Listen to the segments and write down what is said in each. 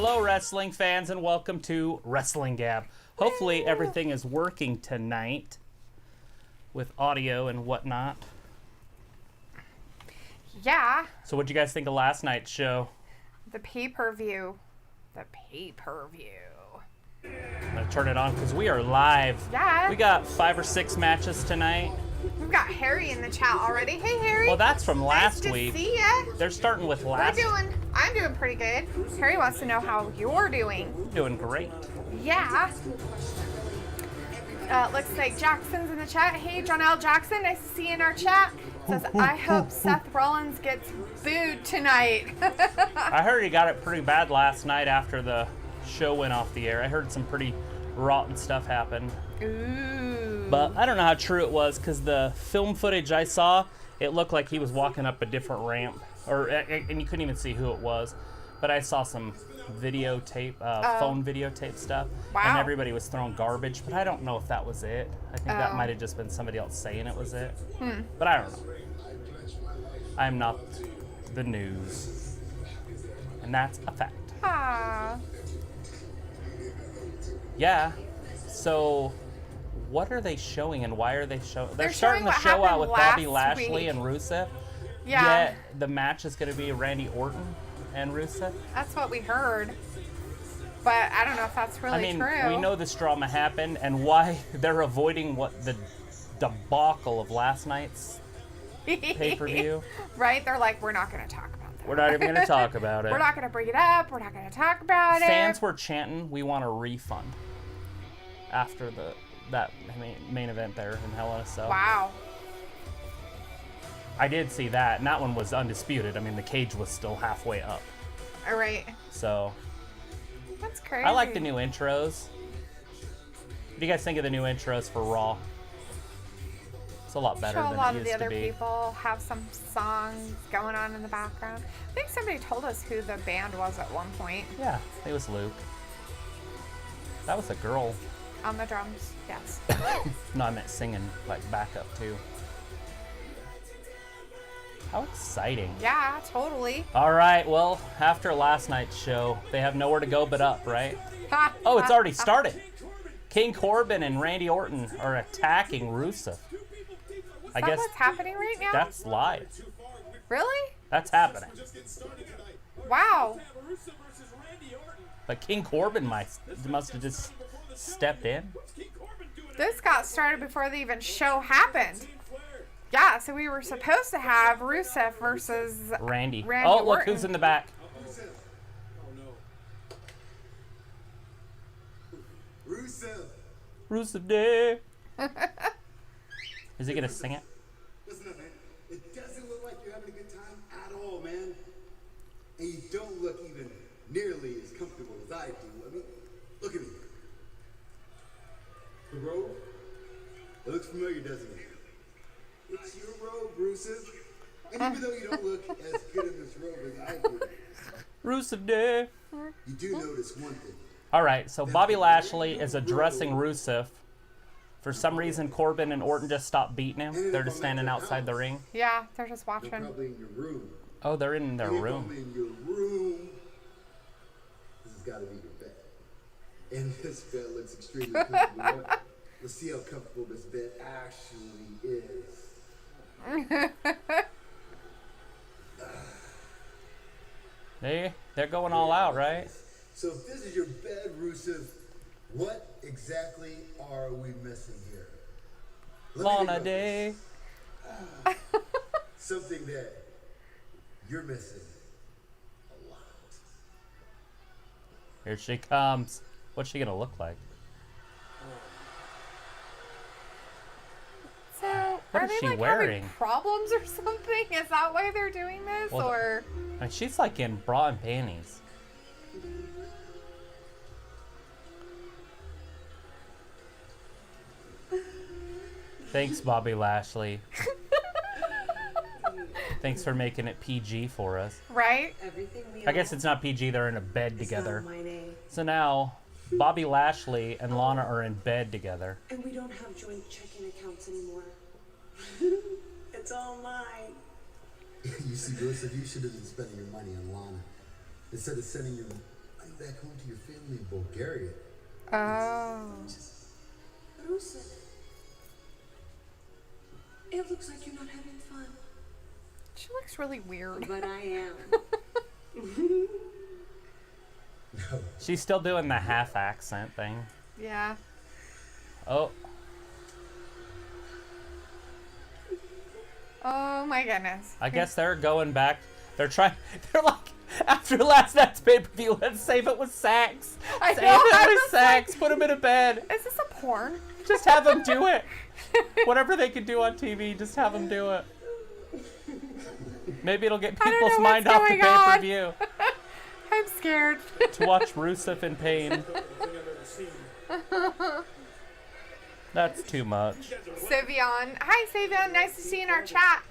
Hello, wrestling fans, and welcome to Wrestling Gab. Hopefully everything is working tonight with audio and whatnot. Yeah. So what'd you guys think of last night's show? The pay-per-view. The pay-per-view. I'm going to turn it on because we are live. Yeah. We got 5 or 6 matches tonight. We've got Harry in the chat already. Hey, Harry. Well, that's from last nice week. To see ya. They're starting with last. I'm doing pretty good. Harry wants to know how you're doing. Doing great. Yeah. Looks like Jackson's in the chat. Hey, John L. Jackson, nice to see you in our chat. Says, I hope Seth Rollins gets booed tonight. I heard he got it pretty bad last night after the show went off the air. I heard some pretty rotten stuff happen. Ooh. But I don't know how true it was because the film footage I saw, it looked like he was walking up a different ramp, and you couldn't even see who it was. But I saw some videotape, phone videotape stuff, wow. And everybody was throwing garbage. But I don't know if that was it. I think that might have just been somebody else saying it was it. But I don't know. I am not the news, and that's a fact. Ah. Yeah. So, what are they showing, and why are they showing? They're showing starting the show out with Bobby last Lashley week. and Rusev. Yeah. Yet the match is going to be Randy Orton and Rusev. That's what we heard. But I don't know if that's really true. We know this drama happened, and why they're avoiding what the debacle of last night's pay-per-view. Right? They're like, we're not going to talk about that. We're not even going to talk about it. We're not going to bring it up. We're not going to talk about it. Fans were chanting, we want a refund after that main event there in Hell in a Cell. Wow. I did see that, and that one was undisputed. I mean, the cage was still halfway up. All right. So. That's crazy. I like the new intros. What do you guys think of the new intros for Raw? It's a lot better than it used to be. A lot of the other people have some songs going on in the background. I think somebody told us who the band was at one point. Yeah, it was Luke. That was a girl. On the drums, yes. No, I meant singing, like backup too. How exciting. Yeah, totally. All right, well, after last night's show, they have nowhere to go but up, right? Oh, it's already started. King Corbin and Randy Orton are attacking Rusev. I guess what's happening right now? That's live. Really? That's happening. Wow. But King Corbin must have just stepped in. This got started before the even show happened. Yeah, so we were supposed to have Rusev versus Randy. Randy Oh, look Orton. who's in the back. Rusev Day. Is he gonna sing it? Listen up, man. It doesn't look like you're having a good time at all, man. And you don't look even nearly as comfortable as I do. I mean, look at me. The robe? It looks familiar, doesn't it? It's your robe, Rusev. And even though you don't look as good in this robe as I do, Rusev Day. you do notice one thing. All right, so Bobby Lashley is addressing Rusev. For some reason, Corbin and Orton just stopped beating him. They're just standing outside the ring. Yeah, they're just They're watching. probably in your room. Oh, they're in their And if room. I'm in your room, this has got to be your bed. And this bed looks extremely comfortable. Let's see how comfortable this bed actually is. They're going all out, right? So if this is your bed, Rusev, what exactly are we missing here? Lana Day. Something that you're missing a lot. Here she comes. What's she gonna look like? So, What are is they she like wearing? having problems or something? Is that why they're doing this, Well, or? I mean, she's like in bra and panties. Thanks, Bobby Lashley. Thanks for making it PG for us. Right? I guess it's not PG, they're in a bed together. So now, Bobby Lashley and Lana are in bed together. And we don't have joint checking accounts anymore. It's all mine. You see, Rusev, you should have been spending your money on Lana instead of sending your fly you back home to your family in Bulgaria. Oh. Rusev, it looks like you're not having fun. She looks really weird. But I am. No. She's still doing the half accent thing. Yeah. Oh, Oh my goodness. I guess they're going back. They're like, after last night's pay-per-view, let's save it with Sax. I Save know, it I with was Sax. Put him in a bed. Is this a porn? Just have them do it. Whatever they can do on TV, just have them do it. Maybe it'll get I don't people's know mind what's off the going on. pay-per-view I'm scared. to watch Rusev in pain. That's too much. Savion. Hi, Savion. Nice to see you in our chat.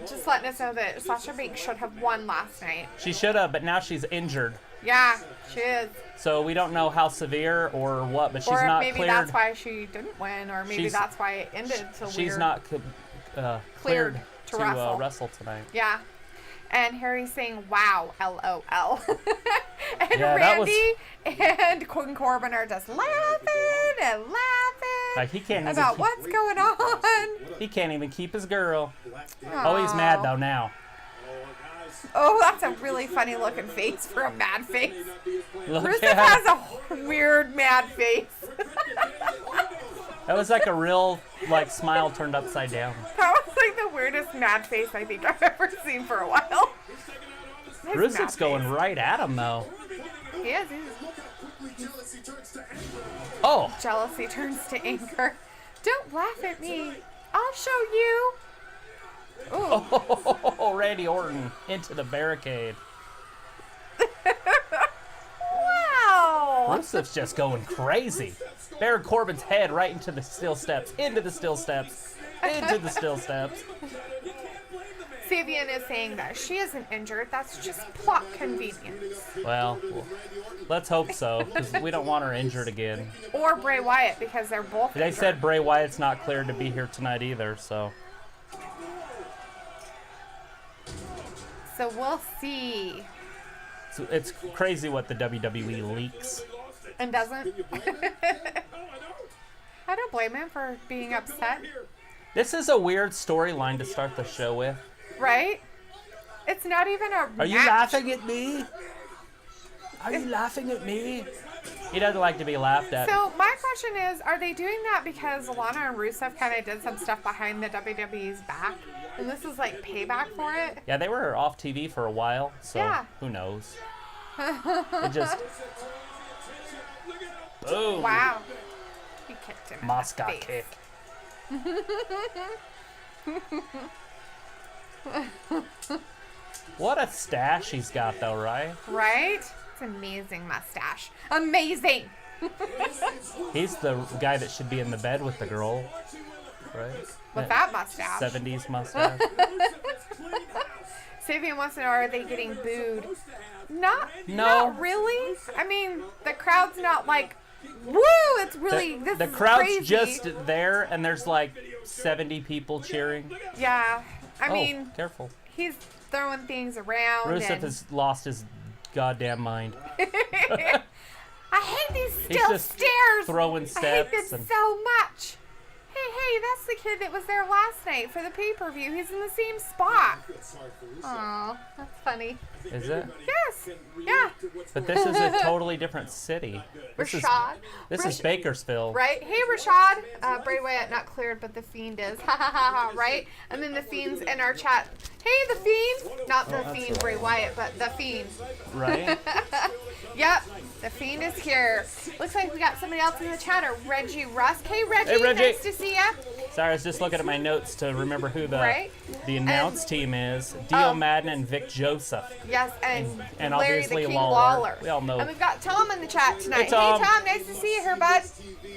Just letting us know that Sasha Banks should have won last night. She should have, but now she's injured. Yeah, she is. So we don't know how severe or what, but she's Or not maybe cleared. that's why she didn't win, or maybe She's- that's why it ended so weird. She's not cleared to to wrestle. wrestle tonight. Yeah. And Harry's saying, wow, LOL. And Yeah, that was- Randy and Quinn Corbin are just laughing and laughing Like he can't even about keep, what's going on. he can't even keep his girl. Oh, he's mad though now. Oh, that's a really funny looking face for a mad face. Look Rusev at has a weird mad face. that was like a real like smile turned upside down. That was like the weirdest mad face I think I've ever seen for a while. His Rusev's mad going face. right at him though. He is. Oh, Jealousy turns to anger. Don't laugh at me. I'll show you. Ooh. oh, Randy Orton into the barricade. Wow. Rusev's just going crazy. Baron Corbin's head right into the steel steps, into the steel steps, into the steel steps. Savian is saying that she isn't injured. That's just plot convenience. Well, let's hope so, because we don't want her injured again. Or Bray Wyatt because they're both They injured. said Bray Wyatt's not cleared to be here tonight either, so. So we'll see. So it's crazy what the WWE leaks. And doesn't. I don't blame him for being upset. This is a weird storyline to start the show with. Right? It's not even a Are you match. laughing at me? Are you laughing at me? He doesn't like to be laughed at. So my question is, are they doing that because Lana and Rusev kind of did some stuff behind the WWE's back? And this is like payback for it? Yeah, they were off TV for a while, so Yeah. who knows? It just... Boom. Wow. He kicked him in the Moscow face. kick. What a stash he's got, though, right? Right? It's an amazing mustache. Amazing! He's the guy that should be in the bed with the girl, right? With that mustache. 70s mustache. Savian wants to know, are they getting booed? Not really. I mean, the crowd's not like, woo, it's really, this The is crowd's crazy. just there, and there's like 70 people cheering. Yeah. I Oh, mean, careful. he's throwing things around. Rusev and has lost his goddamn mind. I hate these He's still just stairs. throwing I hate steps this and- so much. Hey, that's the kid that was there last night for the pay-per-view. He's in the same spot. Aw, that's funny. Is it? Yes. Yeah. But this is a totally different city. This is Bakersfield. Right? Hey, Rashad. Bray Wyatt not cleared, but the Fiend is. Ha ha ha ha. Right? And then the Fiend's in our chat. Hey, the Fiend. Not the Fiend, Bray Wyatt, but the Fiend. Right? Yep. The Fiend is here. Looks like we got somebody else in the chat. Or Reggie Rusk. Hey, Reggie. Hey, Reggie. Nice to see ya. Sorry, I was just looking at my notes to remember who Right? the announce team is. Dio Oh. Madden and Vic Joseph. Yes, and And Larry obviously the King Lawler. We all know. And we've got Tom in the chat tonight. Hey, Tom. Nice to see you here, bud.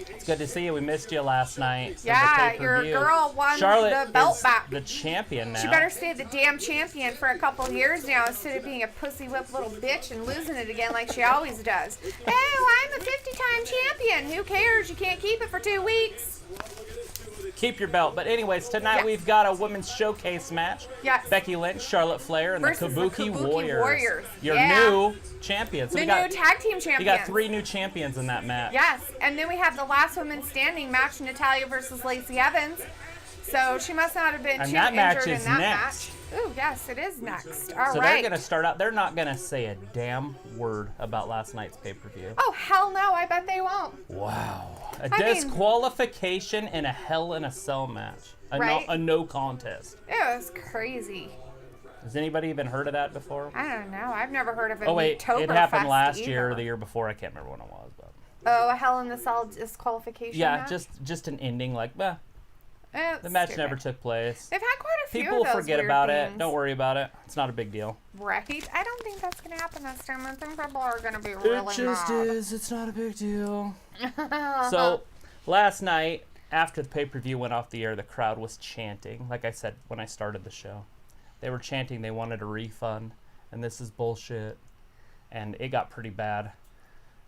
It's good to see you. We missed you last night. for the Yeah, your pay-per-view. girl won Charlotte the belt is back. the champion now. She better stay the damn champion for a couple years now instead of being a pussy whip little bitch and losing it again like she always does. Oh, I'm a 50-time champion. Who cares? You can't keep it for 2 weeks. keep your belt. But anyways, tonight we've got a women's showcase match. Yes. Becky Lynch, Charlotte Flair, and the Versus Kabuki Warriors. Your Yeah. new champions. So The we got, new tag team champions. You got 3 new champions in that match. Yes, and then we have the last woman standing match, Natalya versus Lacey Evans. So she must not have been And too that match injured is in that next. match. Ooh, yes, it is next. All right. So they're going to start out. They're not going to say a damn word about last night's pay-per-view. Oh, hell no, I bet they won't. Wow. A I mean- disqualification in a Hell in a Cell match. Right. A no contest. It was crazy. Has anybody even heard of that before? I don't know. I've never heard of it. Oh, wait. It happened last year or the year before. I can't remember when it was. But Oh, a Hell in the Cell disqualification yeah, match? just an ending. Like, It's the match stupid. never took place. They've had quite a few People of those forget weird about things. it. Don't worry about it. It's not a big deal. Right? I don't think that's going to happen this time. I think people are going to be really It just mad. is. It's not a big deal. So, last night, after the pay-per-view went off the air, the crowd was chanting. Like I said when I started the show. They were chanting they wanted a refund, and this is bullshit. And it got pretty bad.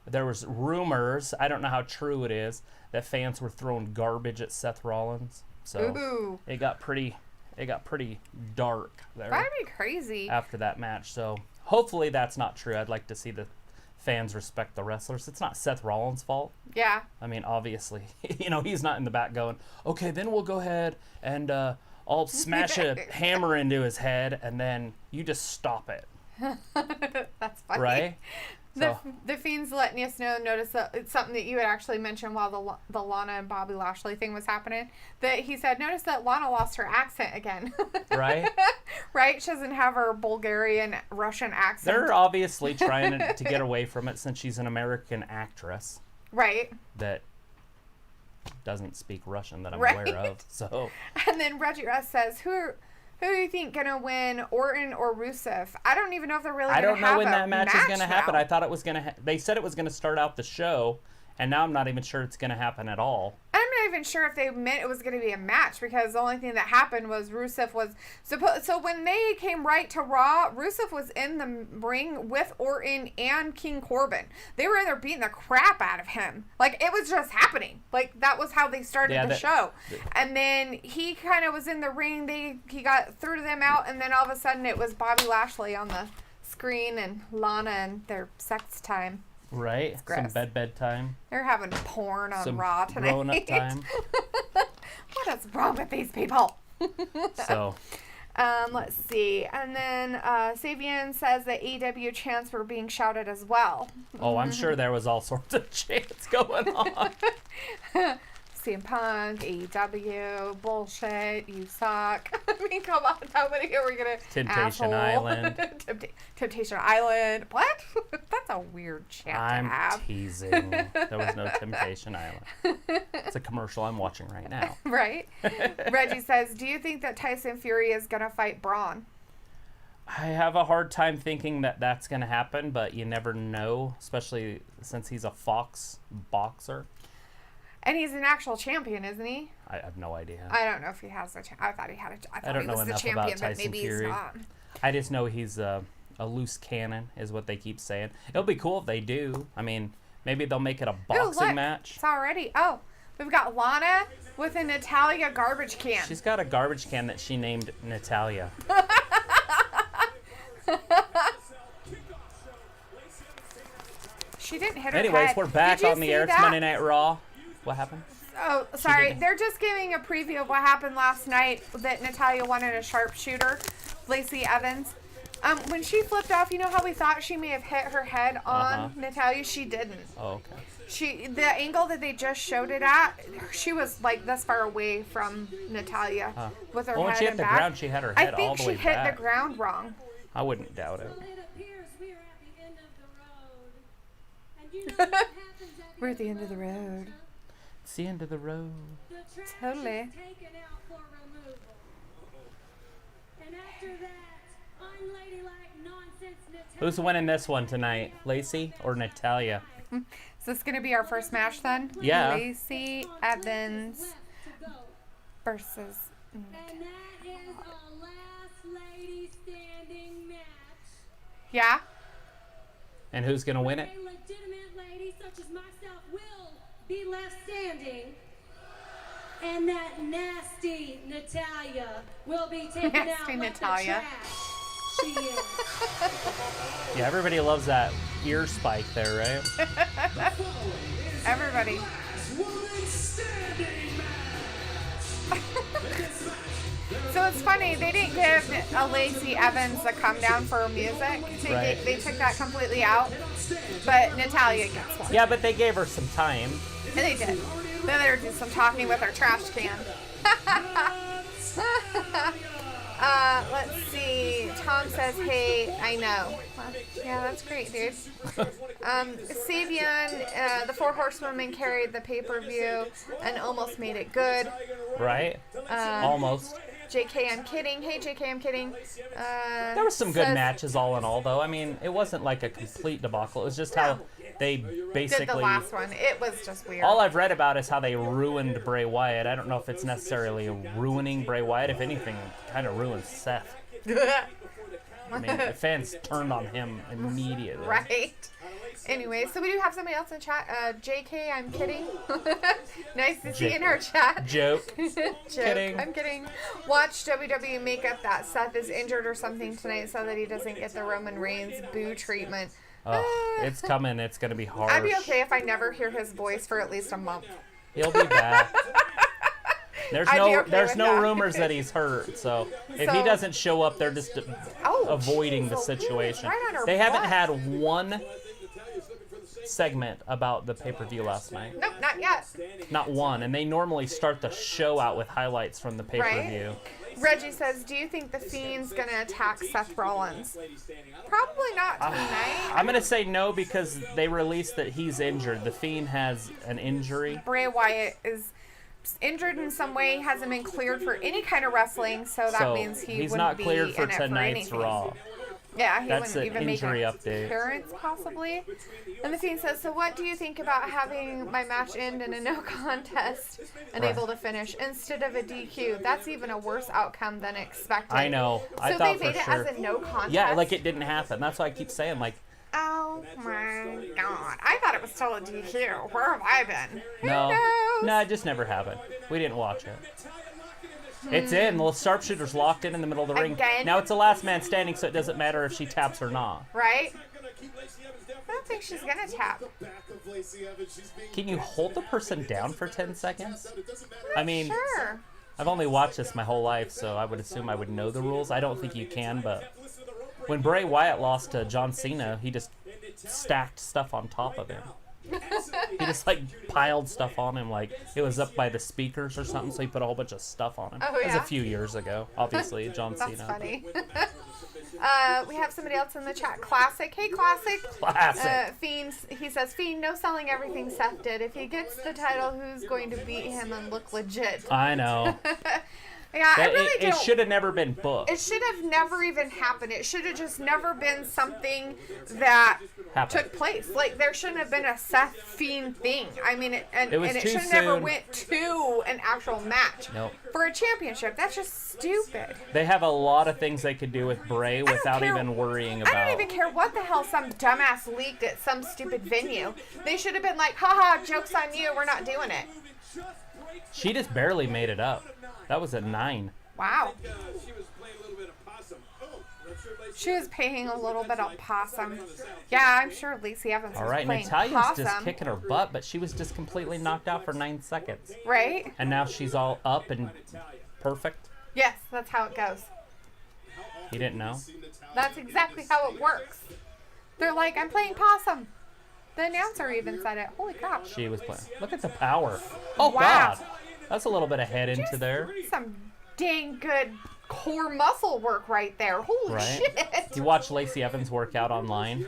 There was rumors, I don't know how true it is, that fans were throwing garbage at Seth Rollins. So Ooh. it got pretty dark there. That'd be crazy. After that match. So hopefully that's not true. I'd like to see the fans respect the wrestlers. It's not Seth Rollins' fault. Yeah. I mean, obviously, he's not in the back going, okay, then we'll go ahead and I'll smash a hammer into his head, and then you just stop it. That's funny. Right? The Fiend's letting us notice that it's something that you had actually mentioned while the Lana and Bobby Lashley thing was happening. That he said, notice that Lana lost her accent again. Right? Right? She doesn't have her Bulgarian, Russian accent. They're obviously trying to get away from it since she's an American actress Right. that doesn't speak Russian that I'm Right. aware of. So And then Reggie Russ says, Who do you think gonna win, Orton or Rusev? I don't even know if they're really I gonna don't know have when a that match is going to happen. now. I thought it was going to. They said it was going to start out the show, and now I'm not even sure it's going to happen at all. I'm not even sure if they meant it was going to be a match, because the only thing that happened was Rusev was supposed. So when they came right to Raw, Rusev was in the ring with Orton and King Corbin. They were in there beating the crap out of him. Like, it was just happening. Like, that was how they started the show. And then he kind of was in the ring. He got through to them out, and then all of a sudden it was Bobby Lashley on the screen and Lana and their sex time. Right? Some gross. bedtime. They're having porn on Some Raw tonight. grown-up time. What is wrong with these people? So, Let's see. And then Sabian says that AEW chants were being shouted as well. I'm sure there was all sorts of chants going on. CM Punk, AEW, bullshit, you suck. I mean, come on, how many are we gonna? Temptation Island. Temptation Island. What? That's a weird chant to I'm have. teasing. There was no Temptation Island. It's a commercial I'm watching right now. Right? Reggie says, do you think that Tyson Fury is gonna fight Braun? I have a hard time thinking that that's going to happen, but you never know, especially since he's a Fox boxer. And he's an actual champion, isn't he? I have no idea. I don't know if he has a. I thought he had a. I thought don't he know was the enough champion, about but Tyson maybe Fury. he's not. I just know he's a loose cannon, is what they keep saying. It'll be cool if they do. I mean, maybe they'll make it a boxing look, match. It's already. Oh, we've got Lana with a Natalya garbage can. She's got a garbage can that she named Natalya. She didn't hit her Anyways, head. we're back Did you on the see air. It's that? Monday Night Raw. What happened? Oh, sorry. didn't- They're just giving a preview of what happened last night that Natalya wanted a sharpshooter, Lacey Evans. When she flipped off, you know how we thought she may have hit her head on Natalya? She didn't. Oh, okay. The angle that they just showed it at, she was like this far away from Natalya with her Well, when head she hit and the back. ground, she had her head I all think the she way hit back. the ground wrong. I wouldn't doubt it. Well, it appears we're at the end of the road. And you know what happens at We're at the end of the road. It's the end of the road. The trash Totally. is taken out for removal. And after that, unladylike nonsense Natalya. Who's winning this one tonight? Lacey or Natalya? Is this going to be our first match then? Yeah. Lacey Evans Left to go. versus. And that is a last lady standing match. Yeah? And who's going to win it? A legitimate lady such as myself will be left standing. And that nasty Natalya will be taken Nasty out like Natalya. the trash she is. Yeah, everybody loves that ear spike there, right? Everybody. So it's funny, they didn't give Lacey Evans the come down for her music. They took that completely out. But Natalya gets one. Yeah, but they gave her some time. And they did. Then they were doing some talking with her trash can. Let's see. Tom says, hey, I know. Well, yeah, that's great, dude. Sabian, the Four Horsewomen carried the pay-per-view and almost made it good. Right? Almost. JK, I'm kidding. Hey, JK, I'm kidding. There were some good matches all in all, though. I mean, it wasn't like a complete debacle. It was just how they basically... did the last one. It was just weird. All I've read about is how they ruined Bray Wyatt. I don't know if it's necessarily ruining Bray Wyatt. If anything, kind of ruined Seth. I mean, the fans turned on him immediately. Right. Anyway, so we do have somebody else in chat. JK, I'm kidding. Nice to see in our chat. Joke. Kidding. I'm kidding. Watch WWE make up that Seth is injured or something tonight so that he doesn't get the Roman Reigns boo treatment. Oh, it's coming. It's going to be hard. I'd be okay if I never hear his voice for at least a month. He'll be back. There's no that. rumors that he's hurt, so if he doesn't show up, they're just avoiding the situation. Right they haven't had one segment about the pay-per-view last night. Nope, not yet. Not one, and they normally start the show out with highlights from the pay-per-view. Right? Reggie says, do you think the Fiend's going to attack Seth Rollins? Probably not tonight. I'm going to say no because they released that he's injured. The Fiend has an injury. Bray Wyatt is injured in some way, hasn't been cleared for any kind of wrestling, so that means he's not cleared for tonight's Raw. Yeah, he That's wouldn't an even injury make an update. appearance, possibly. And the Fiend says, so what do you think about having my match end in a no contest, unable to finish, instead of a DQ? That's even a worse outcome than expected. I know. I so thought they made for it sure. as a no contest? Yeah, like it didn't happen. That's why I keep saying, like, oh my God. I thought it was still a DQ. Where have I been? no. Who knows? No, it just never happened. We didn't watch it. It's in. The sharpshooter's locked in the middle of the ring. Again? Now it's the last man standing, so it doesn't matter if she taps or not. Right? I don't think she's going to tap. Can you hold the person down for 10 seconds? I mean, Sure. I've only watched this my whole life, so I would assume I would know the rules. I don't think you can, but when Bray Wyatt lost to John Cena, he just stacked stuff on top of him. He just like piled stuff on him, like it was up by the speakers or something, so he put a whole bunch of stuff on him. Oh, It was yeah? a few years ago, obviously, John That's Cena. funny. We have somebody else in the chat. Classic. Hey, Classic. Classic. Fiend, he says, Fiend, no selling everything Seth did. If he gets the title, who's going to beat him and look legit? I know. Yeah, I really It don't. should have never been booked. It should have never even happened. It should have just never been something that took place. Like, there shouldn't have been a Seth Fiend thing. I mean, It was and it too should have never soon. went to an actual match. Nope. For a championship. That's just stupid. They have a lot of things they could do with Bray without care- even worrying I about. don't even care what the hell some dumbass leaked at some stupid venue. They should have been like, haha, joke's on you, we're not doing it. She just barely made it up. That was a 9. Wow. She was paying a little bit of possum. Yeah, I'm sure Lacey Evans All was right, playing Natalya's possum. just kicking her butt, but she was just completely knocked out for 9 seconds. Right? And now she's all up and perfect. Yes, that's how it goes. You didn't know? That's exactly how it works. They're like, I'm playing possum. The announcer even said it. Holy crap. She was playing. Look at the power. Oh, Wow. God. That's a little bit of head into there. Some dang good core muscle work right there. Holy Right? shit. You watch Lacey Evans work out online?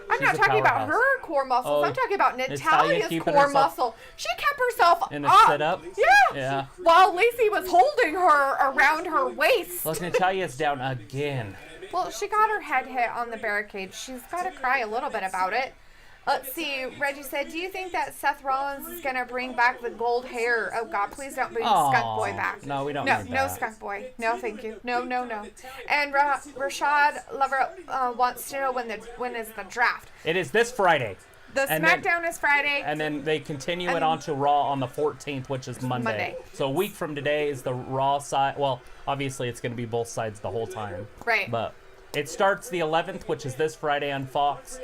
I'm She's not a talking about powerhouse. her core muscles. Oh, I'm talking about Natalya Natalya's keeping core herself muscle. She kept herself in a up. sit-up? Yeah. Yeah. While Lacey was holding her around her waist. Look, Natalya's down again. Well, she got her head hit on the barricade. She's got to cry a little bit about it. Let's see. Reggie said, do you think that Seth Rollins is going to bring back the gold hair? Oh, God, please don't bring Skunk Boy back. No, we don't No, need no that. Skunk Boy. No, thank you. No, no, no. And Rashad Lover wants to know when is the draft. It is this Friday. The SmackDown is Friday. And then they continue it on to Raw on the 14th, which is Monday. So a week from today is the Raw side. Well, obviously it's going to be both sides the whole time. Right. But it starts the 11th, which is this Friday on Fox.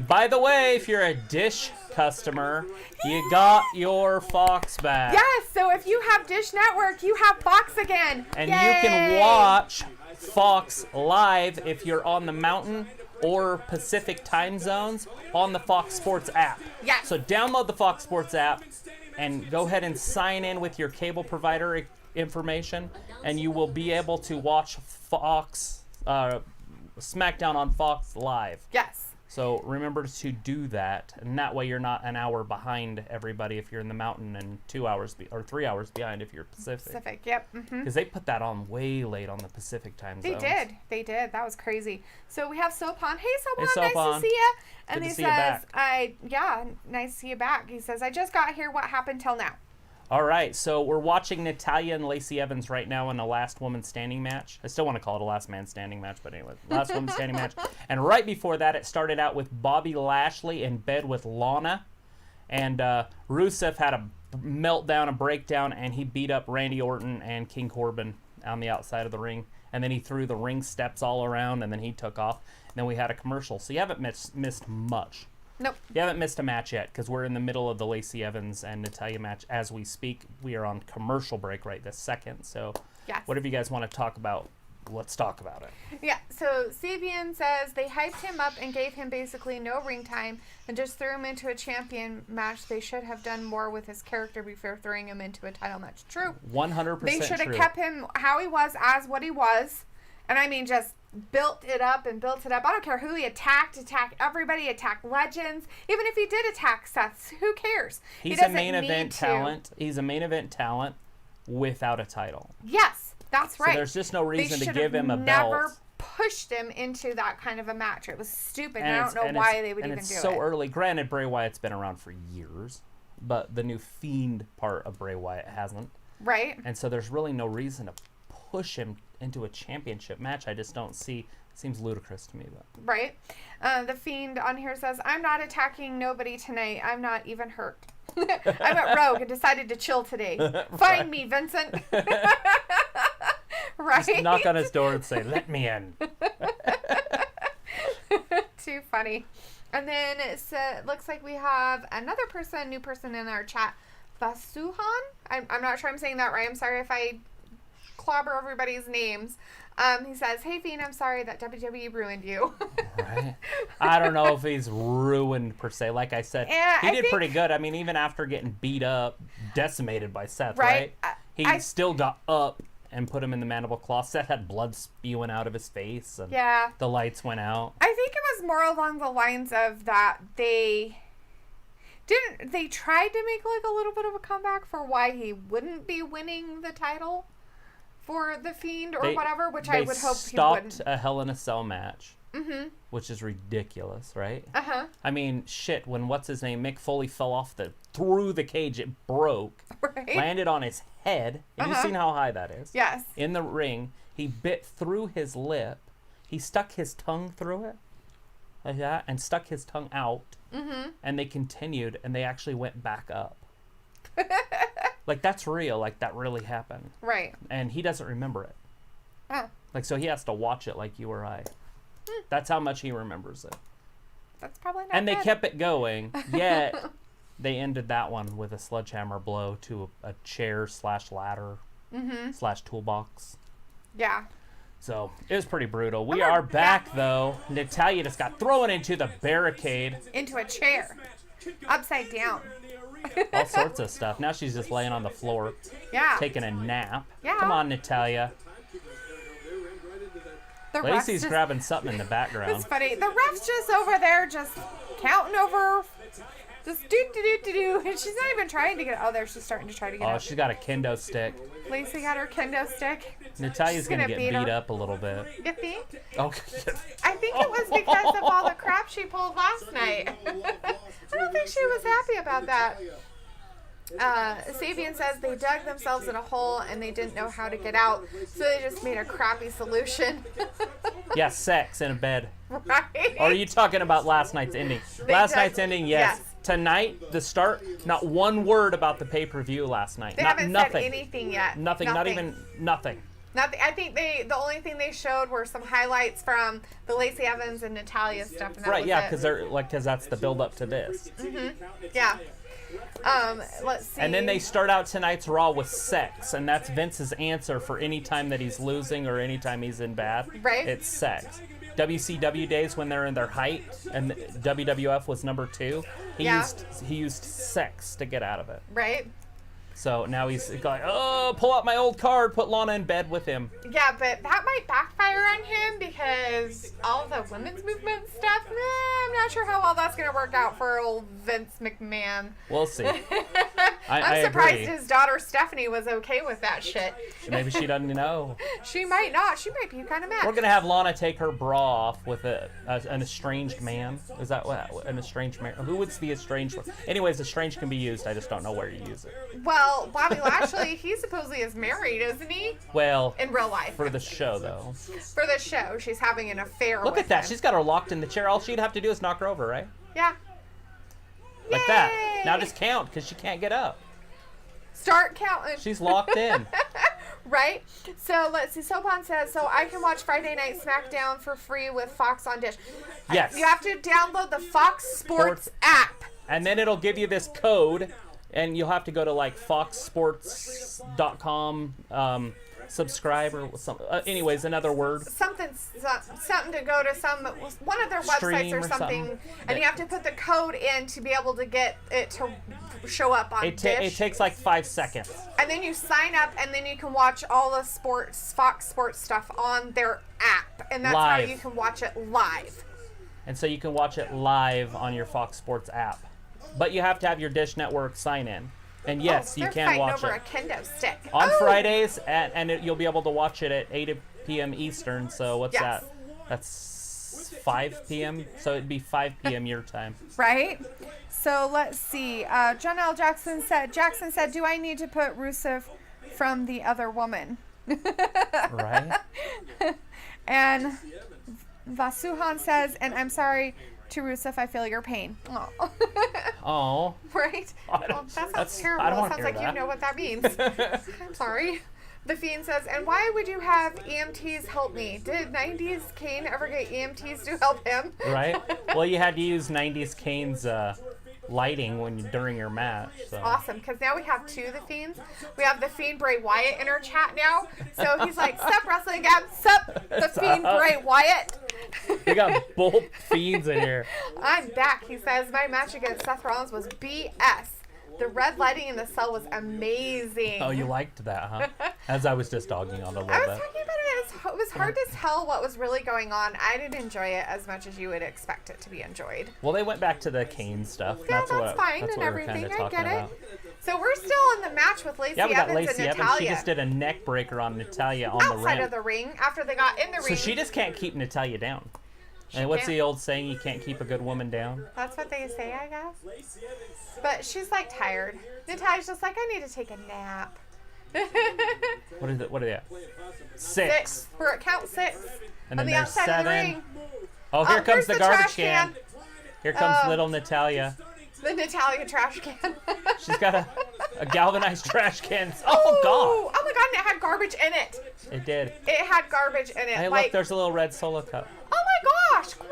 By the way, if you're a Dish customer, you got your Fox back. Yes, so if you have Dish Network, you have Fox again. And Yay! you can watch Fox live if you're on the Mountain or Pacific time zones on the Fox Sports app. Yes. So download the Fox Sports app and go ahead and sign in with your cable provider information, and you will be able to watch Fox SmackDown on Fox live. Yes. So remember to do that, and that way you're not an hour behind everybody if you're in the Mountain, and 2 hours or 3 hours behind if you're Pacific. Pacific, yep. Because they put that on way late on the Pacific time They zones. They did. That was crazy. So we have Sopan. Hey, Sopan, Hey, nice Sopan. to see you. And Good he to see you says, back. nice to see you back. He says, I just got here. What happened till now? All right, so we're watching Natalya and Lacey Evans right now in a last woman standing match. I still want to call it a last man standing match, but anyway, last woman standing match. And right before that, it started out with Bobby Lashley in bed with Lana. And Rusev had a meltdown, a breakdown, and he beat up Randy Orton and King Corbin on the outside of the ring. And then he threw the ring steps all around, and then he took off. And then we had a commercial. So you haven't missed much. Nope. You haven't missed a match yet because we're in the middle of the Lacey Evans and Natalya match as we speak. We are on commercial break right this second. So Yes. whatever you guys want to talk about, let's talk about it. Yeah, so Sabian says they hyped him up and gave him basically no ring time and just threw him into a champion match. They should have done more with his character before throwing him into a title match. True. 100% They should have true. kept him how he was as what he was. And I mean, just built it up and built it up. I don't care who he attacked everybody, attacked legends. Even if he did attack Seth, who cares? He's he a doesn't main need event to. talent. He's a main event talent without a title. Yes, that's right. So there's just no reason They to should give have him a never belt. pushed him into that kind of a match. It was stupid. And I it's- don't know and why it's- they would and even it's do so it. early. Granted, Bray Wyatt's been around for years, but the new Fiend part of Bray Wyatt hasn't. Right? And so there's really no reason to push him into a championship match. I just don't see. Seems ludicrous to me, but Right. The Fiend on here says, I'm not attacking nobody tonight. I'm not even hurt. I'm at Rogue and decided to chill today. Find me, Vincent. Right? just knock on his door and say, "Let me in." Too funny. And then it looks like we have another new person in our chat. Basuhan? I'm not sure I'm saying that right. I'm sorry if I clobber everybody's names. He says, hey, Fiend, I'm sorry that WWE ruined you. Right? I don't know if he's ruined per se. Like I said, Yeah, he I did think- pretty good. I mean, even after getting beat up, decimated by Seth, Right. right? He I- still got up and put him in the mandible claw. Seth had blood spewing out of his face, and Yeah. the lights went out. I think it was more along the lines of that they tried to make like a little bit of a comeback for why he wouldn't be winning the title for the Fiend or whatever, which I would hope he wouldn't. They stopped a Hell in a Cell match, which is ridiculous, right? Uh-huh. I mean, shit, when what's-his-name, Mick Foley fell off through the cage, it broke, Right. landed on his head. Have you seen how high that is? Yes. In the ring, he bit through his lip. He stuck his tongue through it, like that, and stuck his tongue out. And they continued, and they actually went back up. Like, that's real. Like, that really happened. Right. And he doesn't remember it. Oh, Like, so he has to watch it like you or I. That's how much he remembers it. that's probably not And they good. kept it going, yet they ended that one with a sledgehammer blow to a chair / ladder / toolbox. Yeah. So it was pretty brutal. We are back, though. Natalya just got thrown into the barricade. Into a chair. Upside down. All sorts of stuff. Now she's just laying on the floor, Yeah. taking a nap. Yeah. Come on, Natalya. The refs Lacey's just- grabbing something in the It's background. funny. The ref's just over there just counting over. Just do. And she's not even trying to get. Oh, there she's starting to try to get Oh, up. she's got a kendo stick. Lacey got her kendo stick. Natalya's She's gonna gonna get beat beat her. up a little bit. You think? Okay. I think it was because of all the crap she pulled last night. I don't think she was happy about that. Sabian says they dug themselves in a hole and they didn't know how to get out, so they just made a crappy solution. Yeah, sex in a bed. Right? Or are you talking about last night's ending? Last night's ending, yes. Tonight, the start, not one word about the pay-per-view last night. They haven't said anything yet. Nothing, not even nothing. Nothing. I think the only thing they showed were some highlights from the Lacey Evans and Natalya stuff. And that Right, was yeah, it. because that's the build up to this. Yeah. Let's see. And then they start out tonight's Raw with sex, and that's Vince's answer for any time that he's losing or any time he's in bad. Right. It's sex. WCW days when they're in their height, and WWF was number 2. He used sex to get out of it. Right. So now he's going, oh, pull out my old card, put Lana in bed with him. Yeah, but that might backfire on him because all the women's movement stuff, I'm not sure how well that's going to work out for old Vince McMahon. We'll see. I'm surprised agree. his daughter Stephanie was okay with that shit. Maybe she doesn't know. She might not. She might be kind of mad. We're going to have Lana take her bra off with an estranged man. Is that what? An estranged man? Who would the estranged one? Anyways, estranged can be used. I just don't know where you use it. Well, Bobby Lashley, he supposedly is married, isn't he? Well, in real life. For the show, though. For the show, she's having an affair Look with at that. him. She's got her locked in the chair. All she'd have to do is knock her over, right? Yeah. Like Yay! that. Now just count, because she can't get up. Start counting. She's locked in. Right? So let's see. Sopan says, so I can watch Friday Night SmackDown for free with Fox on Dish. Yes. You have to download the Fox Sports app. And then it'll give you this code, and you'll have to go to like foxsports.com, subscribe or something. Anyways, another word. Something to go to one of their websites or something, and you have to put the code in to be able to get it to show up on Dish. It takes like 5 seconds. And then you sign up, and then you can watch all the Fox Sports stuff on their app, and that's live. how you can watch it live. And so you can watch it live on your Fox Sports app. But you have to have your Dish Network sign in. And yes, you can watch over it. a kendo stick. On Fridays, and you'll be able to watch it at 8 p.m. Eastern. So what's that? That's 5 p.m. So it'd be 5 p.m. your time. Right? So let's see. John L. Jackson said, do I need to put Rusev from the other woman? Right? And Vasuhan says, and I'm sorry to Rusev, I feel your pain. Oh. Right? Well, that sounds terrible. I don't It sounds like that. you know what that means. I'm sorry. The Fiend says, and why would you have EMTs help me? Did 90s Kane ever get EMTs to help him? Right? Well, you had to use 90s Kane's lighting during your match. So. Awesome, because now we have two of the Fiends. We have the Fiend Bray Wyatt in our chat now. So he's like, sup, wrestling guy, sup, the Fiend Bray Wyatt. We got both Fiends in here. I'm back. He says, my match against Seth Rollins was BS. The red lighting in the cell was amazing. Oh, you liked that, huh? As I was just dogging on a little bit. I was talking about it. It was hard to tell what was really going on. I didn't enjoy it as much as you would expect it to be enjoyed. Well, they went back to the Kane stuff. Yeah, that's fine and everything. I get it. So we're still in the match with Lacey Evans and Natalya. She just did a neck breaker on Natalya on the ring. Outside of the ring, after they got in the ring. So she just can't keep Natalya down. And what's the old saying? You can't keep a good woman down? That's what they say, I guess. But she's like tired. Natalya's just like, I need to take a nap. What is it? What are they at? 6. We're at count 6. And then on the there's outside 7. of the ring. Oh, here comes the garbage can. can. Here comes little Natalya. The Natalya trash can. She's got a galvanized trash can. Oh, God. Oh, my God, and it had garbage in it. It did. It had garbage in it. Hey, look, there's a little red solo cup. Oh, my gosh, gross.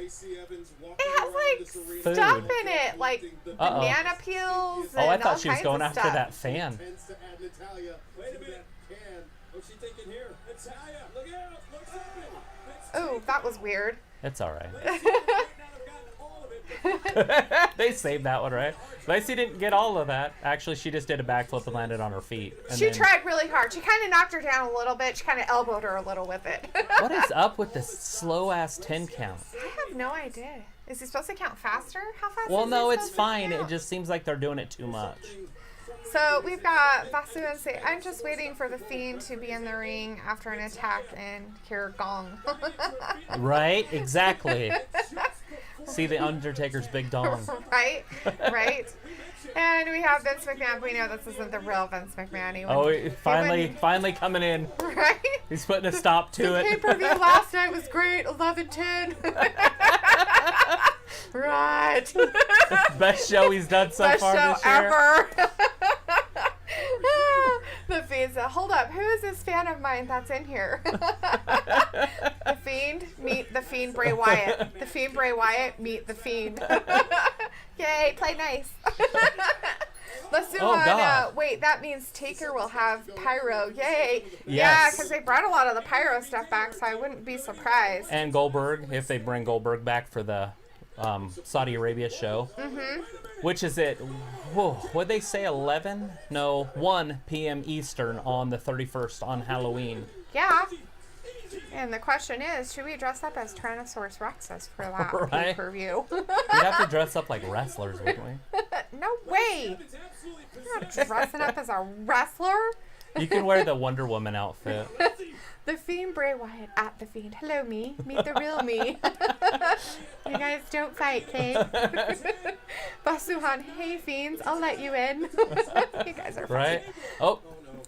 It has, like, stuff in it, like banana peels and I thought all she was kinds going of after stuff. that fan. Ooh, that was weird. It's all right. They saved that one, right? Lacey didn't get all of that. Actually, she just did a backflip and landed on her feet. She tried really hard. She kind of knocked her down a little bit. She kind of elbowed her a little with it. What is up with this slow-ass 10 count? I have no idea. Is he supposed to count faster? How fast Well, is no, he it's supposed to fine. count? It just seems like they're doing it too much. So we've got Vasu and say, I'm just waiting for the Fiend to be in the ring after an attack and hear gong. Right? Exactly. See the Undertaker's big dong. Right? And we have Vince McMahon. We know this isn't the real Vince McMahon. Finally coming in. Right? He's putting a stop to The it. pay-per-view last night was great. 11-10. Right. Best show he's done so Best far show this year. ever. The Fiend said, hold up, who is this fan of mine that's in here? The Fiend, meet the Fiend Bray Wyatt. The Fiend Bray Wyatt, meet the Fiend. Yay, play nice. Let's do God. wait, that means Taker will have pyro. Yay. Yes. Yeah, because they brought a lot of the pyro stuff back, so I wouldn't be surprised. And Goldberg, if they bring Goldberg back for the Saudi Arabia show. Mm-hmm. Which is it? What'd they say, 11? No, 1 p.m. Eastern on the 31st on Halloween. Yeah. And the question is, should we dress up as Tyrannosaurus Rexes for that Right. pay-per-view? We'd have to dress up like wrestlers, wouldn't we? No way. You're not dressing up as a wrestler. You can wear the Wonder Woman outfit. The Fiend Bray Wyatt at the Fiend. Hello, me. Meet the real me. You guys don't fight, okay? Basuhan, hey, Fiends, I'll let you in. You guys are funny. Right? Oh,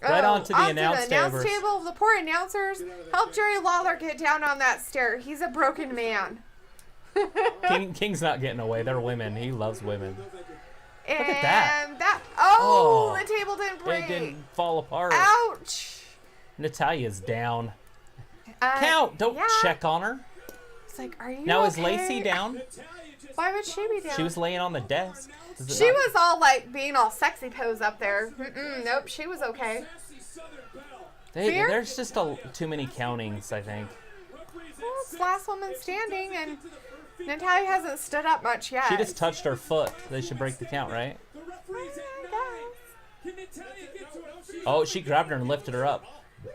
right on to the announce announce table. table. The poor announcers. Help Jerry Lawler get down on that stair. He's a broken man. King's not getting away. They're women. He loves women. And at that. Oh, Oh, the table didn't break. It didn't fall apart. Ouch. Natalya's down. Count. Don't yeah. check on her. It's like, are you Now, okay? is Lacey down? Why would she be down? She was laying on the desk. She was all like being all sexy pose up there. Nope, she was okay. Fear? There's just too many countings, I think. Well, it's last woman standing, and Natalya hasn't stood up much yet. She just touched her foot. They should break the count, right? Oh, she grabbed her and lifted her up.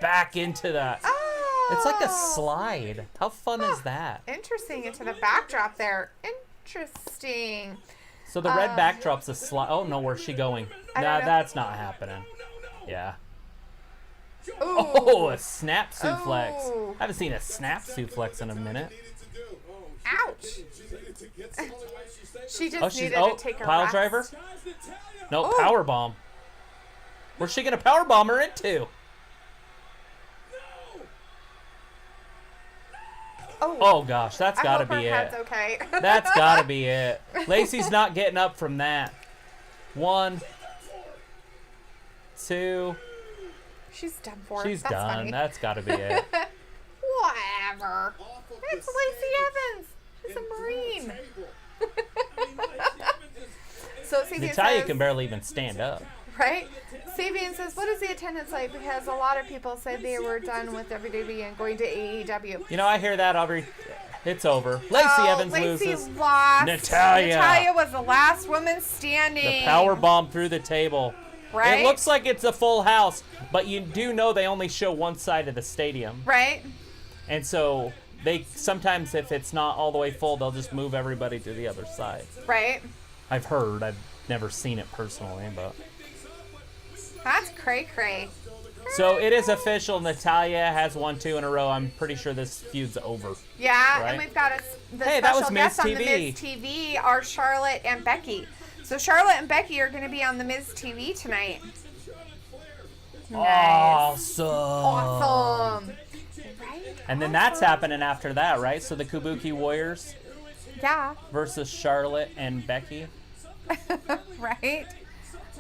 Back into that. Oh. It's like a slide. How fun is that? Interesting. Into the backdrop there. Interesting. So the red backdrop's a slide. Oh, no, where's she going? I Nah, don't know. that's not happening. Yeah. Ooh. Oh, a snap suplex. Ooh. I haven't seen a snap suplex in a minute. Ouch. She just Oh, she's needed to take a pile rest. driver. No, Ooh. power bomb. Where's she gonna power bomb her into? Oh gosh, that's gotta be it. Okay. That's gotta be it. Lacey's not getting up from that. 1, 2. She's done for. She's That's done. funny. That's gotta be it. Whatever. It's Lacey Evans. She's a Marine. So Sabian Natalya says, can barely even stand up. right? Sabian says, what is the attendance like? Because a lot of people said they were done with WWE and going to AEW. You know, I hear that every. It's over. Lacey Evans Lacey loses. lost. Natalya. Natalya was the last woman standing. The power bomb through the table. Right? It looks like it's a full house, but you do know they only show one side of the stadium. Right? And so they sometimes, if it's not all the way full, they'll just move everybody to the other side. Right? I've heard. I've never seen it personally, but. That's cray-cray. So it is official. Natalya has won 2 in a row. I'm pretty sure this feud's over. Yeah, Right? and we've got the Hey, that special was guests Miz on the TV. Miz TV are Charlotte and Becky. So Charlotte and Becky are going to be on the Miz TV tonight. Nice. Awesome. Awesome. Right? And then that's happening after that, right? So the Kabuki Warriors Yeah. versus Charlotte and Becky. Right?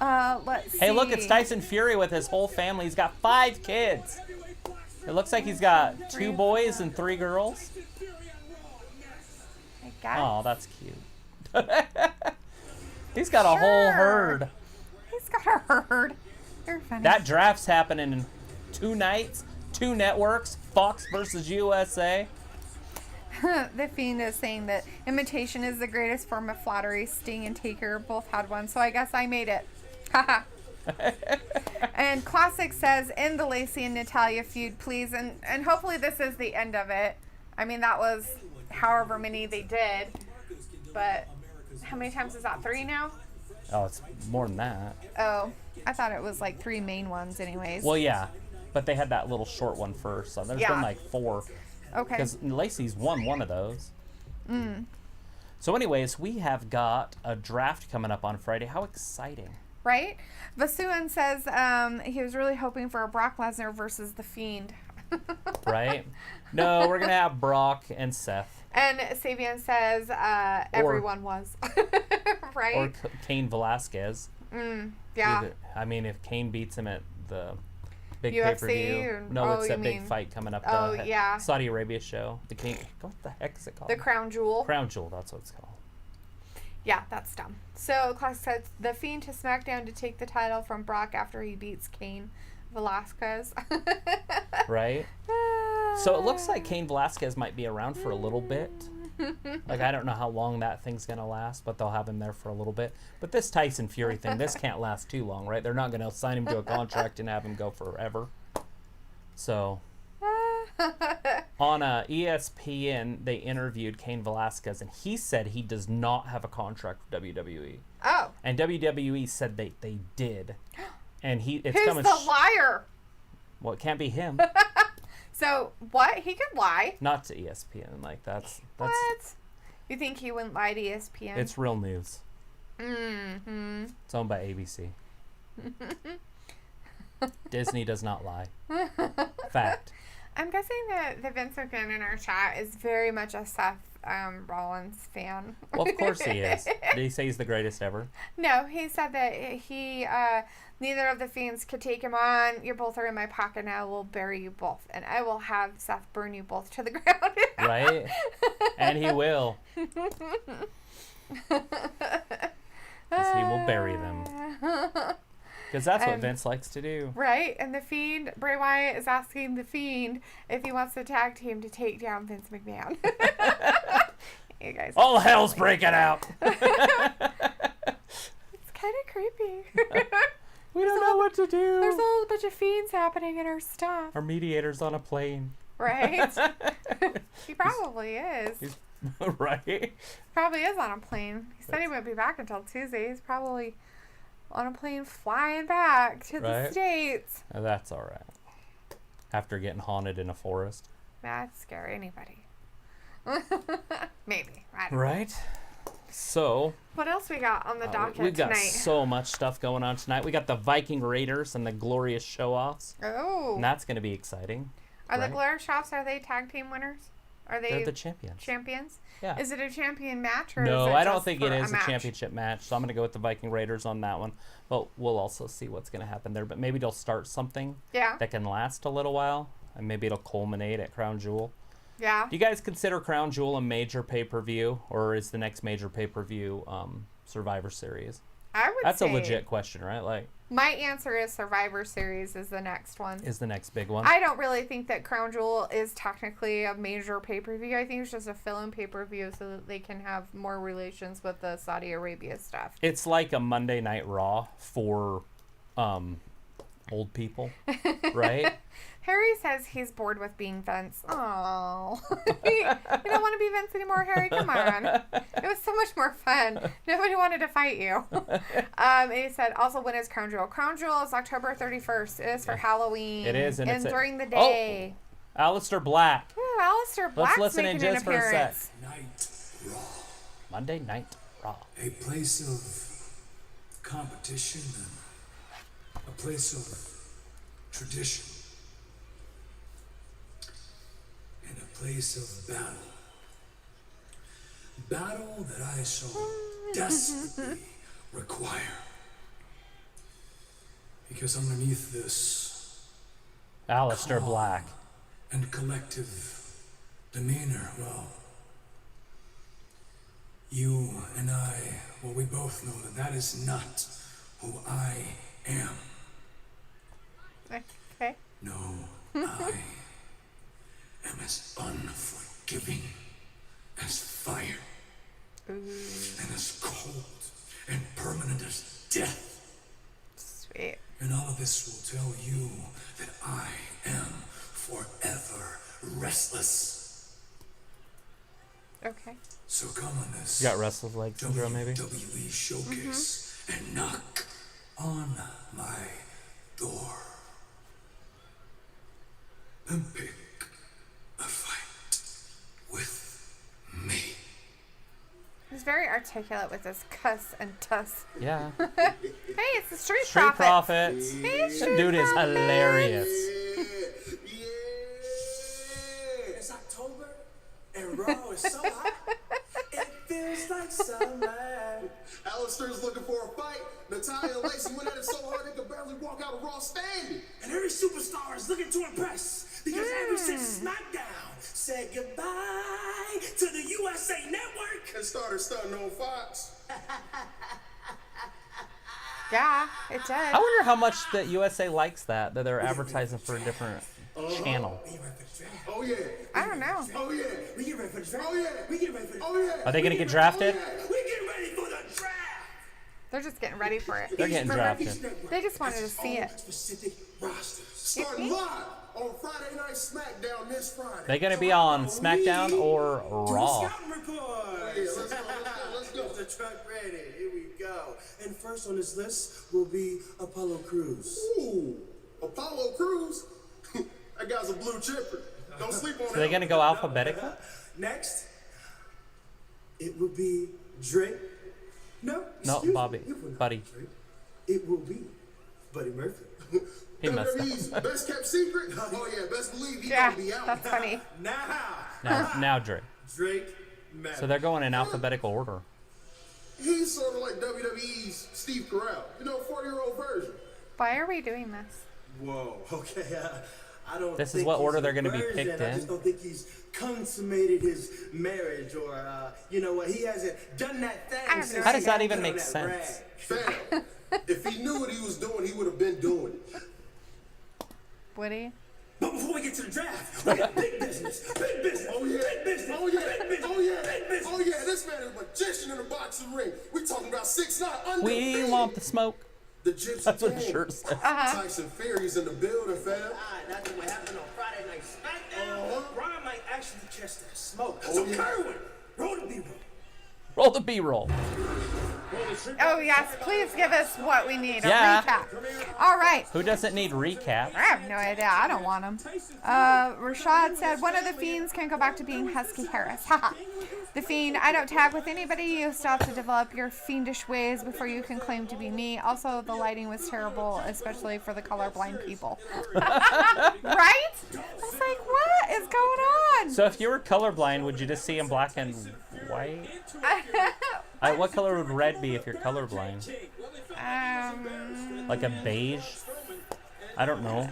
Let's see. Hey, look, it's Tyson Fury with his whole family. He's got 5 kids. It looks like he's got 2 boys and 3 girls. I guess. Oh, that's cute. He's got a whole herd. He's got a herd. You're funny. That draft's happening in 2 nights, 2 networks, Fox versus USA. The Fiend is saying that imitation is the greatest form of flattery. Sting and Taker both had one, so I guess I made it. Haha. And Classic says, end the Lacey and Natalya feud, please. And hopefully this is the end of it. I mean, that was however many they did. But how many times is that? 3 now? Oh, it's more than that. Oh, I thought it was like 3 main ones anyways. Well, yeah, but they had that little short one first, so there's Yeah. been like 4. Okay. Because Lacey's won one of those. So anyways, we have got a draft coming up on Friday. How exciting. Right? Vasuan says he was really hoping for a Brock Lesnar versus The Fiend. Right? No, we're going to have Brock and Seth. And Sabian says everyone was. Right? Or Cain Velasquez. Yeah. I mean, if Cain beats him at the big UFC pay-per-view. No, it's that big fight coming up. The Saudi Arabia show. The King. What the heck is it called? The Crown Jewel. Crown Jewel, that's what it's called. Yeah, that's dumb. So, Classic says, The Fiend to SmackDown to take the title from Brock after he beats Cain Velasquez. Right? So, it looks like Cain Velasquez might be around for a little bit. Like, I don't know how long that thing's going to last, but they'll have him there for a little bit. But this Tyson Fury thing, this can't last too long, right? They're not going to sign him to a contract and have him go forever. So, on ESPN, they interviewed Cain Velasquez, and he said he does not have a contract with WWE. Oh. And WWE said they did. And Who's the liar? Well, it can't be him. So, what? He could lie. Not to ESPN. Like, that's... What? You think he wouldn't lie to ESPN? It's real news. Mm-hmm. It's owned by ABC. Disney does not lie. Fact. I'm guessing that the Vince McMahon in our chat is very much a Seth Rollins fan. Well, of course he is. Did he say he's the greatest ever? No, he said that he neither of the Fiends could take him on. You both are in my pocket, and I will bury you both, and I will have Seth burn you both to the ground. Right? And he will. Because he will bury them. Because that's what Vince likes to do. Right? And the Fiend, Bray Wyatt is asking the Fiend if he wants the tag team to take down Vince McMahon. You guys. All hell's breaking out. It's kind of creepy. We don't know what to do. There's a whole bunch of Fiends happening in our stuff. Our mediator's on a plane. Right? He probably is. Right? Probably is on a plane. He said he wouldn't be back until Tuesday. He's probably on a plane flying back to the States. Oh, that's all right. After getting haunted in a forest. That'd scare anybody. Maybe. I don't know. Right? So... What else we got on the docket we've got tonight? so much stuff going on tonight. We got the Viking Raiders and the Glorious Show-Offs. Oh. And that's going to be exciting. Are the Glorious Show-Offs, are they tag team winners? Are they They're the champions. Champions? Yeah. Is it a champion match? Or No, is it I don't just think for it is a match? championship match. So I'm going to go with the Viking Raiders on that one. But we'll also see what's going to happen there. But maybe they'll start something that can last a little while. And maybe it'll culminate at Crown Jewel. Yeah. Do you guys consider Crown Jewel a major pay-per-view? Or is the next major pay-per-view Survivor Series? I would That's say a legit question, right? Like, my answer is Survivor Series is the next one. Is the next big one. I don't really think that Crown Jewel is technically a major pay-per-view. I think it's just a fill-in pay-per-view so that they can have more relations with the Saudi Arabia stuff. It's like a Monday Night Raw for old people, right? Harry says he's bored with being Vince. Oh, you don't want to be Vince anymore, Harry? Come on. It was so much more fun. Nobody wanted to fight you. And he said, also, when is Crown Jewel? Crown Jewel is October 31st. It is for Halloween. It is. And during the day. Oh, Aleister Black. Ooh, Aleister Black's Let's listen in making just an appearance. for a sec. Night Raw. Monday Night Raw. A place of competition and a place of tradition. And a place of battle. Battle that I so desperately require. Because underneath this Aleister calm Black. and collective demeanor, well, you and I, well, we both know that that is not who I am. Okay. No, I am as unforgiving as fire. And as cold and permanent as death. Sweet. And all of this will tell you that I am forever restless. Okay. So come on this You got restless leg syndrome, maybe? WWE showcase and knock on my door. And pick a fight with me. very articulate with his cuss and tuss. Yeah. Hey, it's the Street Street Profits. Profits. Hey, That Street dude is Profits. hilarious. It's October and Raw is so hot. It feels like summer. Alistair's looking for a fight. Natalya and Lacey went at it so hard they could barely walk out of Raw standing. And every superstar is looking to impress. Because ever since SmackDown said goodbye to the USA Network And started stunting on Fox. Yeah, it does. I wonder how much the USA likes that they're advertising for a different channel. We get ready for the draft. Oh yeah. I don't know. Oh yeah. We get ready for the draft. Oh yeah. We get ready for the Oh yeah. Are they gonna get drafted? We get ready for the draft. They're just getting ready for it. They're getting drafted. They just wanted to see it. Specific rosters. Starting live on Friday Night SmackDown this Friday. They gonna be on SmackDown or Raw? Scouting report. Yeah, let's go. Get the truck ready. Here we go. And first on this list will be Apollo Crews. Ooh, Apollo Crews. That guy's a blue chipper. Don't sleep on So they're him. gonna go alphabetical? Next, it will be Drake. No, No, excuse Bobby. me, it will not Buddy. be Drake. It will be Buddy Murphy. He messed WWE's up. best kept secret. Oh yeah, best believe he's Yeah, gonna be out. that's funny. Now Drake. Drake Maverick. So they're going in alphabetical order. He's sort of like WWE's Steve Carell. You know, 40-year-old version. Why are we doing this? Whoa, okay. I don't This is think what he's order a they're gonna be virgin. picked I in. just don't think he's consummated his marriage or, you know what, he hasn't done that thing. I have no since How he does that got even on make that sense? rag. Fam, if he knew what he was doing, he would have been doing it. Woody? But before we get to the draft, we got big business. Big business. Oh yeah, Big business. oh yeah, Big business. oh yeah, Big business. oh yeah. This man is a magician in the boxing ring. We talking about 6'9" We undefeated. want the smoke. The Gypsy That's what the King. shirt says. Tyson Fury's in the building, fam. That's what happened on Friday Night SmackDown. Brian might actually catch that smoke. Oh, So yeah. Kerwin, roll the B-roll. Roll the B-roll. Oh, yes. Please give us what we need. A Yeah. recap. All right. Who doesn't need recap? I have no idea. I don't want them. Rashad said, one of the Fiends can go back to being Husky Harris. Haha. The Fiend, I don't tag with anybody. You still have to develop your fiendish ways before you can claim to be me. Also, the lighting was terrible, especially for the colorblind people. Right? I was like, what is going on? So if you were colorblind, would you just see in black and white? What color would red be if you're colorblind? Like a beige? I don't know.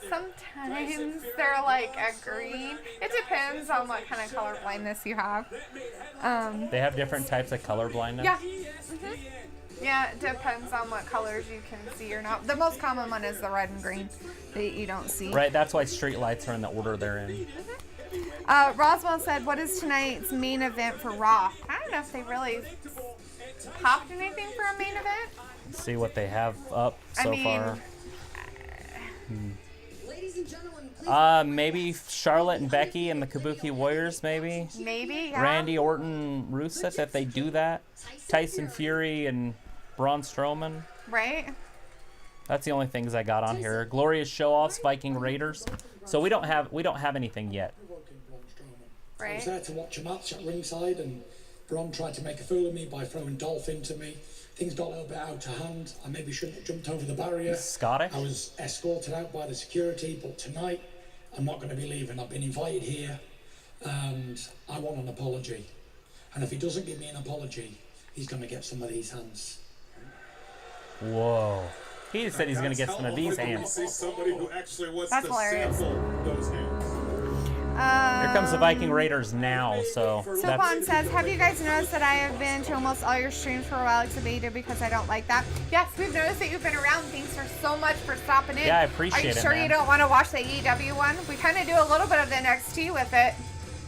Sometimes they're like a green. It depends on what kind of color blindness you have. They have different types of colorblindness? Yeah. Yeah, it depends on what colors you can see or not. The most common one is the red and green that you don't see. Right, that's why street lights are in the order they're in. Roswell said, what is tonight's main event for Raw? I don't know if they really popped anything for a main event. See what they have up so far. Ladies and gentlemen, please. Maybe Charlotte and Becky and the Kabuki Warriors, maybe. Maybe, yeah. Randy Orton, Rusev, if they do that. Tyson Fury and Braun Strowman. Right? That's the only things I got on here. Glorious show-offs, Viking Raiders. So we don't have anything yet. I Right? was there to watch a match at ringside, and Braun tried to make a fool of me by throwing Dolph into me. Things got a little bit out of hand. I maybe shouldn't have jumped over the barrier. Scottish? I was escorted out by the security, but tonight I'm not going to be leaving. I've been invited here, and I want an apology. And if he doesn't give me an apology, he's going to get some of these hands. Whoa. He said he's going to get some of these hands. See somebody who actually wants That's to hilarious. sample those hands. Here comes the Viking Raiders now, so Sopon that's... says, have you guys noticed that I have been to almost all your streams for a while except AEW because I don't like that? Yes, we've noticed that you've been around. Thanks for so much for stopping in. Yeah, I appreciate Are you it, sure man. you don't want to watch the AEW one? We kind of do a little bit of the NXT with it.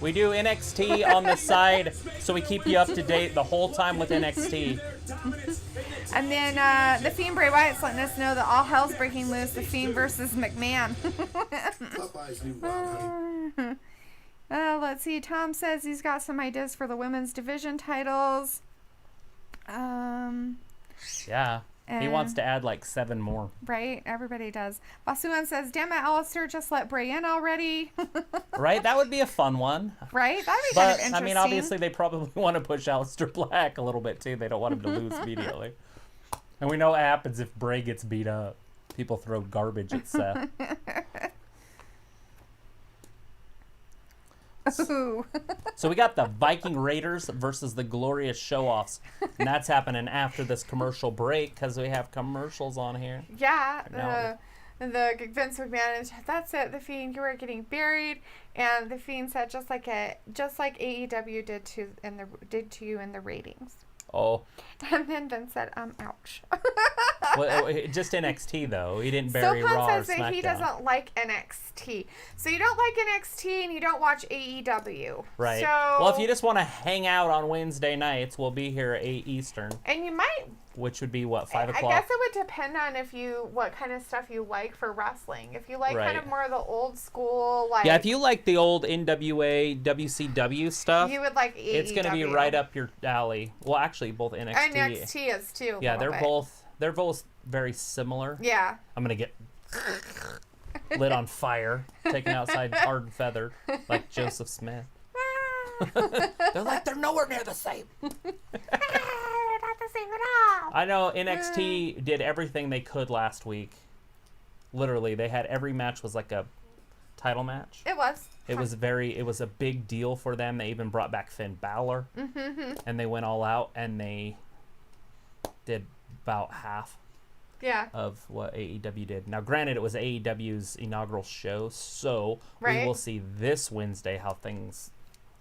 We do NXT on the side, so we keep you up to date the whole time with NXT. And then the Fiend Bray Wyatt's letting us know that all hell's breaking loose. The Fiend versus McMahon. Popeye's new Rob, honey. Let's see. Tom says he's got some ideas for the women's division titles. Yeah. He wants to add like 7 more. Right? Everybody does. Basuan says, damn it, Alistair, just let Bray in already. Right? That would be a fun one. Right? That'd be But, kind of interesting. I mean, obviously they probably want to push Aleister Black a little bit too. They don't want him to lose immediately. And we know what happens if Bray gets beat up. People throw garbage at Seth. Ooh. So we got the Viking Raiders versus the Glorious Show-Offs. And that's happening after this commercial break because we have commercials on here. Yeah, the Vince McMahon, that's it, The Fiend, you are getting buried. And The Fiend said, just like AEW did to you in the ratings. Oh. And then Vince said, ouch. Well, just NXT, though. He didn't bury Sopan Raw or says that SmackDown. he doesn't like NXT. So you don't like NXT and you don't watch AEW. Right. So, well, if you just want to hang out on Wednesday nights, we'll be here at 8 Eastern. And you might... Which would be, what, 5 o'clock? I guess it would depend on what kind of stuff you like for wrestling. If you like kind of more of the old school, like... Yeah, if you like the old NWA, WCW stuff... You would like AEW. It's going to be right up your alley. Well, actually, both NXT... And NXT is, too. Yeah, they're both very similar. Yeah. I'm going to get lit on fire, taken outside hard and feathered, like Joseph Smith. They're like, they're nowhere near the same. Not the same at all. I know NXT did everything they could last week. Literally, they had every match was like a title match. It was. It was a big deal for them. They even brought back Finn Balor. Mm-hmm. And they went all out and they did about half of what AEW did. Now, granted, it was AEW's inaugural show, so we will see this Wednesday how things,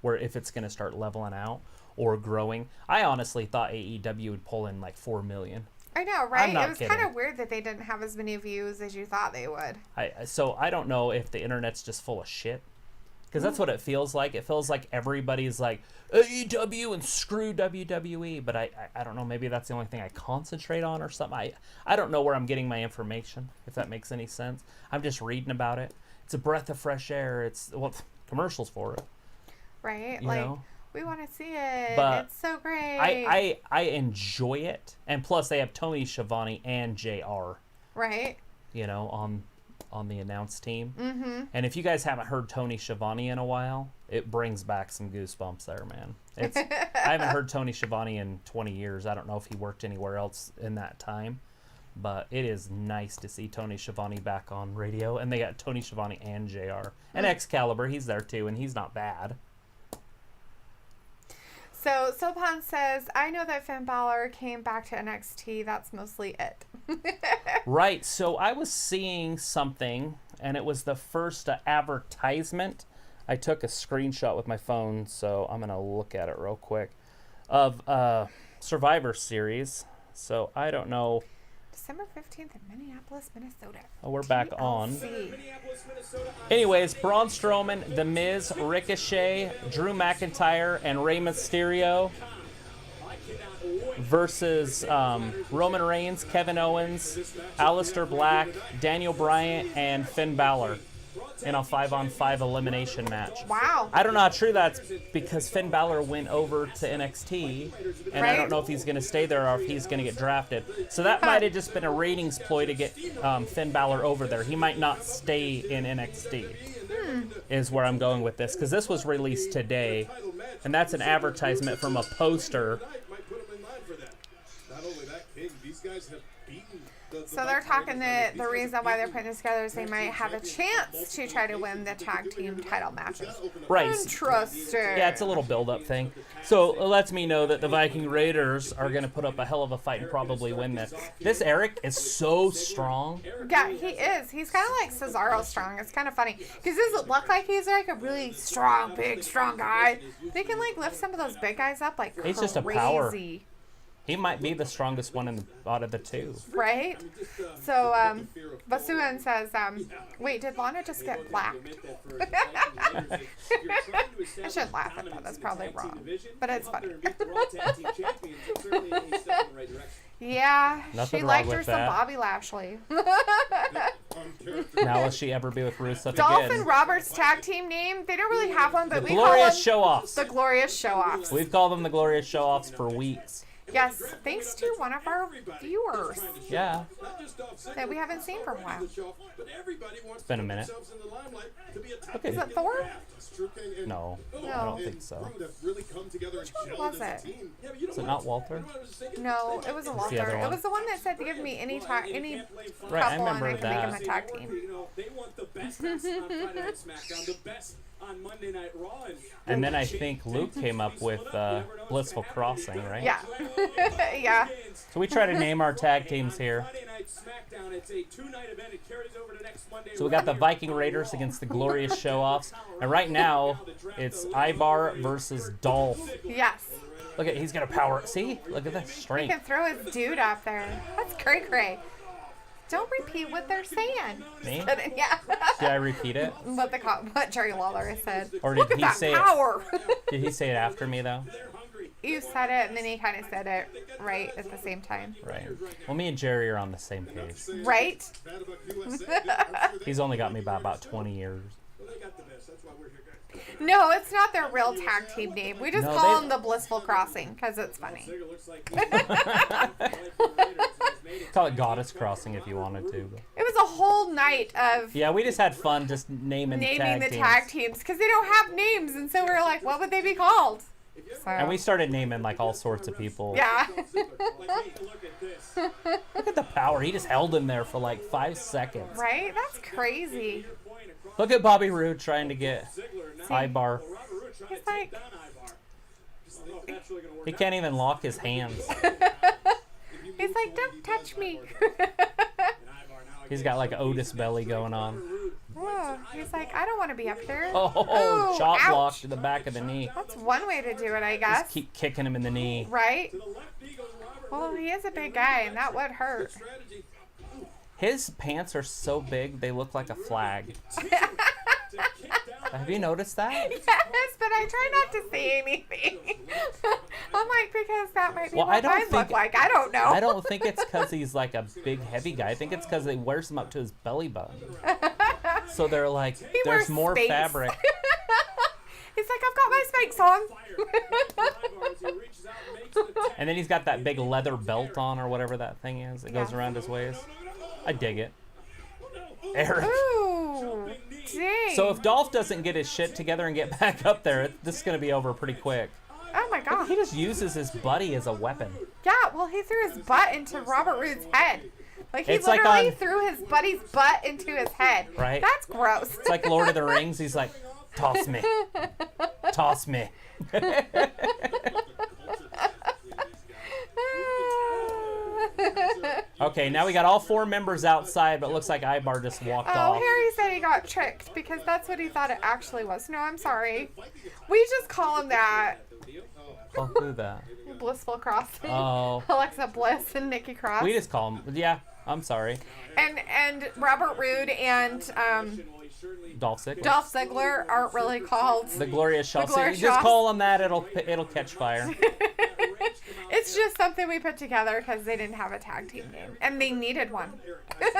if it's going to start leveling out or growing. I honestly thought AEW would pull in like 4 million. I know, right? I'm not It was kidding. kind of weird that they didn't have as many views as you thought they would. So I don't know if the internet's just full of shit. Because that's what it feels like. It feels like everybody's like, AEW and screw WWE. But I don't know. Maybe that's the only thing I concentrate on or something. I don't know where I'm getting my information, if that makes any sense. I'm just reading about it. It's a breath of fresh air. It's, commercials for it. Right? You know? We want to see it. But it's so great. I enjoy it. And plus, they have Tony Schiavone and JR. Right. You know, on the announce team. Mm-hmm. And if you guys haven't heard Tony Schiavone in a while, it brings back some goosebumps there, man. I haven't heard Tony Schiavone in 20 years. I don't know if he worked anywhere else in that time. But it is nice to see Tony Schiavone back on radio. And they got Tony Schiavone and JR. And Excalibur, he's there too, and he's not bad. So Sopan says, I know that Finn Balor came back to NXT. That's mostly it. Right. So I was seeing something, and it was the first advertisement. I took a screenshot with my phone, so I'm going to look at it real quick, of Survivor Series. So I don't know. December 15th in Minneapolis, Minnesota. Oh, we're back on. TLC. Anyways, Braun Strowman, The Miz, Ricochet, Drew McIntyre, and Rey Mysterio versus Roman Reigns, Kevin Owens, Aleister Black, Daniel Bryan, and Finn Balor in a 5-on-5 elimination match. Wow. I don't know how true that's because Finn Balor went over to NXT, and I don't know if he's going to stay there or if he's going to get drafted. So that might have just been a ratings ploy to get Finn Balor over there. He might not stay in NXT, is where I'm going with this, because this was released today, and that's an advertisement from a poster. So they're talking that the reason why they're putting this together is they might have a chance to try to win the tag team title matches. Right. Interesting. Yeah, it's a little build-up thing. So it lets me know that the Viking Raiders are going to put up a hell of a fight and probably win this. This Eric is so strong. Yeah, he is. He's kind of like Cesaro strong. It's kind of funny. Because does it look like he's like a really strong, big, strong guy? They can like lift some of those big guys up like crazy. He's just a power. He might be the strongest one out of the two. Right? So, Basuan says, wait, did Lana just get blacked? I shouldn't laugh at that. That's probably wrong. But it's funny. Yeah, Nothing she wrong liked with her some that. Bobby Lashley. Now will she ever be with Rusev Dolph again? and Robert's tag team name, they don't really have one, but The we call Glorious them Show-Offs. the Glorious Show-Offs. We've called them the Glorious Show-Offs for weeks. Yes, thanks to one of our viewers Yeah. that we haven't seen for a while. It's been a minute. Okay. Is it Thor? No, I No. don't think so. Which one was it? Is it not Walter? No, it wasn't What's the Walter. other It one? was the one that said to give me any any Right, I couple and remember I can make them that. a tag team. They want the best on Friday Night SmackDown, the best on Monday Night Raw. And then I think Luke came up with Blissful Crossing, right? Yeah. Yeah. So we try to name our tag teams here. So we got the Viking Raiders against the Glorious Show-Offs. And right now, it's Ivar versus Dolph. Yes. Look at, he's got a power. See? Look at that He strength. can throw his dude up there. That's cray. Don't repeat what they're saying. Me? Just kidding. Yeah. Did I repeat it? What Jerry Lawler has said. Or Look did at he that say power. Did he say it after me, though? You said it, and then he kind of said it right at the same time. Right. Well, me and Jerry are on the same page. Right? He's only got me by about 20 years. No, it's not their real tag team name. We just No, call they- them the Blissful Crossing because it's funny. Call it Goddess Crossing if you wanted to. But. It was a whole night of Yeah, we just had fun just naming naming the teams. tag teams because they don't have names, and so we were like, what would they be called? So, And we started naming like all sorts of people. yeah. Look at the power. He just held him there for like 5 seconds. Right? That's crazy. Look at Bobby Roode trying to get Ivar. He's like, He can't even lock his hands. he's like, don't touch me. He's got like Otis belly going on. Oh, he's like, I don't want to be up here. Oh, chop ouch. block to the back of the knee. That's one way to do it, I guess. Keep kicking him in the knee. Right? Well, he is a big guy, and that would hurt. His pants are so big, they look like a flag. Have you noticed that? Yes, but I try not to say anything. I'm like, because that might be Well, what I don't mine look think- like. I don't know. I don't think it's because he's like a big, heavy guy. I think it's because he wears them up to his belly button. So they're like, He there's wears more Spanx. fabric. He's like, I've got my Spanx on. And then he's got that big leather belt on or whatever that thing is that goes Yeah. around his waist. I dig it. Eric. Ooh, dang. So if Dolph doesn't get his shit together and get back up there, this is going to be over pretty quick. Oh my god. He just uses his buddy as a weapon. Yeah, well, he threw his butt into Robert Roode's head. Like, he It's like literally on- threw his buddy's butt into his head. Right. That's gross. It's like Lord of the Rings. He's like, toss me. Toss me. Okay, now we got all 4 members outside, but it looks like Ivar just walked Oh, off. Harry said he got tricked because that's what he thought it actually was. No, I'm sorry. We just call him that. Oh, who that? Blissful Crossing. Oh. Alexa Bliss and Nikki Cross. We just call him. Yeah, I'm sorry. And Robert Roode and Dolph Ziggler. Dolph Ziggler aren't really called. The Glorious Show. So Glorious you just Show. call him that. It'll catch fire. It's just something we put together because they didn't have a tag team name and they needed one.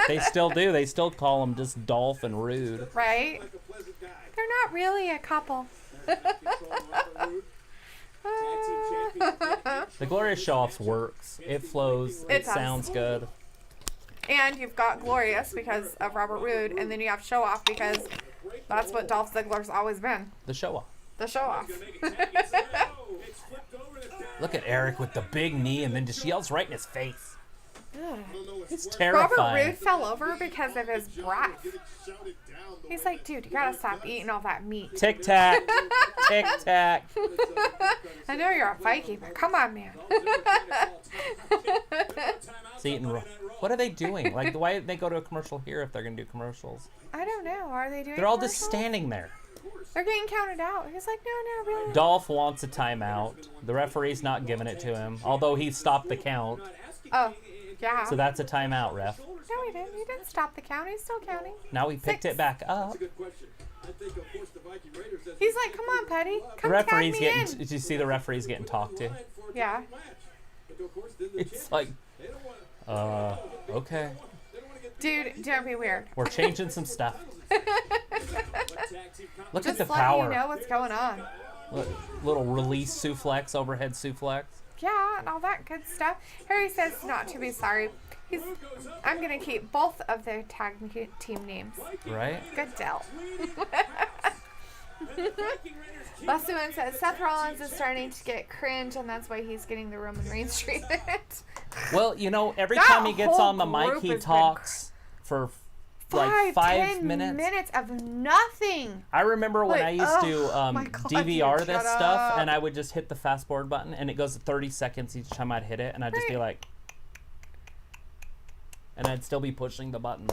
They still do. They still call him just Dolph and Rude. Right? They're not really a couple. The Glorious Show-Offs works. It flows. It does. sounds good. And you've got Glorious because of Robert Roode, and then you have Show Off because that's what Dolph Ziggler's always been. The show-off. The Show Off. Look at Eric with the big knee and then just yells right in his face. It's Robert terrifying. Roode fell over because of his breath. He's like, dude, you gotta stop eating all that meat. Tic tac. Tic tac. I know you're a Viking, but come on, man. It's eating raw. What are they doing? Like, why didn't they go to a commercial here if they're going to do commercials? I don't know. Are they doing They're all just commercials? standing there. They're getting counted out. He's like, no, really. Dolph wants a timeout. The referee's not giving it to him, although he stopped the count. Oh, yeah. So that's a timeout, ref. No, he didn't. He didn't stop the count. He's still counting. Now he picked 6. it back up. He's like, come on, Petty. The Come referee's tag me getting. in. Did you see the referee's getting talked to? Yeah. It's like, okay. Dude, don't be weird. We're changing some stuff. Look Just at the letting power. you know what's going on. Look, little release suplex, overhead suplex. yeah, and all that good stuff. Harry says not to be sorry. I'm going to keep both of their tag team names. Right? Good Del. Basuin says Seth Rollins is starting to get cringe, and that's why he's getting the Roman Reigns treatment. Well, you know, every That time he gets whole on the mic, group he has been talks for like 5 minutes. 10 minutes of nothing. I remember when Like, I used to my God, DVR dude, this shut stuff, up. and I would just hit the fast forward button, and it goes to 30 seconds each time I'd hit it, and I'd just be Right. like, and I'd still be pushing the button.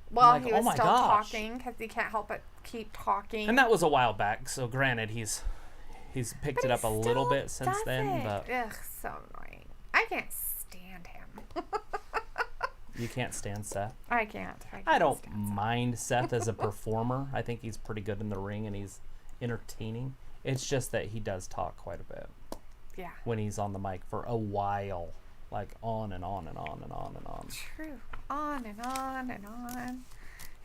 Well, like, he oh was my still gosh. talking because he can't help but keep talking. And that was a while back, so granted, he's picked But it he up a little still bit since does then, it. but Ugh, so annoying. I can't stand him. you can't stand Seth. I can't I don't stand Seth. mind Seth as a performer. I think he's pretty good in the ring, and he's entertaining. It's just that he does talk quite a bit Yeah. when he's on the mic for a while, like on and on and on and on and on. True. On and on and on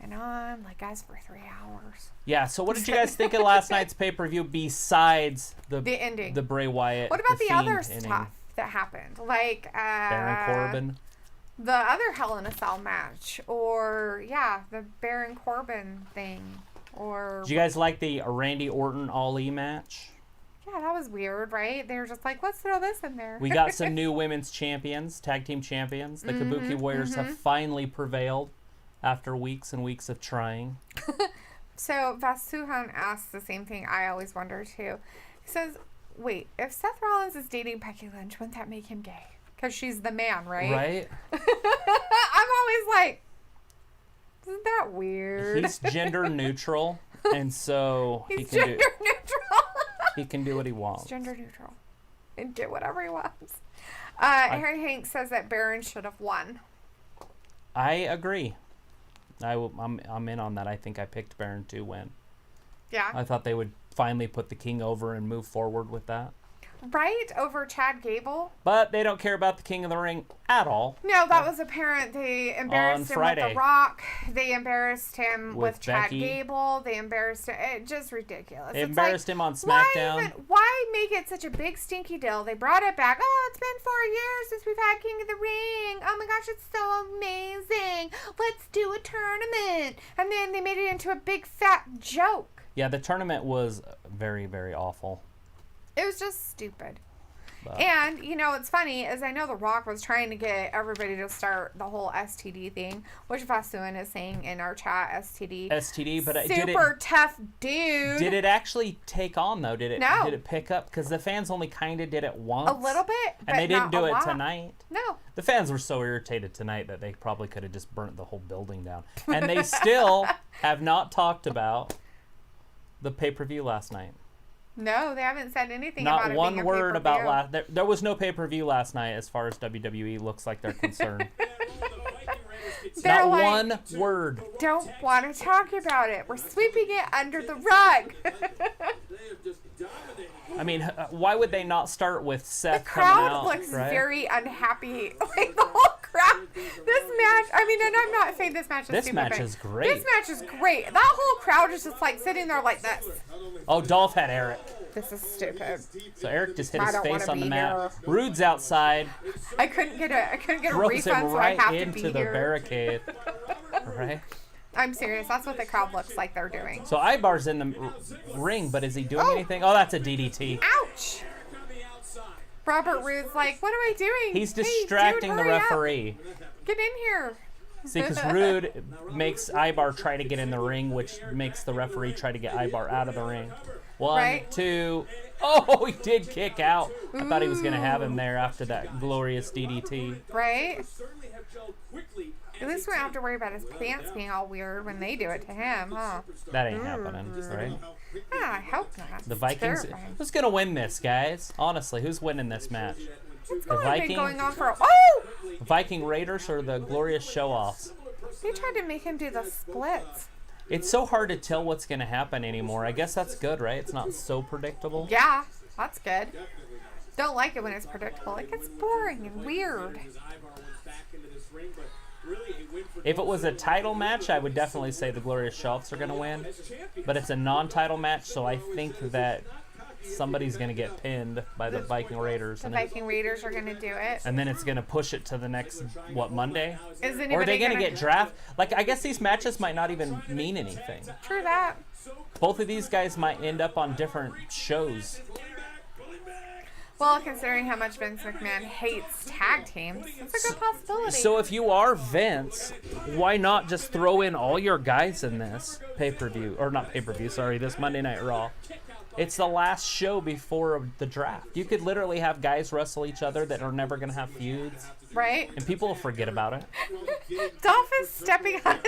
and on, like guys, for 3 hours. Yeah, so what did you guys think of last night's pay-per-view besides the ending? the Bray Wyatt, What about the Fiend other inning? stuff that happened? Like Baron Corbin? the other Hell in a Cell match, or the Baron Corbin thing, or Did you guys like the Randy Orton Ali match? yeah, that was weird, right? They were just like, let's throw this in there. We got some new women's champions, tag team champions. The Kabuki Warriors have finally prevailed after weeks and weeks of trying. So Vasuhan asks the same thing I always wonder too. He says, wait, if Seth Rollins is dating Becky Lynch, wouldn't that make him gay? Because she's the man, right? Right? I'm always like, isn't that weird? He's gender neutral, and so He's gender neutral. he can do what he wants. He's gender neutral. And do whatever he wants. Harry Hanks says that Baron should have won. I agree. I'm in on that. I think I picked Baron to win. Yeah. I thought they would finally put the King over and move forward with that. Right? Over Chad Gable? But they don't care about the King of the Ring at all. No, that was apparent. They embarrassed him with Friday. The Rock. They embarrassed him with Chad Becky. Gable. They embarrassed him. It's just ridiculous. They It's embarrassed like, him on SmackDown. Why make it such a big stinky deal? They brought it back. Oh, it's been 4 years since we've had King of the Ring. Oh my gosh, it's so amazing. Let's do a tournament. And then they made it into a big fat joke. Yeah, the tournament was very, very awful. It was just stupid. But And, you know, what's funny is I know The Rock was trying to get everybody to start the whole STD thing, which Vasuin is saying in our chat, STD. STD, but Super tough dude. did it actually take on, though? Did it No. Did it pick up? Because the fans only kind of did it once. A little bit, but And they didn't not do a it lot. tonight. No. The fans were so irritated tonight that they probably could have just burnt the whole building down. And they still have not talked about the pay-per-view last night. No, they haven't said anything about Not it one being a word about pay-per-view. there was no pay-per-view last night as far as WWE looks like they're concerned. They're Not like, one word. don't want to talk about it. We're sweeping it under the rug. I mean, why would they not start with The Seth coming crowd out? looks right? very unhappy. Like, the whole crowd. This match, I mean, and I'm not saying this match is This super match big. is great. This match is great. That whole crowd is just like sitting there like this. Oh, Dolph had Eric. This is stupid. So Eric just hit I his don't face wanna on the be mat. here. Rude's outside. I couldn't get a Throws refund, him so I right have to into be the here. barricade. Right? I'm serious. That's what the crowd looks like they're doing. So Ibar's in the ring, but is he doing anything? Oh, that's a DDT. Ouch! Robert Roode's like, what am I doing? He's Hey, distracting dude, the hurry up. referee. Get in here. See, because Rude makes Ibar try to get in the ring, which makes the referee try to get Ibar out of the ring. One, Right. two. Oh, he did kick out. I thought he was going to have him there after that glorious DDT. Right? At least we don't have to worry about his pants being all weird when they do it to him, huh? That ain't happening, right? Yeah, I hope not. The It's Vikings. terrifying. Who's going to win this, guys? Honestly, who's winning this match? It's The only been Vikings? going on for oh! Viking Raiders or the glorious show-offs? They tried to make him do the splits. It's so hard to tell what's going to happen anymore. I guess that's good, right? It's not so predictable. Yeah, that's good. Don't like it when it's predictable. It gets boring and weird. If it was a title match, I would definitely say the glorious show-offs are going to win. But it's a non-title match, so I think that somebody's going to get pinned by the Viking Raiders. The and Viking Raiders are going to do it. and then it's going to push it to the next, Monday? Is Or are anybody they going to gonna get draft? Like, I guess these matches might not even mean anything. True that. Both of these guys might end up on different shows. Well, considering how much Vince McMahon hates tag teams, it's a good possibility. So if you are Vince, why not just throw in all your guys in this pay-per-view? Or not pay-per-view, sorry, this Monday Night Raw. It's the last show before the draft. You could literally have guys wrestle each other that are never going to have feuds. Right? And people will forget about it. Dolph is stepping on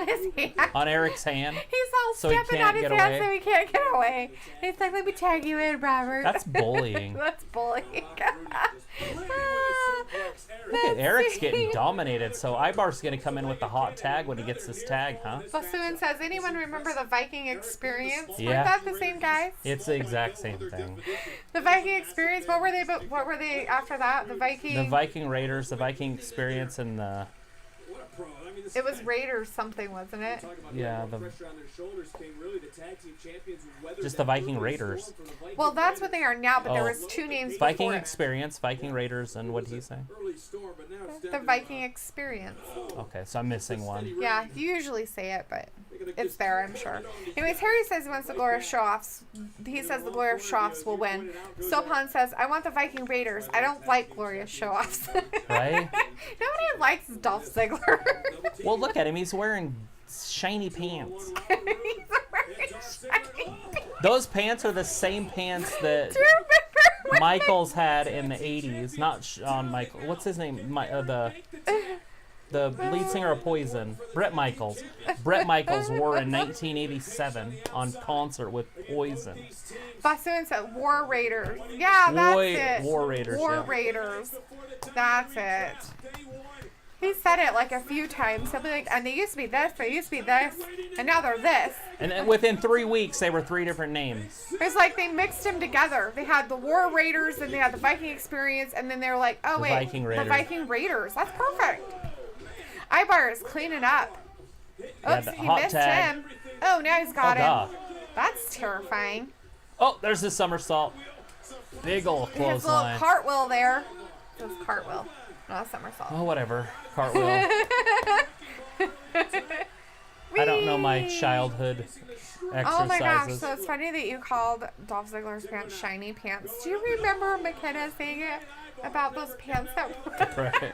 his hand. On Eric's hand. He's all So he stepping can't on his get hand away. so he can't get away. And he's like, let me tag you in, Robert. That's bullying. That's bullying. Look at Eric's getting dominated, so Ibar's going to come in with the hot tag when he gets this tag, huh? Basuin says, anyone remember the Viking Experience? Yeah. Weren't that the same guys? It's the exact same thing. The Viking Experience, what were they after that? The Viking Raiders, the Viking Experience, and the... It was Raiders something, wasn't it? Yeah, just the Viking Raiders. Well, that's what they are now, but there Oh. was two names Viking before it. Experience, Viking Raiders, and what did he say? The Viking Experience. Okay, so I'm missing one. Yeah, you usually say it, but it's there, I'm sure. Anyways, Harry says he wants the Glorious Show-Offs. He says the Glorious Show-Offs will win. Sopan says, I want the Viking Raiders. I don't like Glorious Show-Offs. Right? Nobody likes Dolph Ziggler. Well, look at him. He's wearing shiny pants. He's wearing shiny pants. Those pants are the same pants that Do you remember when Michaels had in the 80s. Not Shawn Michaels. What's his name? The lead singer of Poison. Bret Michaels. Bret Michaels wore in 1987 on concert with Poison. Basuin said War Raiders. Yeah, that's it. War Raiders. War Yeah. Raiders. That's it. He said it like a few times. He'll be like, and they used to be this, they used to be this, and now they're this. And then within 3 weeks, they were 3 different names. It's like they mixed them together. They had the War Raiders, and they had the Viking Experience, and then they were like, oh, The wait, Viking Raiders. the Viking Raiders. That's perfect. Ibar is cleaning up. Yeah, Oops, the he hot missed tag. him. Oh, now he's got Oh, him. God. That's terrifying. Oh, there's the somersault. Big ol' His little clothesline. cartwheel there. It was cartwheel, not a somersault. Oh, whatever. Cartwheel. I don't know my childhood exercises. Oh my gosh, so it's funny that you called Dolph Ziggler's pants shiny pants. Do you remember McKenna saying it about those pants that were... Right.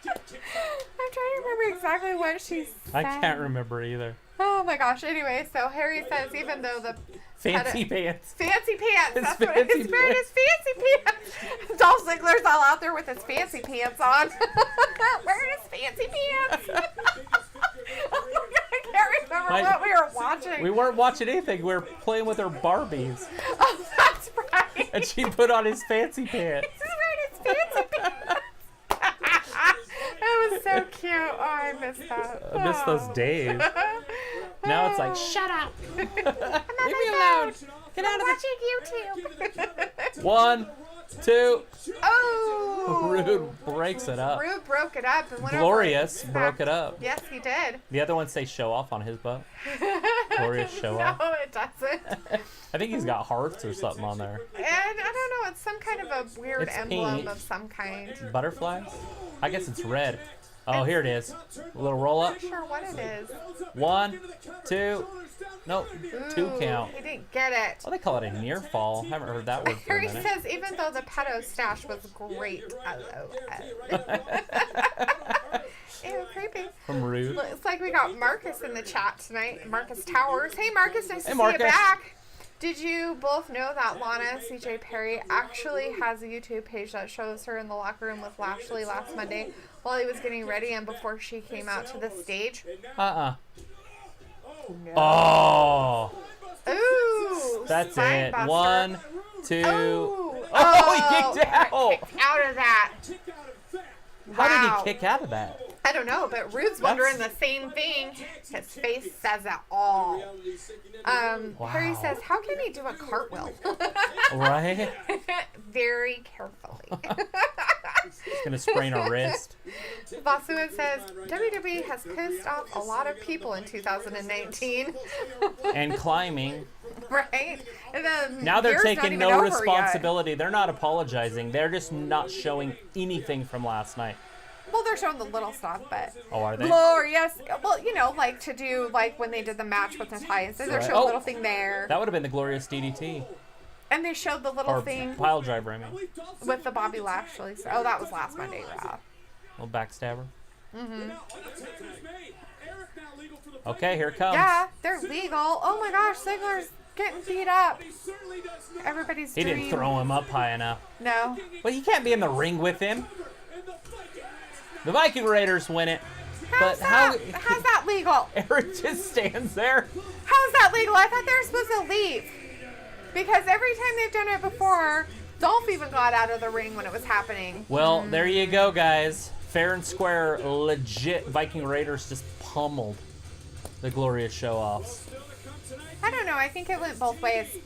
I'm trying to remember exactly what she said. I can't remember either. Oh my gosh, anyway, so Harry says even though the... Fancy pants. Fancy pants. His That's what fancy he's wearing, his fancy pants. Dolph Ziggler's all out there with his fancy pants on. Wearing his fancy pants. Oh my God, I can't remember what we were watching. We weren't watching anything. We were playing with her Barbies. Oh, that's right. And she put on his fancy pants. He's wearing his fancy pants. That was so cute. Oh, I missed that. I miss those days. Now it's like, shut up. Leave me alone. Get out of Watching YouTube. the... 1, 2. Oh. Rude breaks it up. Rude broke it up. And went Glorious over broke it up. Yes, he did. The other one say show off on his butt. Glorious show No, off. it doesn't. I think he's got hearts or something on there. And I don't know. It's some kind of a weird It's emblem pink. of some kind. Butterflies? I guess it's red. Oh, here it is. A little roll up. I'm not sure what it is. 1, 2. Nope. 2 Ooh, count. He didn't get it. Oh, they call it a near fall. Haven't heard that word for a Harry minute. says even though the pedo stash was great. Ew, creepy. From Rude. Looks like we got Marcus in the chat tonight. Marcus Towers. Hey, Marcus. Nice to see Marcus. you back. Did you both know that Lana CJ Perry actually has a YouTube page that shows her in the locker room with Lashley last Monday while he was getting ready and before she came out to the stage? Uh-uh. No. Oh. Ooh. That's Spine it. buster. 1, 2. Oh, Oh, he kicked out. Kicked out of that. How Wow. did he kick out of that? I don't know, but Rude's wondering the same thing. His face says it all. Harry says, how can he do a cartwheel? Right? Very carefully. He's going to sprain a wrist. Basuin says, WWE has pissed off a lot of people in 2019. And climbing. Right? And then Now they're year's not taking even no over yet. responsibility. They're not apologizing. They're just not showing anything from last night. Well, they're showing the little stuff, but Oh, are they? glorious. Well, you know, like to do like when they did the match with Natalya, so they're Right. showing a Oh. little thing there, That would have been the glorious DDT. and they showed the little Or thing pile driver, I mean. with the Bobby Lashley. Oh, that was last Monday, Raw. Little backstabber. Mm-hmm. Okay, here it comes. Yeah, they're legal. Oh my gosh, Ziggler's getting beat up. Everybody's He didn't throw him up high enough. No. Well, you can't be in the ring with him. The Viking Raiders win it. How's that legal? Eric just stands there. How's that legal? I thought they were supposed to leave. Because every time they've done it before, Dolph even got out of the ring when it was happening. Well, there you go, guys. Fair and square, legit Viking Raiders just pummeled the glorious show-offs. I don't know. I think it went both ways.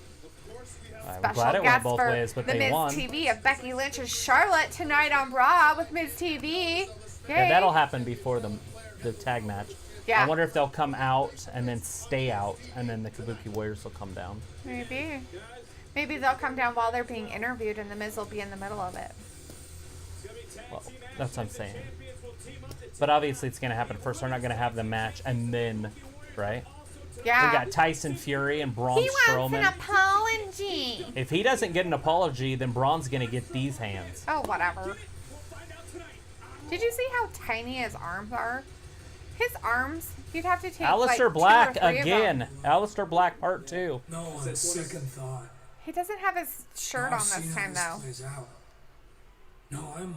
I'm Special glad it went guest both for ways, but the they Miz won. TV of Becky Lynch and Charlotte tonight on Raw with Miz TV. Yay. And that'll happen before the tag match. Yeah. I wonder if they'll come out and then stay out, and then the Kabuki Warriors will come down. Maybe. Maybe they'll come down while they're being interviewed and the Miz will be in the middle of it. Well, that's what I'm saying. But obviously it's going to happen first. They're not going to have the match and then, right? Yeah. We got Tyson Fury and Braun He wants Strowman. an apology. If he doesn't get an apology, then Braun's going to get these hands. Oh, whatever. Did you see how tiny his arms are? His arms, you'd have to take Aleister like Black 2 or 3 of them. again. Aleister Black part 2. No, on second thought. He doesn't have his shirt on this time, though. Plays out. No, I'm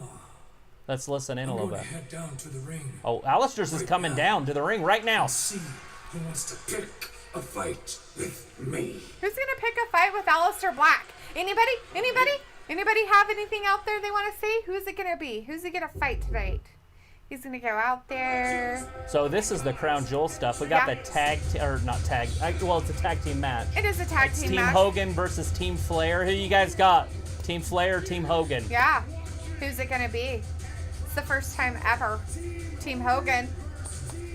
Let's listen in a little going bit. to head down to the ring. Oh, Aleister's is coming down to the ring right now. See who wants to pick a fight with me. Who's going to pick a fight with Aleister Black? Anybody? Anybody? Anybody have anything out there they want to say? Who's it going to be? Who's he going to fight tonight? He's going to go out there. So this is the Crown Jewel stuff. We got Yeah. the tag, or not tag, well, it's a tag team match. It is a tag It's team Team match. Hogan versus Team Flair. Who you guys got? Team Flair, Team Hogan? Yeah. Who's it going to be? It's the first time ever. Team Hogan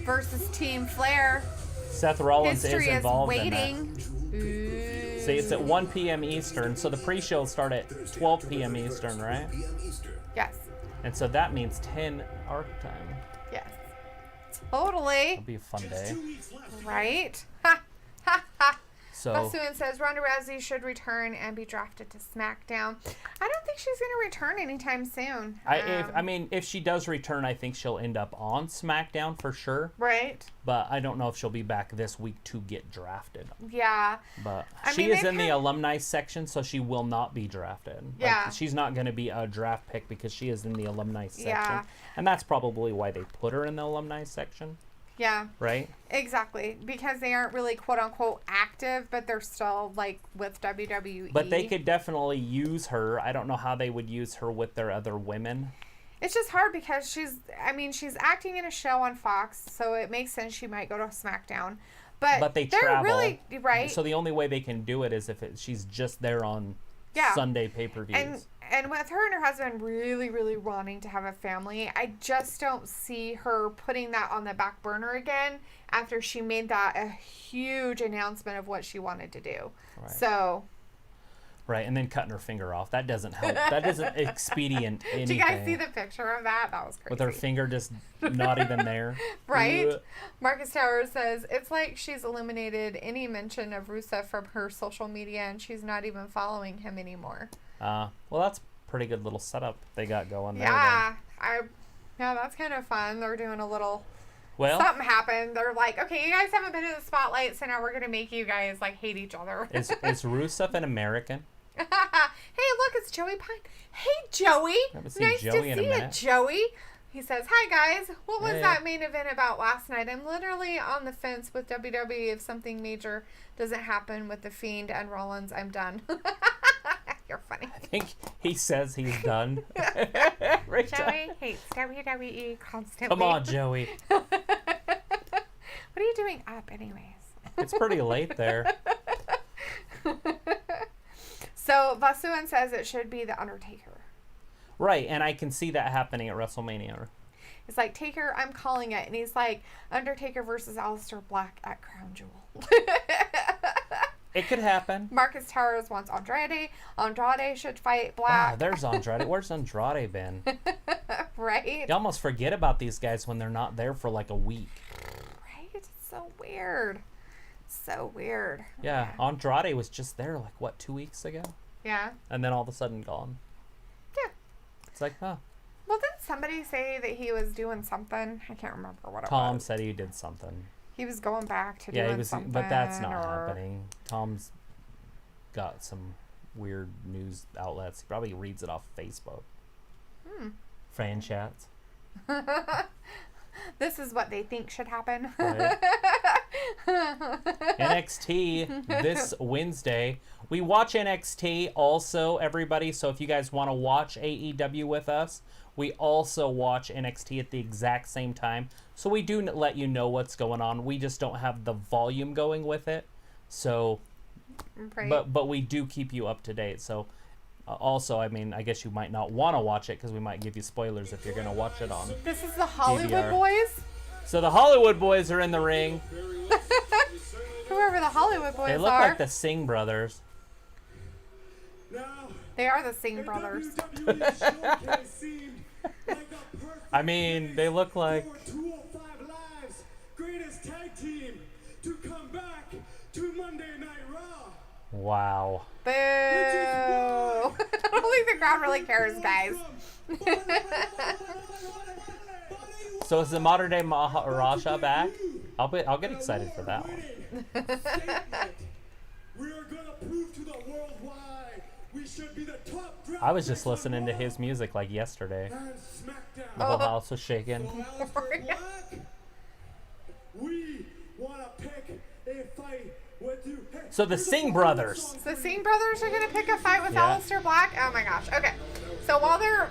versus Team Flair. Seth Rollins History is is involved in waiting. that. Ooh. See, it's at 1 p.m. Eastern, so the pre-show will start at 12 p.m. Eastern, right? Yes. And so that means 10 our time. Yes. Totally. It'll be a fun day. Right? Ha! Ha! Ha! So, Basuin says Ronda Rousey should return and be drafted to SmackDown. I don't think she's going to return anytime soon. if she does return, I think she'll end up on SmackDown for sure. Right? But I don't know if she'll be back this week to get drafted. Yeah. But I she mean, is they've in the had- alumni section, so she will not be drafted. Yeah. She's not going to be a draft pick because she is in the alumni section. Yeah. And that's probably why they put her in the alumni section, Yeah. right? Exactly. Because they aren't really quote unquote active, but they're still like with WWE. But they could definitely use her. I don't know how they would use her with their other women. It's just hard because she's acting in a show on Fox, so it makes sense she might go to SmackDown. But they they're travel. really, right? So the only way they can do it is if she's just there on Yeah. Sunday pay-per-views. And with her and her husband really, really wanting to have a family, I just don't see her putting that on the back burner again after she made that a huge announcement of what she wanted to do. Right. So, Right, and then cutting her finger off. That doesn't help. That doesn't expedient anything. do you guys see the picture of that? That was crazy. With her finger just not even there. Right? Ugh. Marcus Towers says, it's like she's eliminated any mention of Rusev from her social media and she's not even following him anymore. Well, that's a pretty good little setup they got going there. Yeah. Yeah, that's kind of fun. They're doing a little... Well, Something happened. They're like, okay, you guys haven't been in the spotlight, so now we're going to make you guys, like, hate each other. is Rusev an American? Hey, look, it's Joey Pine. Hey, Joey. Haven't seen Nice Joey to in a see you, minute. Joey. He says, hi, guys. What was Hey. that main event about last night? I'm literally on the fence with WWE. If something major doesn't happen with The Fiend and Rollins, I'm done. You're funny. I think he says he's done. Every time. Joey hates WWE constantly. Come on, Joey. What are you doing up, anyways? It's pretty late there. So, Vasuan says it should be The Undertaker. Right, and I can see that happening at WrestleMania. It's like, Taker, I'm calling it. And he's like, Undertaker versus Aleister Black at Crown Jewel. It could happen. Marcus Towers wants Andrade. Andrade should fight Black. Ah, there's Andrade. Where's Andrade been? Right? You almost forget about these guys when they're not there for like a week. Right? It's so weird. So weird. Yeah, Andrade was just there like, what, 2 weeks ago? Yeah. And then all of a sudden gone. Yeah. It's like, huh. Well, didn't somebody say that he was doing something? I can't remember what it Tom was. said he did something. He was going back to Yeah, doing he was, something. but that's not or... happening. Tom's got some weird news outlets. He probably reads it off Facebook. Fan chats. This is what they think should happen. Right. NXT this Wednesday. We watch NXT also, everybody. So if you guys want to watch AEW with us, we also watch NXT at the exact same time. So we do let you know what's going on. We just don't have the volume going with it. So, Right. but we do keep you up to date. So also, I mean, I guess you might not want to watch it because we might give you spoilers if you're going to watch it on. This is the Hollywood DVR. Boys. So the Hollywood Boys are in the ring. Whoever the Hollywood Boys They look are. like the Singh brothers. They are the Singh brothers. I mean, they look like... 205 Live's greatest tag team to come back to Monday Night Raw. Wow. Boo! I don't think the crowd really cares, guys. So is the modern day Maharaja back? I'll get excited for that one. We are gonna prove to the world why we should be the top I was just listening to his music like yesterday. and SmackDown. The whole house was shaking. We wanna pick a fight with you. Hey, So the Singh brothers. The Singh brothers are going to pick a fight with Yeah. Aleister Black? Oh my gosh. Okay. So while they're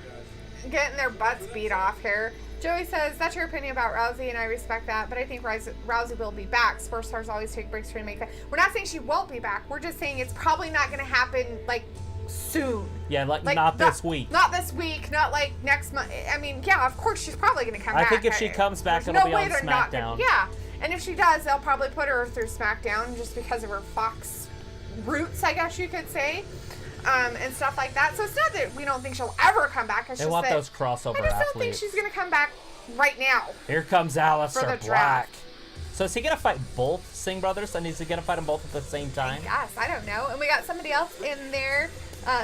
getting their butts beat off here, Joey says, that's your opinion about Rousey, and I respect that, but I think Rousey will be back. Sports stars always take breaks to make that. We're not saying she won't be back. We're just saying it's probably not going to happen, like, soon. Yeah, like Like, not this week. Not this week. Not, like, next month. I mean, yeah, of course she's probably going to come I back. think if she comes back, There's it'll no be way on they're not gonna- SmackDown. Yeah. And if she does, they'll probably put her through SmackDown just because of her Fox roots, I guess you could say. And stuff like that. So it's not that we don't think she'll ever come back. It's They just want that those crossover I just don't think athletes. she's going to come back right now. Here comes Aleister For the Black. draft. So is he going to fight both Singh brothers, and is he going to fight them both at the same time? Yes, I don't know. And we got somebody else in there.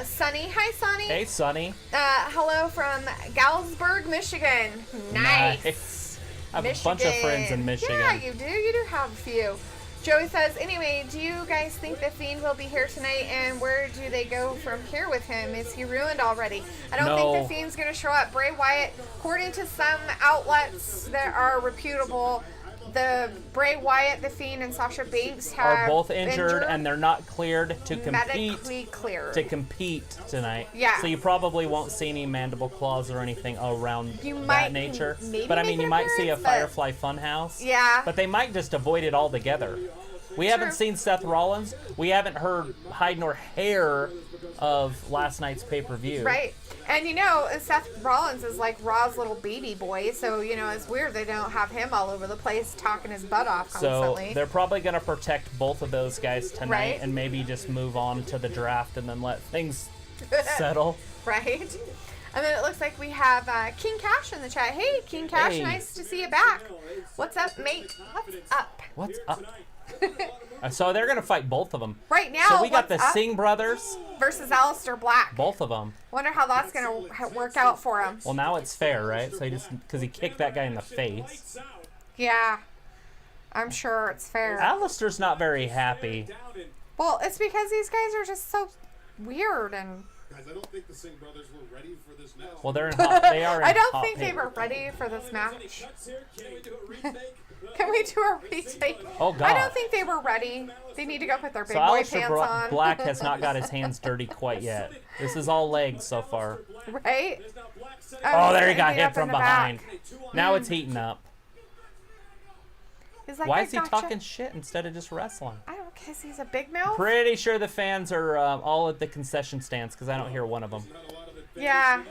Sunny. Hi, Sunny. Hey, Sonny. Hello from Galesburg, Michigan. Nice. I have a bunch of friends in Michigan. Yeah, you do. You do have a few. Joey says, anyway, do you guys think The Fiend will be here tonight, and where do they go from here with him? Is he ruined already? I don't think No. The Fiend's going to show up. Bray Wyatt, according to some outlets that are reputable, the Bray Wyatt, The Fiend, and Sasha Banks Are have both injured, and they're not cleared to compete. medically cleared. To compete tonight. Yeah. So you probably won't see any mandible claws or anything around You that might nature. maybe But I make mean, an you might see a appearance, but- Firefly Funhouse. Yeah. But they might just avoid it altogether. We haven't True. seen Seth Rollins. We haven't heard hide nor hair of last night's pay-per-view. Right. And you know, Seth Rollins is like Raw's little baby boy, so you know, it's weird they don't have him all over the place talking his butt off So constantly. they're probably going to protect both of those guys tonight Right. and maybe just move on to the draft and then let things settle. Right. And then it looks like we have King Cash in the chat. Hey, King Cash, Hey. nice to see you back. What's up, mate? What's up? What's up? So they're going to fight both of them. Right now, So we got the what's up Singh brothers, versus Aleister Black. both of them. Wonder how that's gonna work out for him. Well, now it's fair, right? So he just, because he kicked that guy in the face. Yeah, I'm sure it's fair. Alistair's not very happy. Well, it's because these guys are just so weird and. Guys, I don't think the Singh brothers were ready for this match. Well, they're in hot, they are in I don't hot think they pink. were ready for this match. Can we do a retake? Can we do a retake? Oh, God. I don't think they were ready. They need to go put their big So boy Aleister pants on. Black has not got his hands dirty quite yet. This is all legs so far. Right? Oh, there he he's got getting hit beat from up in the back. behind. Now it's heating up. He's like, Why I is he gotcha. talking shit instead of just wrestling? I don't guess he's a big mouth. Pretty sure the fans are all at the concession stands because I don't hear one of them. Yeah.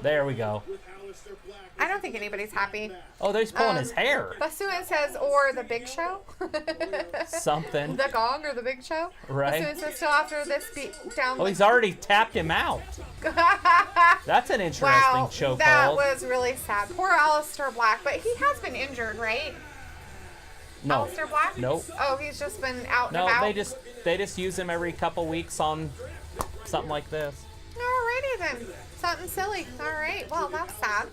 There we go. With Aleister Black I don't think anybody's happy. Oh, they're pulling his hair. Basua says, or the Big Show. Something. The Gong or the Big Show. Right. Basua says, still after this beat down. Oh, he's already tapped him out. That's an interesting wow, chokehold. that was really sad. Poor Aleister Black, but he has been injured, right? No. Aleister Black? Nope. Oh, he's just been out and No, about? they just use him every couple weeks on something like this. Alrighty then. Something silly. Alright, well, that's sad.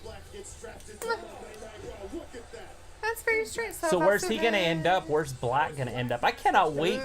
That's very strange. So where's he going to end up? Where's Black going to end up? I cannot wait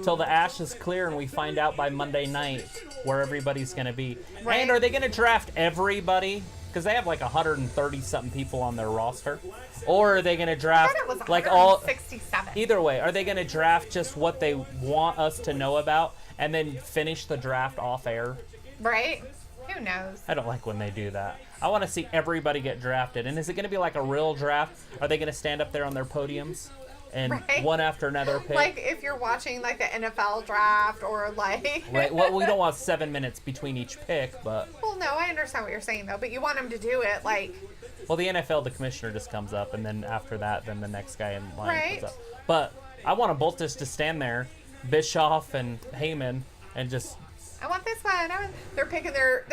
till the ash is clear and we find out by Monday night where everybody's going to be. Right. And are they going to draft everybody? Because they have like 130-something people on their roster. Or are they going to draft I thought it was like all... 167. Either way, are they going to draft just what they want us to know about and then finish the draft off air? Right? Who knows? I don't like when they do that. I want to see everybody get drafted. And is it going to be like a real draft? Are they going to stand up there on their podiums and Right. one after another pick? Like if you're watching like the NFL draft or like... Right. Well, we don't want 7 minutes between each pick, but... Well, no, I understand what you're saying though, but you want them to do it like... Well, the NFL, the commissioner just comes up, and then after that, then the next guy in line Right. comes up. But I want them both just to stand there, Bischoff and Heyman, and just... I want this one. They're picking their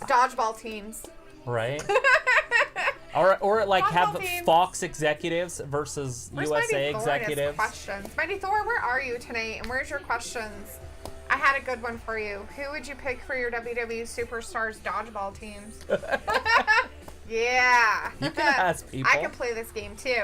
dodgeball teams. Right. or like have Dodgeball teams. Fox executives versus Where's USA Mighty Thor and his executives. questions? Mighty Thor, where are you tonight? And where's your questions? I had a good one for you. Who would you pick for your WWE Superstars dodgeball teams? Yeah. You can ask people. I can play this game too.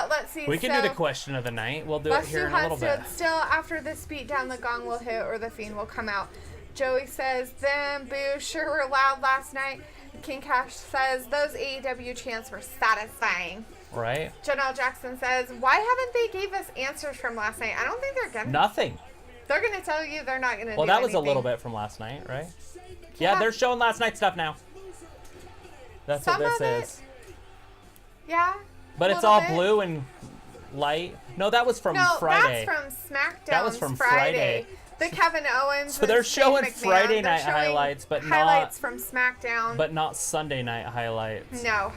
Let's see. We can do the question of the night. We'll do it here in a little bit. Still, after this beatdown, the gong will hit or the Fiend will come out. Joey says, them boos sure were loud last night. King Cash says, those AEW chants were satisfying. Right. Janelle Jackson says, why haven't they gave us answers from last night? I don't think they're gonna. Nothing. They're gonna tell you they're not gonna. Well, do that was anything. a little bit from last night, right? Yeah, they're showing last night's stuff now. That's Some what of this it. is. Yeah. But a it's little all bit. blue and light. No, that was from No, Friday. that's from SmackDown. That was from Friday. The Kevin Owens. So they're and Shane showing McMahon, Friday they're night showing highlights, but highlights not. from SmackDown. But not Sunday night highlights. No,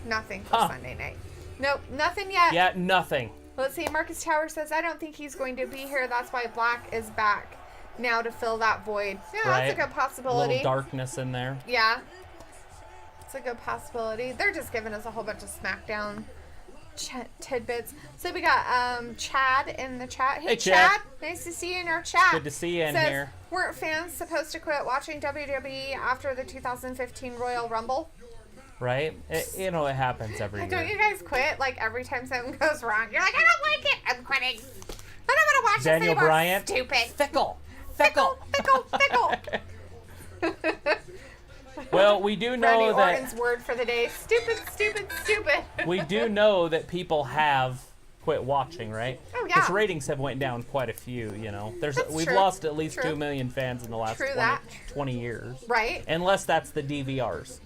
nothing for Huh. Sunday night. Nope, nothing yet. Yeah, nothing. Let's see. Marcus Tower says, I don't think he's going to be here. That's why Black is back now to fill that void. Yeah, Right. that's a good possibility. A little darkness in there. Yeah. It's a good possibility. They're just giving us a whole bunch of SmackDown tidbits. So we got Chad in the chat. Hey, Chad. Nice to see you in our chat. Good to see you in Says, here. weren't fans supposed to quit watching WWE after the 2015 Royal Rumble? Right? It happens every Don't year. you guys quit like every time something goes wrong? You're like, I don't like it. I'm quitting. I don't want to watch Daniel this anymore. Bryant. Stupid. Fickle. Fickle. Well, we do know Randy that Orton's word for the day. Stupid, stupid, stupid. we do know that people have quit watching, right? Oh, yeah. Because ratings have went down quite a few, we've true. lost at least True. 2 million fans in the last True 20, that. 20 years. Right. Unless that's the DVRs.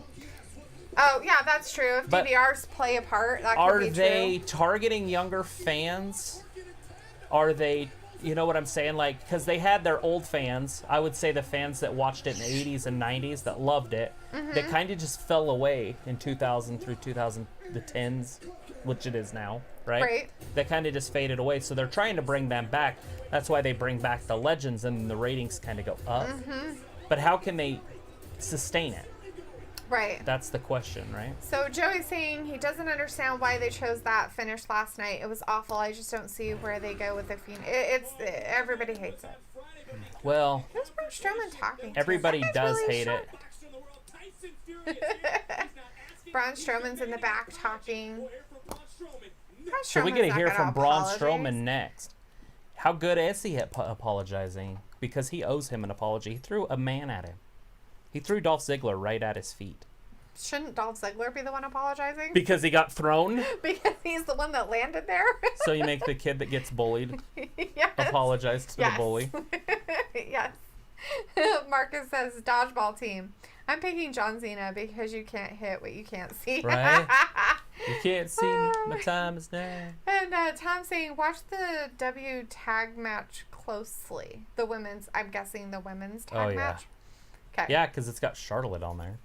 Oh, yeah, that's true. If But DVRs play a part, that could Are be they true. targeting younger fans? Are they, you know what I'm saying? Like, because they had their old fans. I would say the fans that watched it in the 80s and 90s that loved it. Mm-hmm. They kind of just fell away in 2000 through the 10s, which it is now, right? Right. They kind of just faded away. So they're trying to bring them back. That's why they bring back the legends and the ratings kind of go up. Mm-hmm. But how can they sustain it? Right. That's the question, right? So Joey's saying he doesn't understand why they chose that finish last night. It was awful. I just don't see where they go with the Fiend. Everybody hates it. Well, Who's Braun Strowman talking to? everybody That guy's does really hate short. it. Braun Strowman's in the back talking. So we get to hear from Braun Strowman next. How good is he at apologizing? Because he owes him an apology. He threw a man at him. He threw Dolph Ziggler right at his feet. Shouldn't Dolph Ziggler be the one apologizing? Because he got thrown? Because he's the one that landed there? So you make the kid that gets bullied Yes. apologize to the bully. Yes. Marcus says, dodgeball team. I'm picking John Cena because you can't hit what you can't see. Right? You can't see me. My time is now. And Tom's saying, watch the W tag match closely. The women's, I'm guessing the women's tag Oh, yeah. match. Okay. Yeah, because it's got Charlotte on there.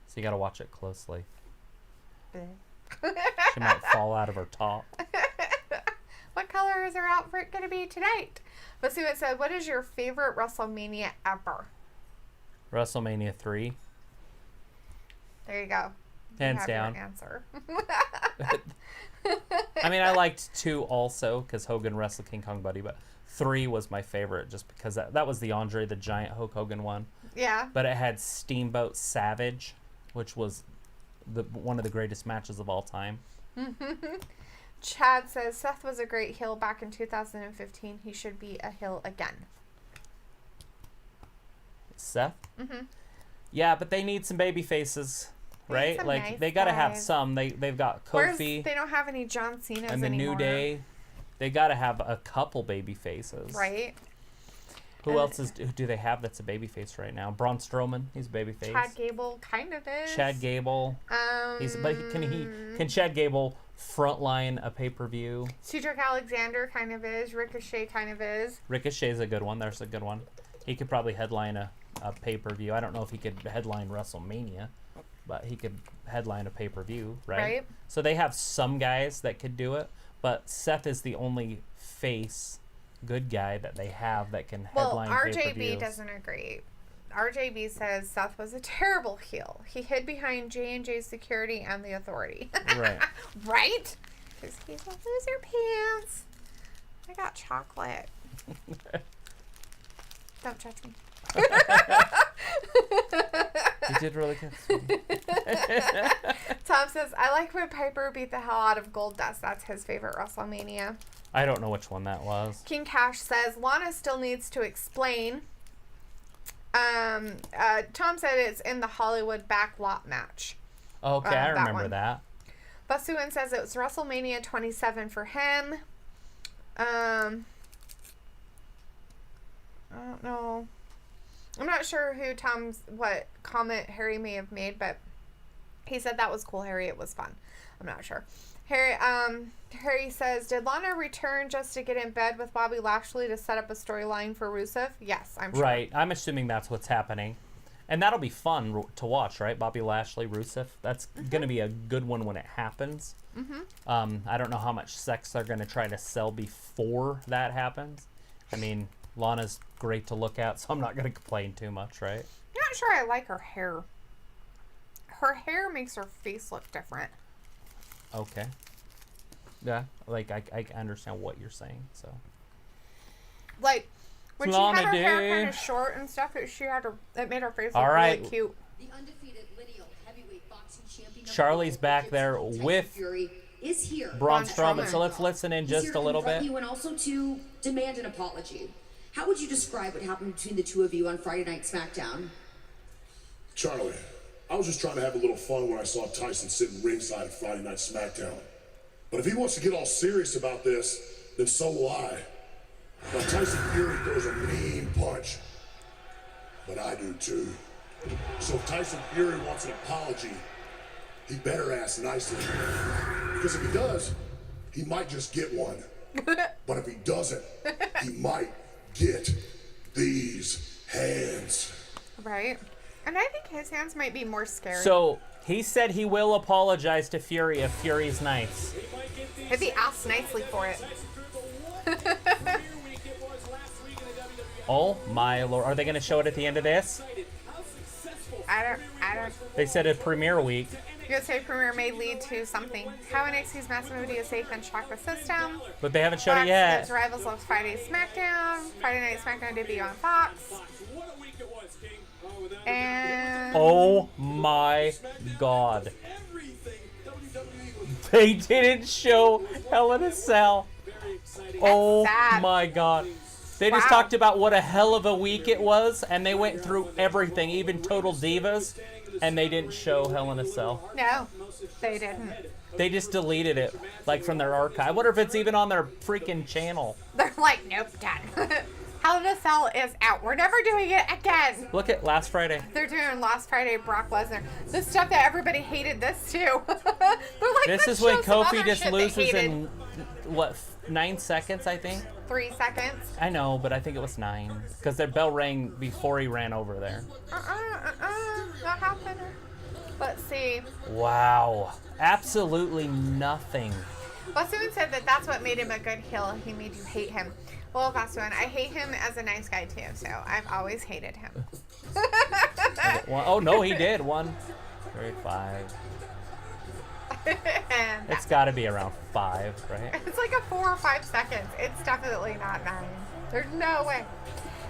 So you got to watch it closely. She might fall out of her top. What color is her outfit going to be tonight? Let's see what it said. What is your favorite WrestleMania ever? WrestleMania 3. There you go. Hands down. Answer. I mean, I liked 2 also because Hogan wrestled King Kong Buddy, but 3 was my favorite just because that was the Andre the Giant Hulk Hogan one. Yeah. But it had Steamboat Savage, which was one of the greatest matches of all time. Chad says Seth was a great heel back in 2015. He should be a heel again. Seth? Mm-hmm. Yeah, but they need some baby faces, right? Like nice they got to have guys. some. They've got Kofi. They don't have any John Cena's and the anymore. New Day. They got to have a couple baby faces. Right. Who else do they have that's a baby face right now? Braun Strowman, he's a baby face. Chad Gable kind of is. Chad Gable. Can Chad Gable frontline a pay-per-view? Cedric Alexander kind of is. Ricochet kind of is. Ricochet's a good one. There's a good one. He could probably headline a pay-per-view. I don't know if he could headline WrestleMania, but he could headline a pay-per-view, right? So they have some guys that could do it, but Seth is the only face good guy that they have that can headline pay-per-views. RJB doesn't agree. RJB says Seth was a terrible heel. He hid behind J&J security and the Authority. Right. Right? Because he's a loser pants. I got chocolate. Don't judge me. He did really good. Tom says, I like when Piper beat the hell out of Goldust. That's his favorite WrestleMania. I don't know which one that was. King Cash says, Lana still needs to explain. Tom said it's in the Hollywood backlot match. Okay, I remember that. Basuin says it was WrestleMania 27 for him. I don't know. I'm not sure what comment Harry may have made, but he said that was cool, Harry. It was fun. I'm not sure. Harry says, did Lana return just to get in bed with Bobby Lashley to set up a storyline for Rusev? Yes, I'm sure. Right. I'm assuming that's what's happening. And that'll be fun to watch, right? Bobby Lashley, Rusev. That's going to be a good one when it happens. I don't know how much sex they're going to try to sell before that happens. I mean, Lana's great to look at, so I'm not going to complain too much, right? I'm not sure I like her hair. Her hair makes her face look different. Okay. Yeah, like I understand what you're saying, so. Like, when Lana she had her hair Day. kind of short and stuff, it made her face All look right. really cute. The undefeated lineal heavyweight boxing champion. Charlie's back there with Fury is here. Braun Strowman, so let's listen in He's just here a to little confront bit. You and also to demand an apology. How would you describe what happened between the two of you on Friday Night SmackDown? Charlie, I was just trying to have a little fun when I saw Tyson sitting ringside at Friday Night SmackDown. But if he wants to get all serious about this, then so will I. Now, Tyson Fury throws a mean punch, but I do too. So if Tyson Fury wants an apology, he better ask nicely. Because if he does, he might just get one. But if he doesn't, he might get these hands. Right. And I think his hands might be more scary. So he said he will apologize to Fury if Fury's nice. If he asks nicely for it. Oh my lord. Are they going to show it at the end of this? I don't. They said at premiere week. USA premiere may lead to something. How NXT's massive movie is safe and shock the system. But they haven't showed Fox it yet. gives Rivals loves Friday SmackDown. Friday Night SmackDown debut on Fox. And Oh my god. They didn't show Hell in a Cell. Oh sad. my god. They just Wow. talked about what a hell of a week it was, and they went through everything, even Total Divas, and they didn't show Hell in a Cell. no, they didn't. They just deleted it, like from their archive. I wonder if it's even on their freaking channel. They're like, nope, done. Hell in a Cell is out. We're never doing it again. Look at last Friday. They're doing last Friday Brock Lesnar. The stuff that everybody hated this too. They're like, This let's is when show some Kofi other just shit they loses hated. in, what, 9 seconds, I think? 3 seconds. I know, but I think it was 9. Because their bell rang before he ran over there. Not happening. Let's see. Wow. Absolutely nothing. Basuin said that that's what made him a good heel. He made you hate him. Well, Basuin, I hate him as a nice guy too, so I've always hated him. Oh, no, he did. 1, 3, 5. It's got to be around 5, right? It's like a 4 or 5 seconds. It's definitely not 9. There's no way.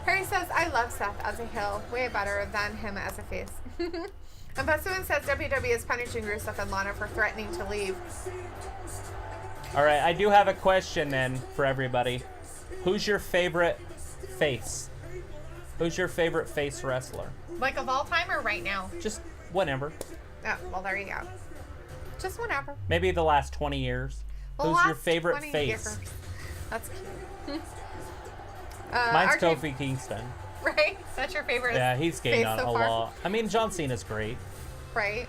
Harry says, I love Seth as a heel. Way better than him as a face. And Basuin says WWE is punishing Rusev and Lana for threatening to leave. All right, I do have a question then for everybody. Who's your favorite face? Who's your favorite face wrestler? Like of all time or right now? Just whenever. Oh, well, there you go. Just whenever. Maybe the last 20 years. Well, Who's your last favorite 20 face? years. That's cute. Mine's RJ Kofi Kingston. Right? That's your favorite Yeah, he's gained face on so a far? lot. I mean, John Cena's great. Right.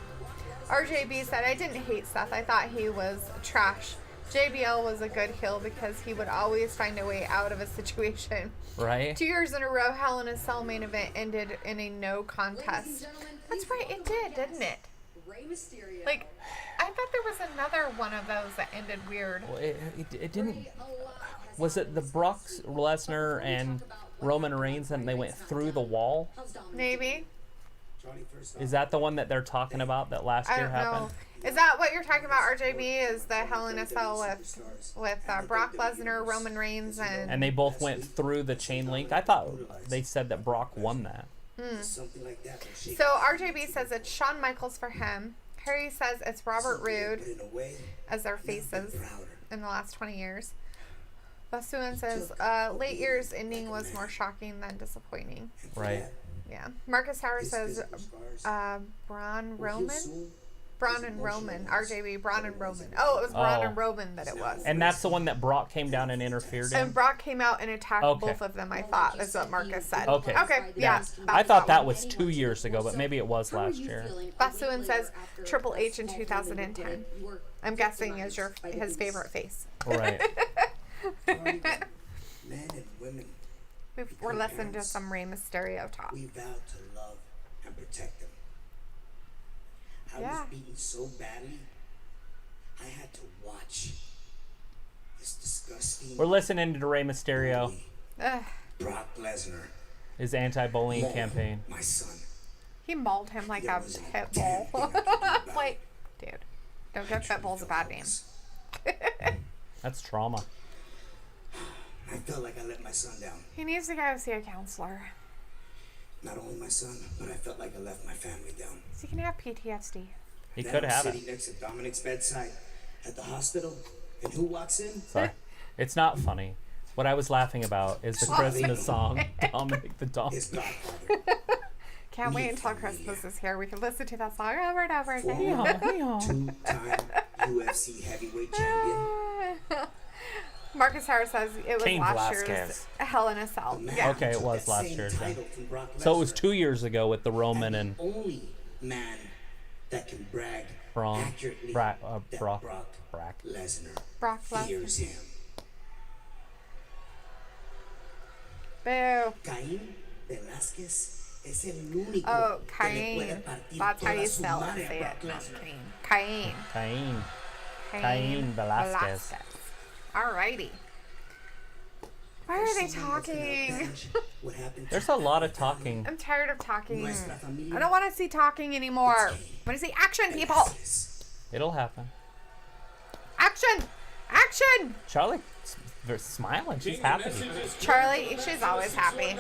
RJB said, I didn't hate Seth. I thought he was trash. JBL was a good heel because he would always find a way out of a situation. Right? 2 years in a row, Hell in a Cell main event ended in a no contest. That's right, it did, didn't it? Like, I thought there was another one of those that ended weird. Well, it didn't. Was it the Brock Lesnar and Roman Reigns and they went through the wall? Maybe. Is that the one that they're talking about that last I year don't happened? know. Is that what you're talking about, RJB? Is the Hell in a Cell with Brock Lesnar, Roman Reigns, And they both went through the chain link. I thought they said that Brock won that. So RJB says it's Shawn Michaels for him. Harry says it's Robert Roode as their faces in the last 20 years. Basuin says late years ending was more shocking than disappointing. Right. Yeah. Marcus Howard says Braun Roman? Braun and Roman. RJB, Braun and Roman. Oh, it was Braun and Roman that it was. And that's the one that Brock came down and interfered in? And Brock came out and attacked both of them, I thought, is what Marcus said. Okay. Okay, yeah. I thought that was 2 years ago, but maybe it was last year. Basuin says Triple H in 2010. I'm guessing is his favorite face. Right. Men and women. We're listening to some Rey Mysterio talk. We vowed to love and protect them. I was beaten so badly, I had to watch this disgusting. We're listening to Rey Mysterio. Brock Lesnar. His anti-bullying campaign. My son. He mauled him like a pit bull. Like, dude, don't give pit bulls a bad name. That's trauma. I felt like I let my son down. He needs to go see a counselor. Not only my son, but I felt like I left my family down. So he can have PTSD. He Then could I'm have it. sitting next to Dominic's bedside at the hospital, and who walks in? Sorry. It's not funny. What I was laughing about is the Christmas song, Dominic the Donkey. His godfather. Can't wait until Christmas is here. We can listen to that song over and over again. Two-time UFC heavyweight champion. Marcus Howard says it was Cain last Velasquez. year's Hell in a Cell. Yeah. Okay, it was last year's. Then. Title from Brock So it was Lesnar. 2 years ago with the Roman and Only man that can brag Braun, accurately Brock Lesnar Brock fears Lesnar. him. Boo. Cain Velasquez es el único Oh, que le Cain. puede partir That's how toda you su spell madre it. a Say Brock it. Not Lesnar. Cain. Cain. Cain Velasquez. Alrighty. Why are they talking? What happened to There's a lot of talking. I'm tired of talking. nuestra familia? I don't want to see talking anymore. I want to see action, people. It'll happen. Action! Action! Charlie, they're smiling. She's happy. Charlie, she's always happy.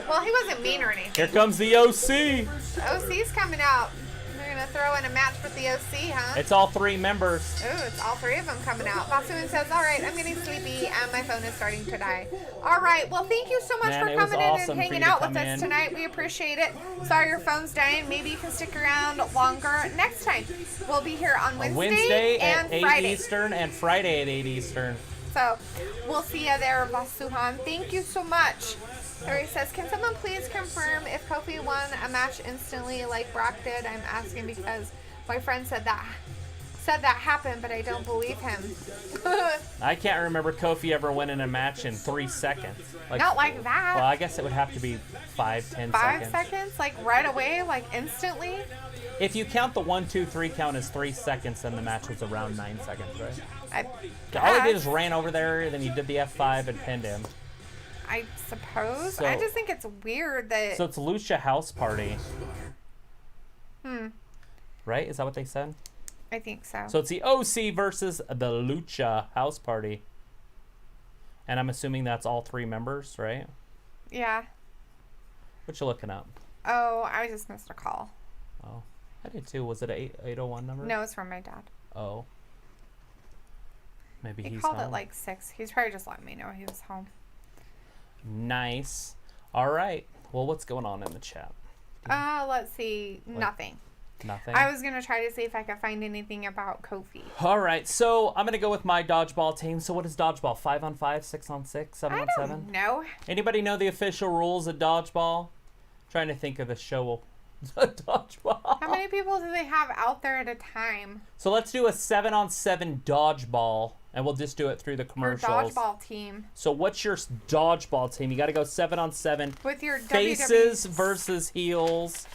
Well, he wasn't mean or anything. Here comes the OC. OC's coming out. They're going to throw in a match with the OC, huh? It's all 3 members. Ooh, it's all 3 of them coming out. Basuin says, all right, I'm getting sleepy and my phone is starting to die. All right, well, thank you so much Man, for it was coming in awesome and for hanging you to out with come us in. tonight. We appreciate it. Sorry your phone's dying. Maybe you can stick around longer next time. We'll be here on Wednesday and at 8 Friday. Eastern and Friday at 8 Eastern. So we'll see you there, Vasuhan. Thank you so much. Harry says, can someone please confirm if Kofi won a match instantly like Brock did? I'm asking because my friend said that happened, but I don't believe him. I can't remember Kofi ever winning a match in 3 seconds. Not like that. Well, I guess it would have to be 5-10 5 seconds. seconds? Like right away? Like instantly? If you count the 1, 2, 3 count as 3 seconds, then the match was around 9 seconds, right? All he did is ran over there, then he did the F5 and pinned him. I suppose. So, I just think it's weird that... So it's Lucha House Party. Right? Is that what they said? I think so. So it's the OC versus the Lucha House Party. And I'm assuming that's all 3 members, right? Yeah. What you looking up? Oh, I just missed a call. Oh, I did too. Was it an 801 number? No, it's from my dad. Oh. Maybe He he's called home. at like 6. He's probably just letting me know he was home. Nice. All right. Well, what's going on in the chat? Let's see. Nothing. Nothing? I was going to try to see if I could find anything about Kofi. All right. So I'm going to go with my dodgeball team. So what is dodgeball? 5-on-5, 6-on-6, 7-on-7? I don't know. Anybody know the official rules of dodgeball? Trying to think of the show. Dodgeball. How many people do they have out there at a time? So let's do a 7-on-7 dodgeball, and we'll just do it through the Your commercials. dodgeball team. So what's your dodgeball team? You got to go 7-on-7. With your faces WWE versus heels.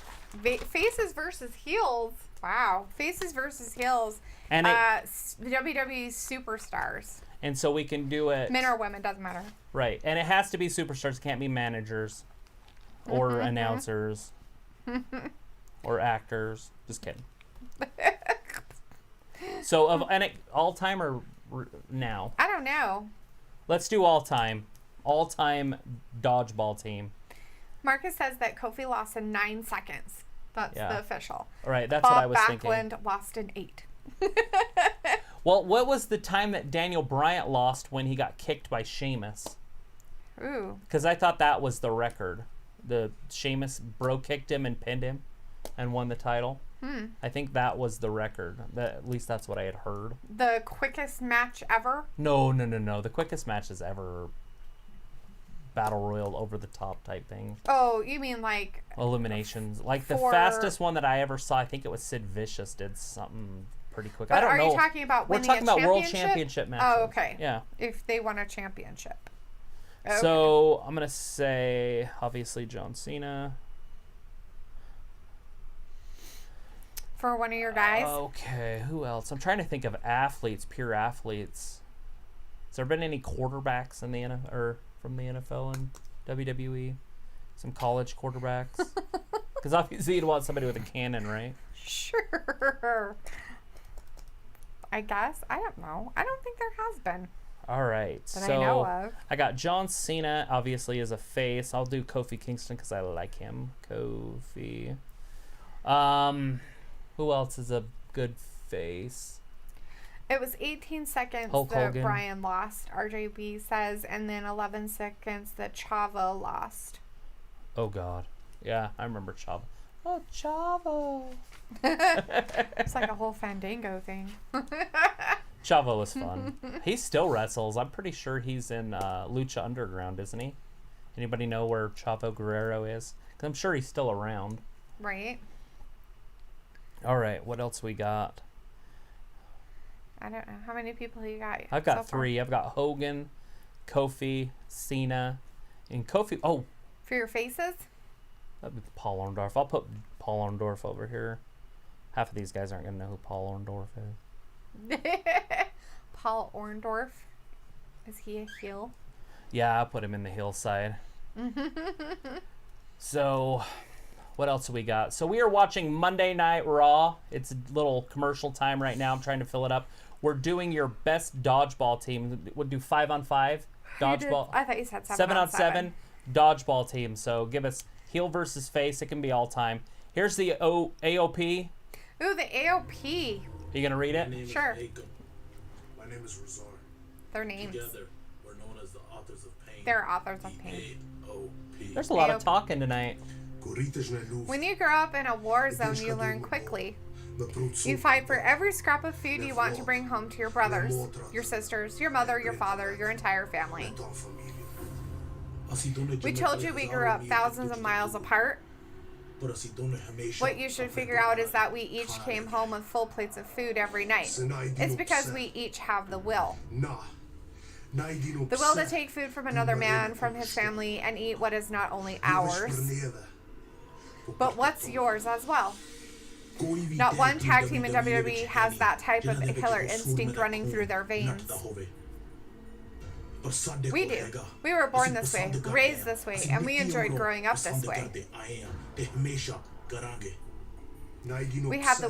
Faces versus heels. Wow. Faces versus heels. And WWE superstars. And so we can do it. Men or women, doesn't matter. Right. And it has to be superstars. It can't be managers or announcers or actors. Just kidding. So, all time or now? I don't know. Let's do all time. All time dodgeball team. Marcus says that Kofi lost in 9 seconds. That's the official. All right. That's Bob what I was Backlund thinking. lost in 8. Well, what was the time that Daniel Bryant lost when he got kicked by Sheamus? Ooh. Because I thought that was the record. The Sheamus kicked him and pinned him and won the title. I think that was the record. At least that's what I had heard. The quickest match ever? No. The quickest matches ever. Battle Royal over the top type thing. Oh, you mean like... Eliminations. Like the fastest one that I ever saw, I think it was Sid Vicious did something pretty quick. But I don't know. Are you talking about winning We're talking about World championship? Championship matches. Oh, okay. Yeah. If they won a championship. Okay. So I'm going to say, obviously, John Cena. For one of your guys? Okay, who else? I'm trying to think of athletes, pure athletes. Has there been any quarterbacks in the NFL, or from the NFL and WWE? Some college quarterbacks? Because obviously you'd want somebody with a cannon, right? Sure. I guess. I don't know. I don't think there has been. All right. That so I know of. I got John Cena, obviously, as a face. I'll do Kofi Kingston because I like him. Kofi. Who else is a good face? It was 18 seconds Hulk that Hogan. Brian lost, RJB says, and then 11 seconds that Chavo lost. Oh, God. Yeah, I remember Chavo. Oh, Chavo. It's like a whole Fandango thing. Chavo was fun. He still wrestles. I'm pretty sure he's in Lucha Underground, isn't he? Anybody know where Chavo Guerrero is? 'Cause I'm sure he's still around. Right. All right, what else we got? I don't know. How many people you got? I've got so far? 3. I've got Hogan, Kofi, Cena, and Kofi. Oh, For your faces? that'd be Paul Orndorff. I'll put Paul Orndorff over here. Half of these guys aren't going to know who Paul Orndorff is. Paul Orndorff. Is he a heel? Yeah, I'll put him in the heel side. So, what else do we got? So we are watching Monday Night Raw. It's a little commercial time right now. I'm trying to fill it up. We're doing your best dodgeball team. We'll do 5-on-5 dodgeball. I thought you said 7-on-7 dodgeball team. So give us heel versus face. It can be all time. Here's the AOP. Ooh, the AOP. Are you going to read it? Sure. My name is Razar. Their names. Together, we're known as the authors of pain. They're authors of pain. AOP. There's a lot of AOP. talking tonight. When you grow up in a war zone, you learn quickly. You fight for every scrap of food you want to bring home to your brothers, your sisters, your mother, your father, your entire family. We told you we grew up thousands of miles apart. What you should figure out is that we each came home with full plates of food every night. It's because we each have the will. The will to take food from another man, from his family, and eat what is not only ours, but what's yours as well. Not one tag team in WWE has that type of killer instinct running through their veins. We do. We were born this way, raised this way, and we enjoyed growing up this way. We have the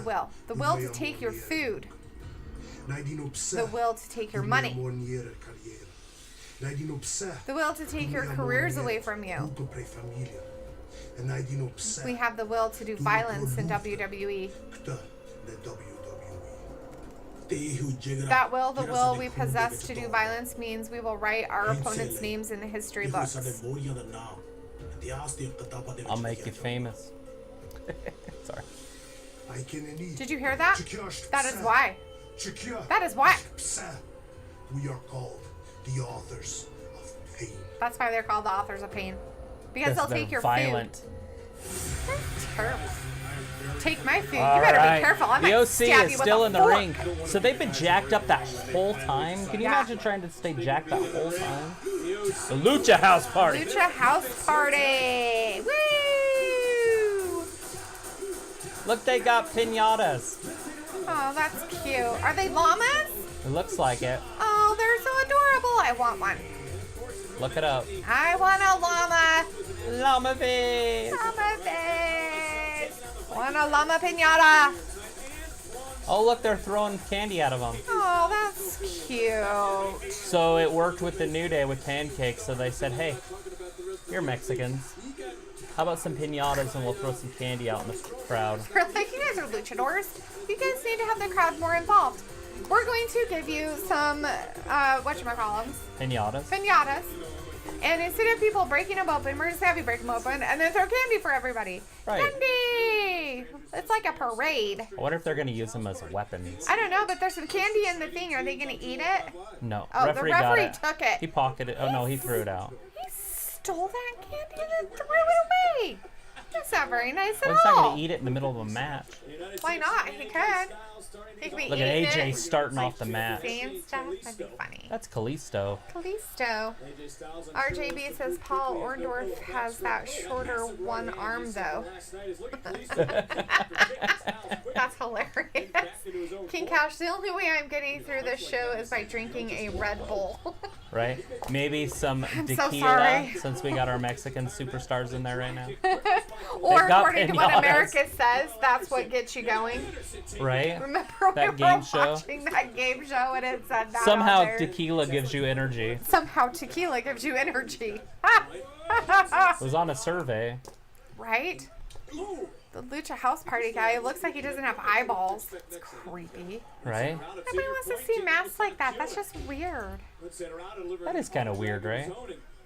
will to take your food, the will to take your money, the will to take your careers away from you. We have the will to do violence in WWE. That will, the will we possess to do violence, means we will write our opponents' names in the history books. I'll make you famous. Sorry. Did you hear that? That is why. That is why. We are called the authors of pain. That's why they're called the authors of pain. Because they'll take your violent. Food. That's terrible. Take my food. You better be careful. I might the OC stab is you still with in a the fork. ring. So they've been jacked up that whole time. Can you imagine trying to stay jacked that whole time? The Lucha House Party. Lucha House Party. Woo! Look, they got pinatas. Oh, that's cute. Are they llamas? It looks like it. Oh, they're so adorable. I want one. Look it up. I want a llama. Llama face. Llama face. Want a llama pinata. Oh, look, they're throwing candy out of them. Oh, that's cute. So it worked with the New Day with pancakes. So they said, hey, you're Mexicans. How about some pinatas and we'll throw some candy out in the crowd. They're like, you guys are luchadors. You guys need to have the crowd more involved. We're going to give you some, whatchamacallums? Pinatas. And instead of people breaking them open, we're just going to have you break them open and then throw candy for everybody. Right. Candy! It's like a parade. I wonder if they're going to use them as weapons. I don't know, but there's some candy in the thing. Are they going to eat it? No. Oh, the referee got it. took it. He pocketed it. Oh, no, he threw it out. He stole that candy and then threw it away. That's not very nice at Well, he's not all. going to eat it in the middle of a match. Why not? He could. He could be Look at eating AJ it, starting off the match. saying stuff. That'd be funny. That's Kalisto. Kalisto. RJB says Paul Orndorff has that shorter one arm though. That's hilarious. King Cash, the only way I'm getting through this show is by drinking a Red Bull. Right? Maybe some I'm so tequila, sorry. since we got our Mexican superstars in there right now. Or got according to what pinatas. America says, that's what gets you going. Right? Remember That we game were show? watching that game show and it said that Somehow on there. tequila gives you energy. Somehow tequila gives you energy. It was on a survey. Right? The Lucha House Party guy, it looks like he doesn't have eyeballs. It's creepy. Right? Nobody wants to see masks like that. That's just weird. That is kind of weird, right?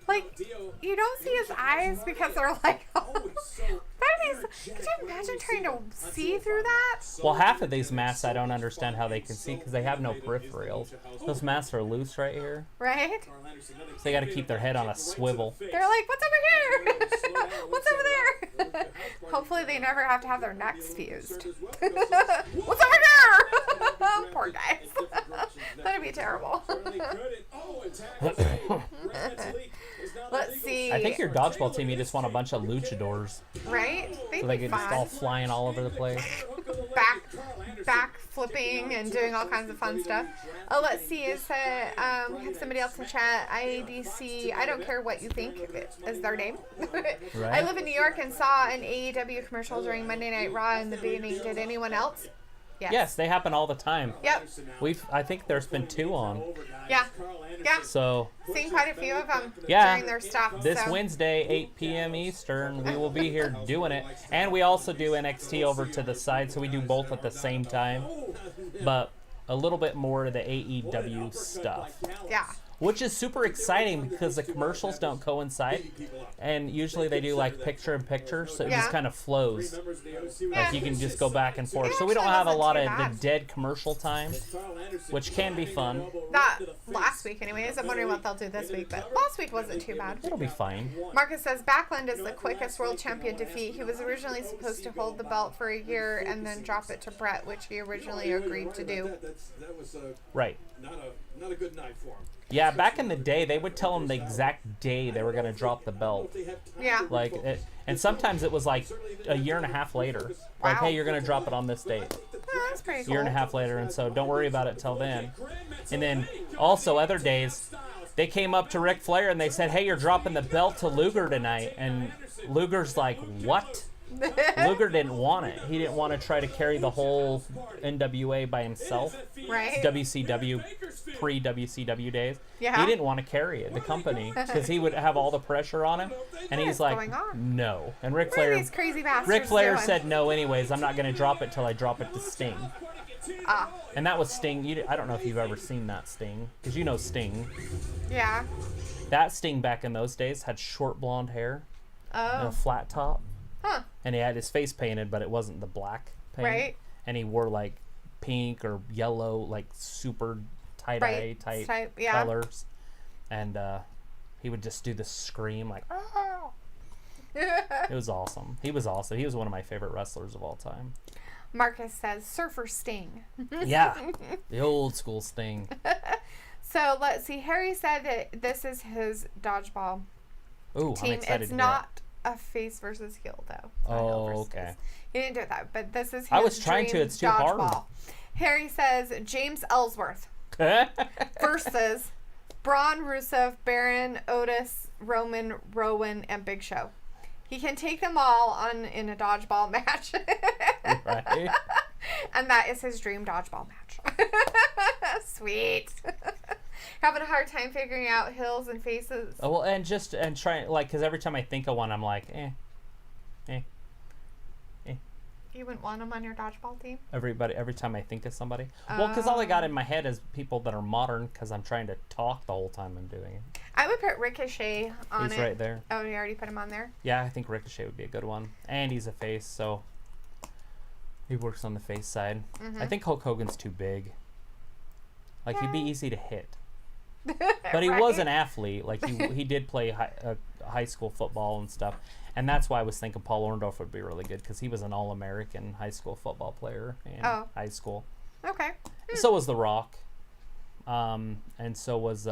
Like, you don't see his eyes because they're like, oh, that is, could you imagine trying to see through that? Well, half of these masks I don't understand how they can see because they have no peripherals. Those masks are loose right here. Right? So they got to keep their head on a swivel. They're like, what's over here? What's over there? Hopefully they never have to have their necks fused. What's over here? Poor guys. That'd be terrible. Let's see. I think your dodgeball team, you just want a bunch of luchadors. Right? They'd So they be can just all fun. flying all over the place. Back flipping and doing all kinds of fun stuff. Oh, let's see. Is we have somebody else in chat? IADC. I don't care what you think is their name. I live in New York and saw an AEW commercial during Monday Night Raw in the beginning. Did anyone else? Yes, they happen all the time. Yep. I think there's been 2 on. Yeah. Yeah. So. Seen quite a few of them Yeah. during their stuff. This so. Wednesday, 8 p.m. Eastern, we will be here doing it. And we also do NXT over to the side, so we do both at the same time. But a little bit more of the AEW stuff. Yeah. Which is super exciting because the commercials don't coincide. And usually they do like picture in picture, so it just kind of flows. Like you can just go back and forth. So we don't have a lot of the dead commercial time. which can be fun. Not last week, anyways. I'm wondering what they'll do this week, but last week wasn't too bad. It'll be fine. Marcus says Backlund is the quickest world champion defeat. He was originally supposed to hold the belt for a year and then drop it to Brett, which he originally agreed to do. That was Right. not a good night for him. Yeah, back in the day, they would tell him the exact day they were going to drop the belt. Yeah. Like, and sometimes it was like a year and a half later. Like, Wow. hey, you're going to drop it on this date. Oh, that's pretty cool. Year and a half later, and so don't worry about it till then. And then also other days, they came up to Ric Flair and they said, hey, you're dropping the belt to Luger tonight. And Luger's like, what? Luger didn't want it. He didn't want to try to carry the whole NWA by himself. Right. WCW, pre-WCW days. Yeah. He didn't want to carry it, the company, because he would have all the pressure on him. And What he's is like, going on? no. And Ric What are Flair, these crazy bastards Ric Flair doing? said no anyways. I'm not going to drop it till I drop it to Sting. Ah. And that was Sting. I don't know if you've ever seen that Sting, because you know Sting. Yeah. That Sting back in those days had short blonde hair and a Oh. flat top. Huh. And he had his face painted, but it wasn't the black paint. Right. And he wore like pink or yellow, like super tie-dye Right. type Yeah. colors. And he would just do the scream like, oh. It was awesome. He was awesome. He was one of my favorite wrestlers of all time. Marcus says Surfer Sting. Yeah. The old school Sting. So let's see. Harry said that this is his dodgeball Ooh, I'm team. excited It's to hear not a face versus heel though. It's not heel Oh, versus okay. face. He didn't do that, but this is his I was trying to, dream it's too hard. dodgeball. Harry says James Ellsworth versus Braun, Rusev, Baron, Otis, Roman, Rowan, and Big Show. He can take them all in a dodgeball match. Right. And that is his dream dodgeball match. Sweet. Having a hard time figuring out hills and faces. Oh, well, and trying, like, because every time I think of one, I'm like, eh. You wouldn't want them on your dodgeball team? Every time I think of somebody. Well, because all I got in my head is people that are modern, because I'm trying to talk the whole time I'm doing it. I would put Ricochet on He's it. right there. Oh, you already put him on there? Yeah, I think Ricochet would be a good one. And he's a face, so he works on the face side. I think Hulk Hogan's too big. Like, he'd be easy to hit. But he was an athlete. Like, he did play high school football and stuff. And that's why I was thinking Paul Orndorff would be really good, because he was an All-American high school football player in high school. Okay. So was The Rock. And so was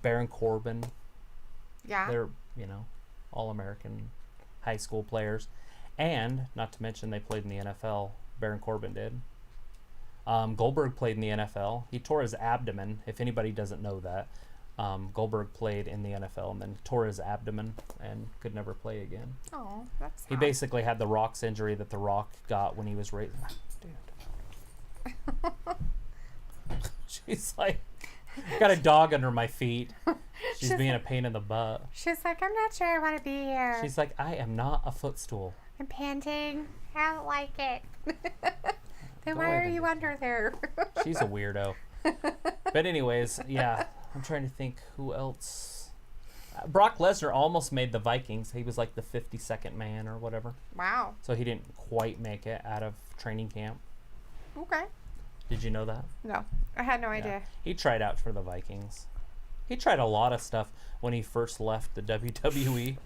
Baron Corbin. Yeah. They're, All-American high school players. And, not to mention, they played in the NFL. Baron Corbin did. Goldberg played in the NFL. He tore his abdomen, if anybody doesn't know that. Goldberg played in the NFL and then tore his abdomen and could never play again. Oh, that's sad. He basically had the Rock's injury that the Rock got when he was raised. Dude. She's like, got a dog under my feet. She's being a pain in the butt. She's like, I'm not sure I want to be here. She's like, I am not a footstool. I'm panting. I don't like it. Then why Go are ahead. you under there? She's a weirdo. But anyways, yeah. I'm trying to think who else. Brock Lesnar almost made the Vikings. He was like the 52nd man or whatever. Wow. So he didn't quite make it out of training camp. Okay. Did you know that? No, I had no Yeah. idea. He tried out for the Vikings. He tried a lot of stuff when he first left the WWE.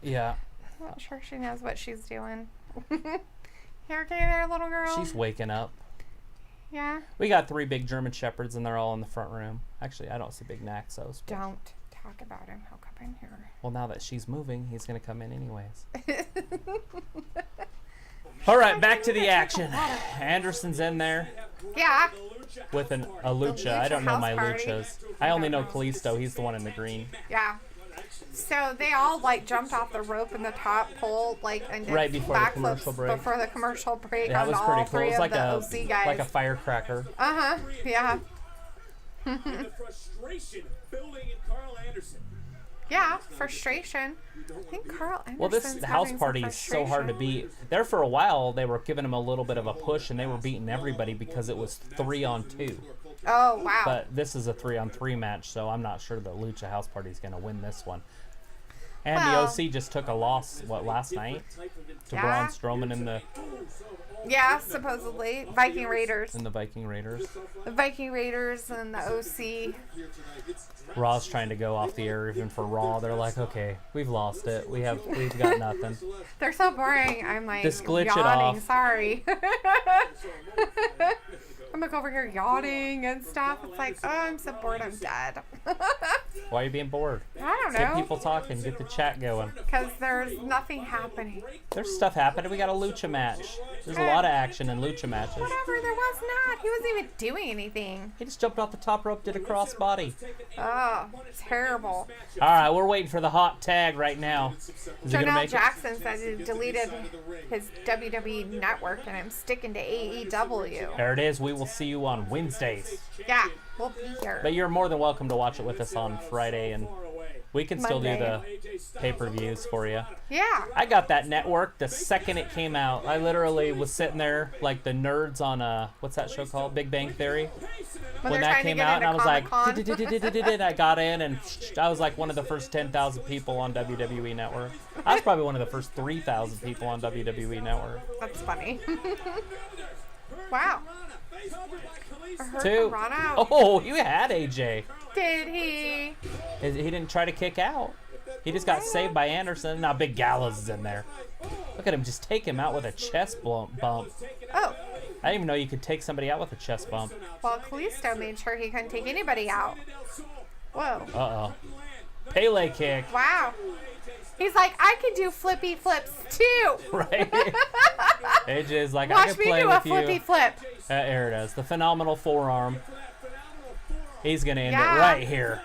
Yeah. I'm not sure she knows what she's doing. You okay there, little girl? She's waking up. Yeah? We got 3 big German Shepherds, and they're all in the front room. Actually, I don't see Big Naxos. But, Don't talk about him. He'll come in here. well, now that she's moving, he's going to come in anyways. All right, back to the action. Anderson's in there Yeah. with a lucha. I don't know house my party. luchas. I only know Kalisto. He's the one in the green. Yeah. So they all jumped off the rope in the top pole and did Right before the backflips commercial break. Before the commercial break Yeah, on that was all pretty cool. three It was of like the a OC guys. like a firecracker. Yeah. The frustration building in Carl Anderson. Yeah, frustration. I think Carl Anderson's Well, this house having some party is so hard to frustration. beat. There for a while, they were giving him a little bit of a push, and they were beating everybody because it was 3-on-2. Oh, wow. But this is a 3-on-3 match, so I'm not sure the Lucha House Party is going to win this one. And Well- the OC just took a loss, last night? To Yeah. Braun Strowman in the Yeah, supposedly. Viking Raiders. And the Viking Raiders. The Viking Raiders and the OC. Raw's trying to go off the air even for Raw. They're like, okay, we've lost it. We've got nothing. They're so boring. I'm like Just glitch yawning. it off. Sorry. I'm like over here yawning and stuff. It's like, oh, I'm so bored. I'm dead. Why are you being bored? I don't know. Get people talking. Get the chat going. Because there's nothing happening. There's stuff happening. We got a lucha match. There's a lot of action in lucha matches. Whatever, there was not. He wasn't even doing anything. He just jumped off the top rope, did a crossbody. Oh, terrible. All right, we're waiting for the hot tag right now. Is he gonna Jonelle make it? Jackson said he deleted his WWE network and I'm sticking to AEW. There it is. We will see you on Wednesdays. Yeah, we'll be here. But you're more than welcome to watch it with us on Friday, and we can still do the pay-per-views for you. Yeah. I got that network the second it came out. I literally was sitting there like the nerds on what's that show called? Big Bang Theory. When that came out, and I was like, I got in, and I was like one of the first 10,000 people on WWE Network. I was probably one of the first 3,000 people on WWE Network. That's funny. Wow. Two. Oh, you had AJ. Did he? He didn't try to kick out. He just got saved by Anderson. Now Big Gallows is in there. Look at him just take him out with a chest bump. Oh. I didn't even know you could take somebody out with a chest bump. Well, Kalisto made sure he couldn't take anybody out. Whoa. Uh-oh. Pele kick. Wow. He's like, I can do flippy flips too. Right. AJ's like, Watch I can play with you. Watch me do a flippy flip. There it is. The phenomenal forearm. He's going to end it right here.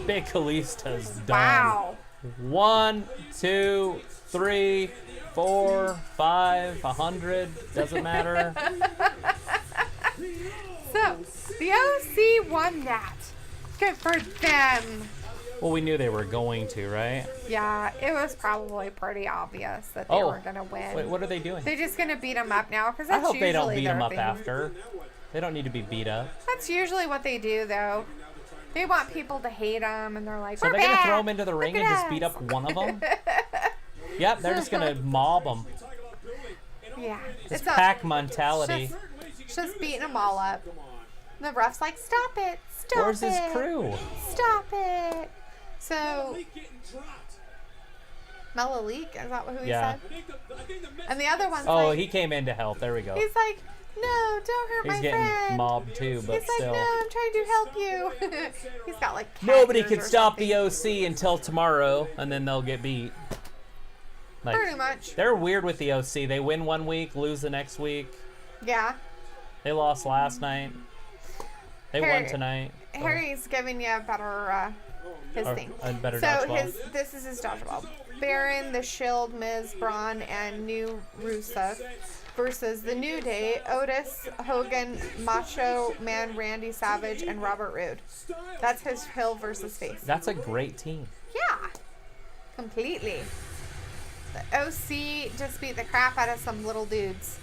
Big Kalisto's done. Wow. 1, 2, 3, 4, 5, 100. Doesn't matter. So, the OC won that. Good for them. Well, we knew they were going to, right? Yeah, it was probably pretty obvious that they were going to win. Wait, what are they doing? They're just going to beat them up now. Cause I that's hope they don't usually beat them their up thing. after. They don't need to be beat up. That's usually what they do, though. They want people to hate them, and they're like, So we're they're going to bad. throw them into the ring and just beat up one of them? Yep, they're just going to mob them. Yeah. It's pack mentality. Just beating them all up. The ref's like, stop it. Stop Where's it. his crew? Stop it. So, Melalik, is that who he said? And the other one's like, he came in to help. There we go. he's like, no, don't hurt my He's getting friend. mobbed too, but He's like, still. no, I'm trying to help you. He's got like cat Nobody ears can or stop something. the OC until tomorrow, and then they'll get beat. Like, Pretty much. They're weird with the OC. They win one week, lose the next week. Yeah. They lost last night. They won tonight. Harry's giving you a better his Or thing. a better so dodgeball. this is his dodgeball. Baron, the Shield, Miz, Braun, and New Rusev versus the New Day, Otis, Hogan, Macho Man, Randy Savage, and Robert Roode. That's his heel versus face. That's a great team. Yeah, completely. The OC just beat the crap out of some little dudes.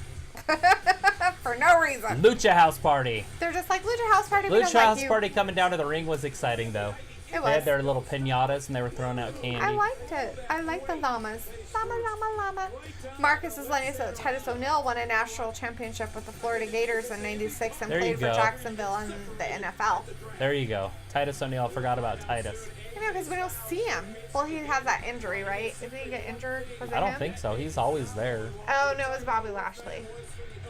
For no reason. Lucha House Party. They're just like, Lucha House Party, we don't Lucha like House you. Party coming down to the ring was exciting, though. It They was. had their little pinatas, and they were throwing out candy. I liked it. I like the llamas. Llama, llama, llama. Marcus is letting us know Titus O'Neil won a national championship with the Florida Gators in '96 and There you played for go. Jacksonville in the NFL. There you go. Titus O'Neil. I forgot about Titus. You know, because we don't see him. Well, he has that injury, right? Did he get injured? Was it I don't him? think so. He's always there. Oh, no, it was Bobby Lashley.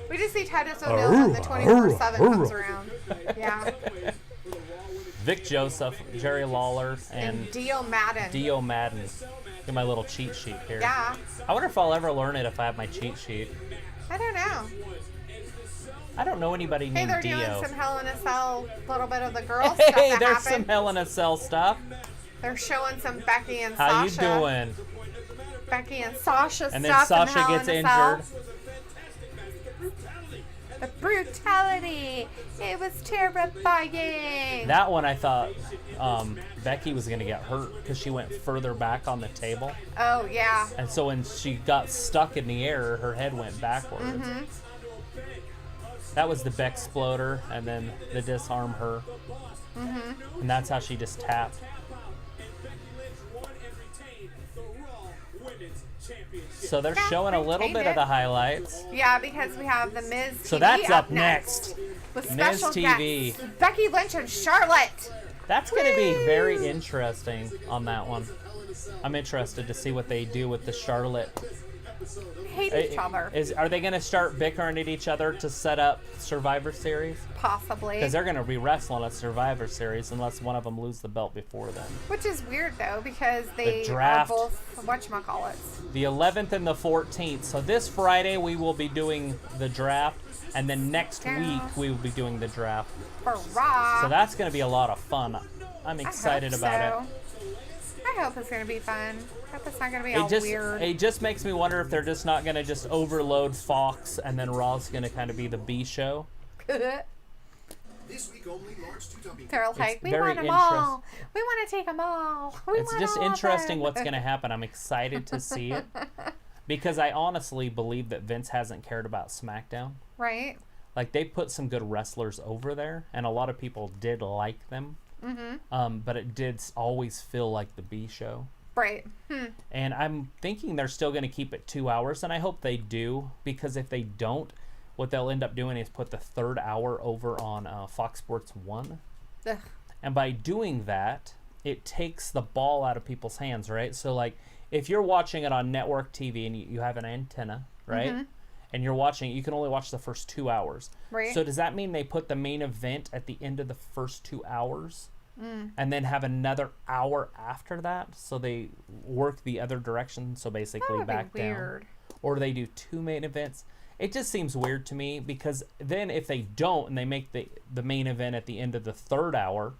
We just see Titus O'Neil when the 24/7 comes around. Yeah. Vic Joseph, Jerry Lawler, And Dio Madden. Dio Madden. Get my little cheat sheet here. Yeah. I wonder if I'll ever learn it if I have my cheat sheet. I don't know. I don't know anybody Hey, named they're Dio. doing some Hell in a Cell, little bit of the girl stuff Hey, that there's happened. some Hell in a Cell stuff. They're showing some Becky and How Sasha. you doing? Becky and Sasha And then stuff in Sasha Hell gets in a Cell. injured. The brutality. It was terrifying. That one I thought Becky was going to get hurt because she went further back on the table. Oh, yeah. And so when she got stuck in the air, her head went backwards. Mm-hmm. That was the Bexploder, and then the disarm her. Mm-hmm. And that's how she just tapped. So they're showing a little bit of the highlights. Yeah, because we have the Miz TV So that's up next. With Miz special TV. guests, Becky Lynch and Charlotte. That's going to be very interesting on that one. I'm interested to see what they do with the Charlotte. Hate each other. Are they going to start bickering at each other to set up Survivor Series? Possibly. Because they're going to be wrestling at Survivor Series unless one of them lose the belt before then. Which is weird, though, because they draft. are both whatchamacallits. The 11th and the 14th. So this Friday we will be doing the draft, and then next week we will be doing the draft. For Raw. So that's going to be a lot of fun. I'm excited about it. I hope it's going to be fun. I hope it's not going to be all weird. It just makes me wonder if they're just not going to just overload Fox, and then Raw's going to kind of be the B show. This week only, large two-topping. They're like, we want them all. We want to take them all. It's just interesting what's going to happen. I'm excited to see it because I honestly believe that Vince hasn't cared about SmackDown. Right. Like, they put some good wrestlers over there, and a lot of people did like them. But it did always feel like the B show. Right. And I'm thinking they're still going to keep it 2 hours, and I hope they do, because if they don't, what they'll end up doing is put the third hour over on Fox Sports 1. Ugh. And by doing that, it takes the ball out of people's hands, right? So, like, if you're watching it on network TV and you have an antenna, right? And you're watching, you can only watch the first 2 hours. Right. So does that mean they put the main event at the end of the first 2 hours? And then have another hour after that? So they work the other direction, so basically that would back be weird. down. Or they do 2 main events. It just seems weird to me, because then if they don't and they make the main event at the end of the third hour,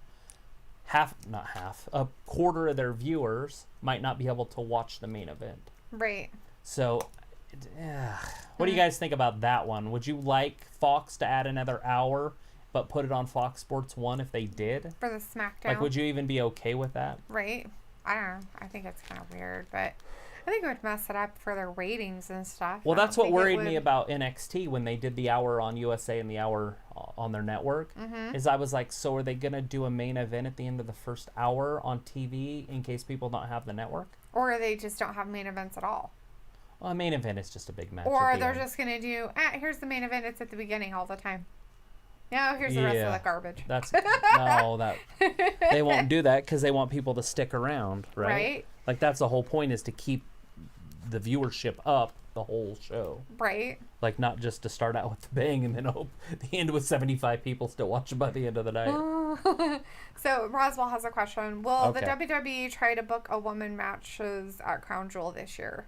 a quarter of their viewers might not be able to watch the main event. Right. So, what do you guys think about that one? Would you like Fox to add another hour, but put it on Fox Sports 1 if they did? For the SmackDown. Like, would you even be okay with that? Right. I don't know. I think it's kind of weird, but I think it would mess it up for their ratings and stuff. Well, that's what worried me about NXT when they did the hour on USA and the hour on their network. Is I was like, so are they going to do a main event at the end of the first hour on TV in case people don't have the network? Or they just don't have main events at all. Well, a main event is just a big match. Or they're just going to do, here's the main event. It's at the beginning all the time. No, here's the rest of the garbage. They won't do that because they want people to stick around, right? Right. Like, that's the whole point, is to keep the viewership up the whole show. Right. Like, not just to start out with the bang and then hope the end with 75 people still watching by the end of the night. So Roswell has a question. Will the WWE try to book a woman matches at Crown Jewel this year?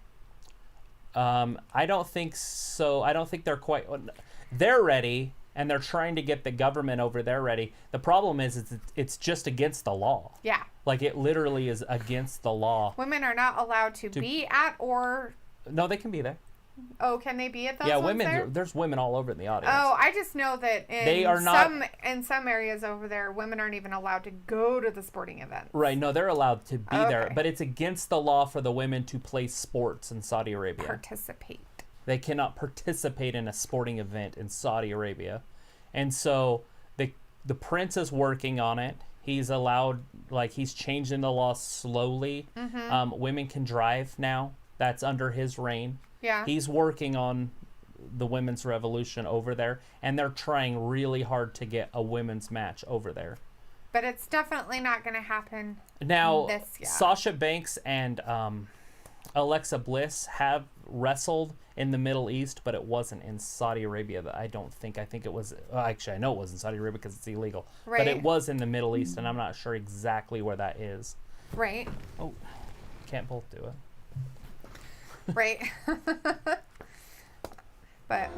I don't think so. I don't think they're quite... They're ready, and they're trying to get the government over there ready. The problem is it's just against the law. Yeah. Like, it literally is against the law. Women are not allowed to be at or... No, they can be there. Oh, can they be at those ones women there? There's women all over in the audience. Oh, I just know that in some areas over there, women aren't even allowed to go to the sporting events. Right, no, they're allowed to be there, but it's against the law for the women to play sports in Saudi Arabia. Participate. They cannot participate in a sporting event in Saudi Arabia. And so the prince is working on it. He's allowed, like, he's changing the law slowly. Women can drive now. That's under his reign. Yeah. He's working on the women's revolution over there, and they're trying really hard to get a women's match over there. But it's definitely not going to happen now. This year. Sasha Banks and Alexa Bliss have wrestled in the Middle East, but it wasn't in Saudi Arabia. I think it was... actually, I know it was in Saudi Arabia because it's illegal. Right. But it was in the Middle East, and I'm not sure exactly where that is. Right. Oh, can't both do it. Right. But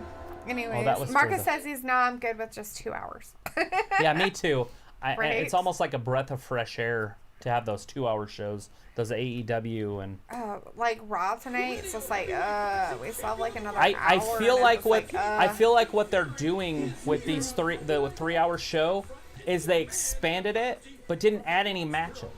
anyways, that was Marcus says I'm good with just 2 hours. Yeah, me too. Right? It's almost like a breath of fresh air to have those 2-hour shows, those AEW and... like Raw tonight, it's just like, we still have like another hour. I feel like what they're doing with these 3-hour show is they expanded it, but didn't add any matches.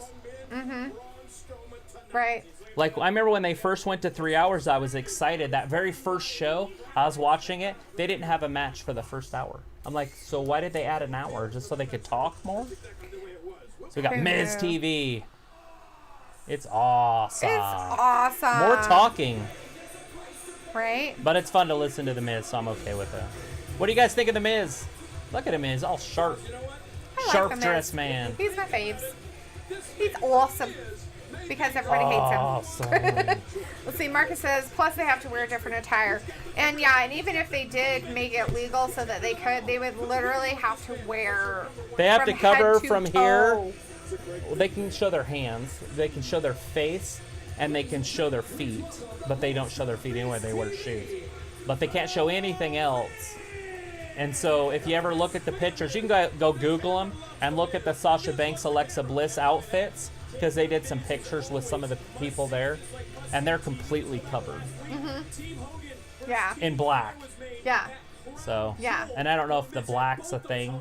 Right. Like, I remember when they first went to 3 hours, I was excited. That very first show, I was watching it, they didn't have a match for the first hour. I'm like, so why did they add an hour? Just so they could talk more? So we got Miz TV. It's awesome. It's awesome. More talking. Right? But it's fun to listen to The Miz, so I'm okay with it. What do you guys think of The Miz? Look at him, he's all sharp. I like Sharp The Miz. dressed man. He's my faves. He's awesome. Because everybody hates him. Awesome. Let's see, Marcus says, plus they have to wear different attire. And yeah, and even if they did make it legal so that they could, they would literally have to wear. They have to cover from here. toe. They can show their hands, they can show their face, and they can show their feet. But they don't show their feet anyway, they wear shoes. But they can't show anything else. And so if you ever look at the pictures, you can go Google them and look at the Sasha Banks, Alexa Bliss outfits, because they did some pictures with some of the people there, and they're completely covered. Yeah. In black. Yeah. So. Yeah. And I don't know if the black's a thing,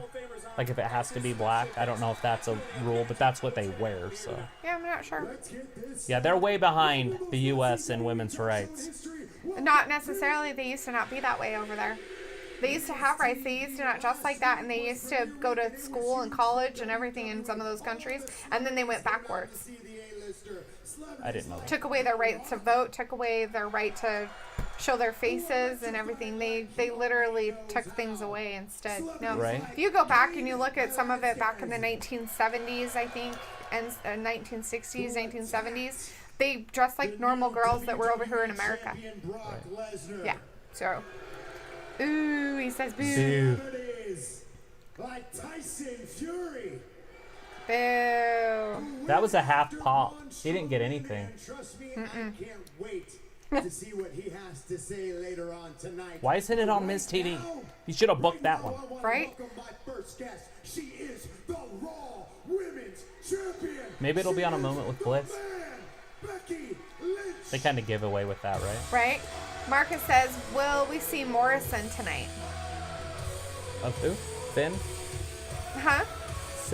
like if it has to be black. I don't know if that's a rule, but that's what they wear. So. Yeah, I'm not sure. Yeah, they're way behind the U.S. in women's rights. Not necessarily. They used to not be that way over there. They used to have rights. They used to not dress like that, and they used to go to school and college and everything in some of those countries, and then they went backwards. I didn't know that. Took away their right to vote, took away their right to show their faces and everything. They literally took things away instead. No. Right. If you go back and you look at some of it back in the 1970s, I think, and 1960s, 1970s, they dressed like normal girls that were over here in America. Right. Yeah. So. Ooh, he says boo. Boo. By Tyson Fury. Boo. That was a half pop. He didn't get anything. Trust me, I can't wait to see what he has to say later on tonight. Why isn't it on Miz TV? You should have booked that one. Right? My first guest. She is the Raw Women's Champion. Maybe it'll be on A Moment with Bliss. Becky Lynch. They kind of give away with that, right? Right? Marcus says, will we see Morrison tonight? Of who? Finn? Huh?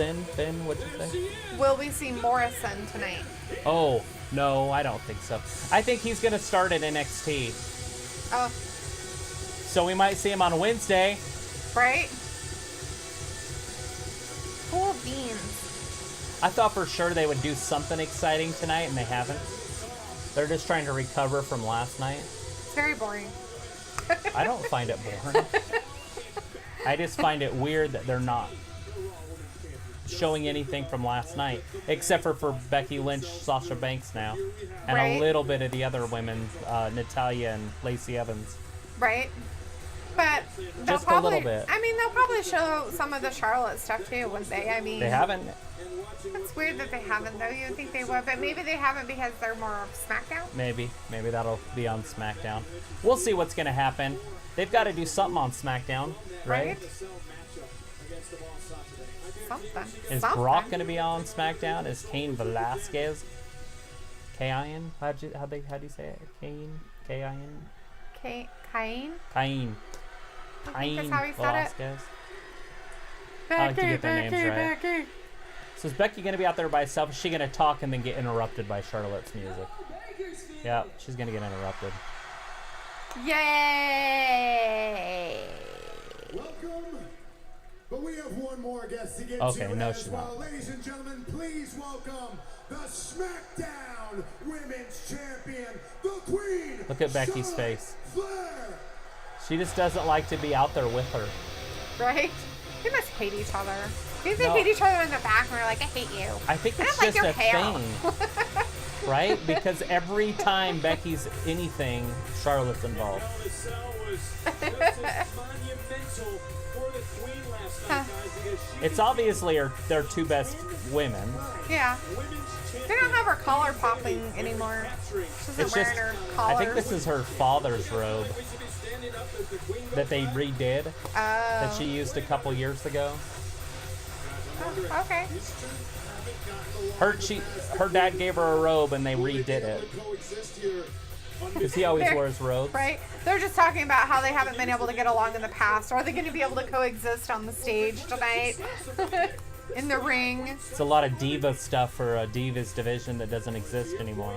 Finn, what'd you say? Will we see Morrison tonight? Oh, no, I don't think so. I think he's going to start at NXT. Oh, So we might see him on Wednesday. right? Cool beans. I thought for sure they would do something exciting tonight, and they haven't. They're just trying to recover from last night. It's very boring. I don't find it boring. I just find it weird that they're not showing anything from last night, except for Becky Lynch, Sasha Banks now, and Right. a little bit of the other women, Natalya and Lacey Evans. Right? But they'll Just a probably, little bit. I mean, they'll probably show some of the Charlotte stuff too, wouldn't they? I mean, They haven't. it's weird that they haven't, though. You would think they would, but maybe they haven't because they're more of SmackDown. Maybe that'll be on SmackDown. We'll see what's gonna happen. They've got to do something on SmackDown, right? Something. Is Something. Brock gonna be on SmackDown? Is Cain Velasquez? Cain? How do you say it? Cain? Cain? Cain. I think that's how he said it. Velasquez. I like to get their names right. Becky. So is Becky gonna be out there by herself? Is she gonna talk and then get interrupted by Charlotte's music? Yeah, she's gonna get interrupted. Yay! Welcome. But we have one more guest to get Okay, to no, as she's well. not. Ladies and gentlemen, please welcome the SmackDown Women's Champion, the Queen. Look at Becky's Charlotte face. Flair. She just doesn't like to be out there with her. Right? They must hate each other. Maybe they No. hate each other in the back and they're like, I hate you. I think I it's don't like just your a hair. thing, right? Because every time Becky's anything, Charlotte's involved. It's obviously their two best women. Yeah. They don't have her collar popping anymore. She doesn't It's wear just, her I collar. think this is her father's robe that they redid, that she used a couple years ago. Oh, okay. Her dad gave her a robe and they redid it. Because he always wears robes. Right? They're just talking about how they haven't been able to get along in the past. Are they going to be able to coexist on the stage tonight? In the ring? It's a lot of diva stuff for a Divas division that doesn't exist anymore.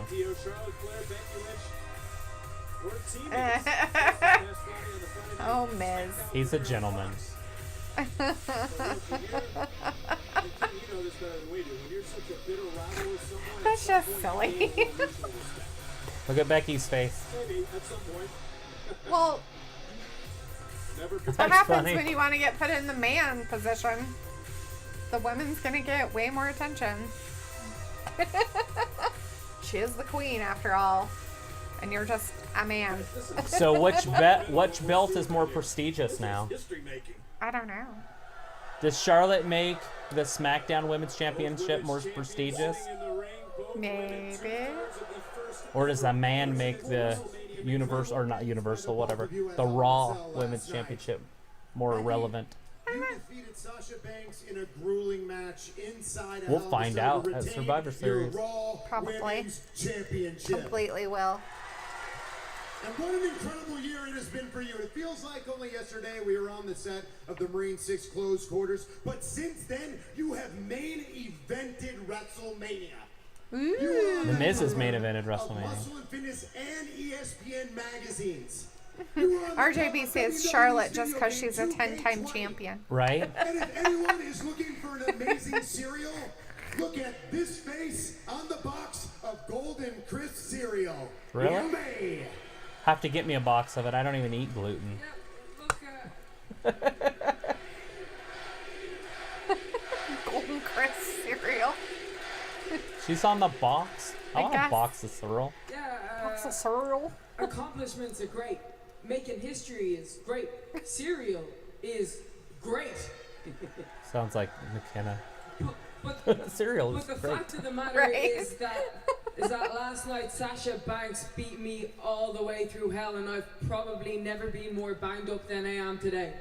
Oh, Miz. He's a gentleman. That's just silly. Look at Becky's face. Well, that's what happens when you want to get put in the man position. The women's gonna get way more attention. She is the queen after all, and you're just a man. So which belt is more prestigious now? I don't know. Does Charlotte make the SmackDown Women's Championship more prestigious? Maybe. Or does a man make the Universal, or not Universal, whatever, the Raw Women's Championship more relevant? You defeated Sasha Banks in a grueling match inside We'll find out at Survivor Series. Probably. Championship. Completely will. And what an incredible year it has been for you. It feels like only yesterday we were on the set of the Marine 6 closed quarters, but since then you have main evented WrestleMania. The Miz has main evented WrestleMania. Muscle and Fitness and ESPN magazines. RJB says Charlotte just because she's a 10-time champion. Right? And if anyone is looking for an amazing cereal, look at this face on the box of Golden Crisp cereal. Really? Yummy. Have to get me a box of it. I don't even eat gluten. Golden Crisp cereal. She's on the box. I want a box of cereal. Box of cereal. Accomplishments are great. Making history is great. Cereal is great. Sounds like McKenna. But cereal is the great. fact of the matter is that last night Sasha Banks beat me all the way through hell, and I've probably never been more banged up than I am today.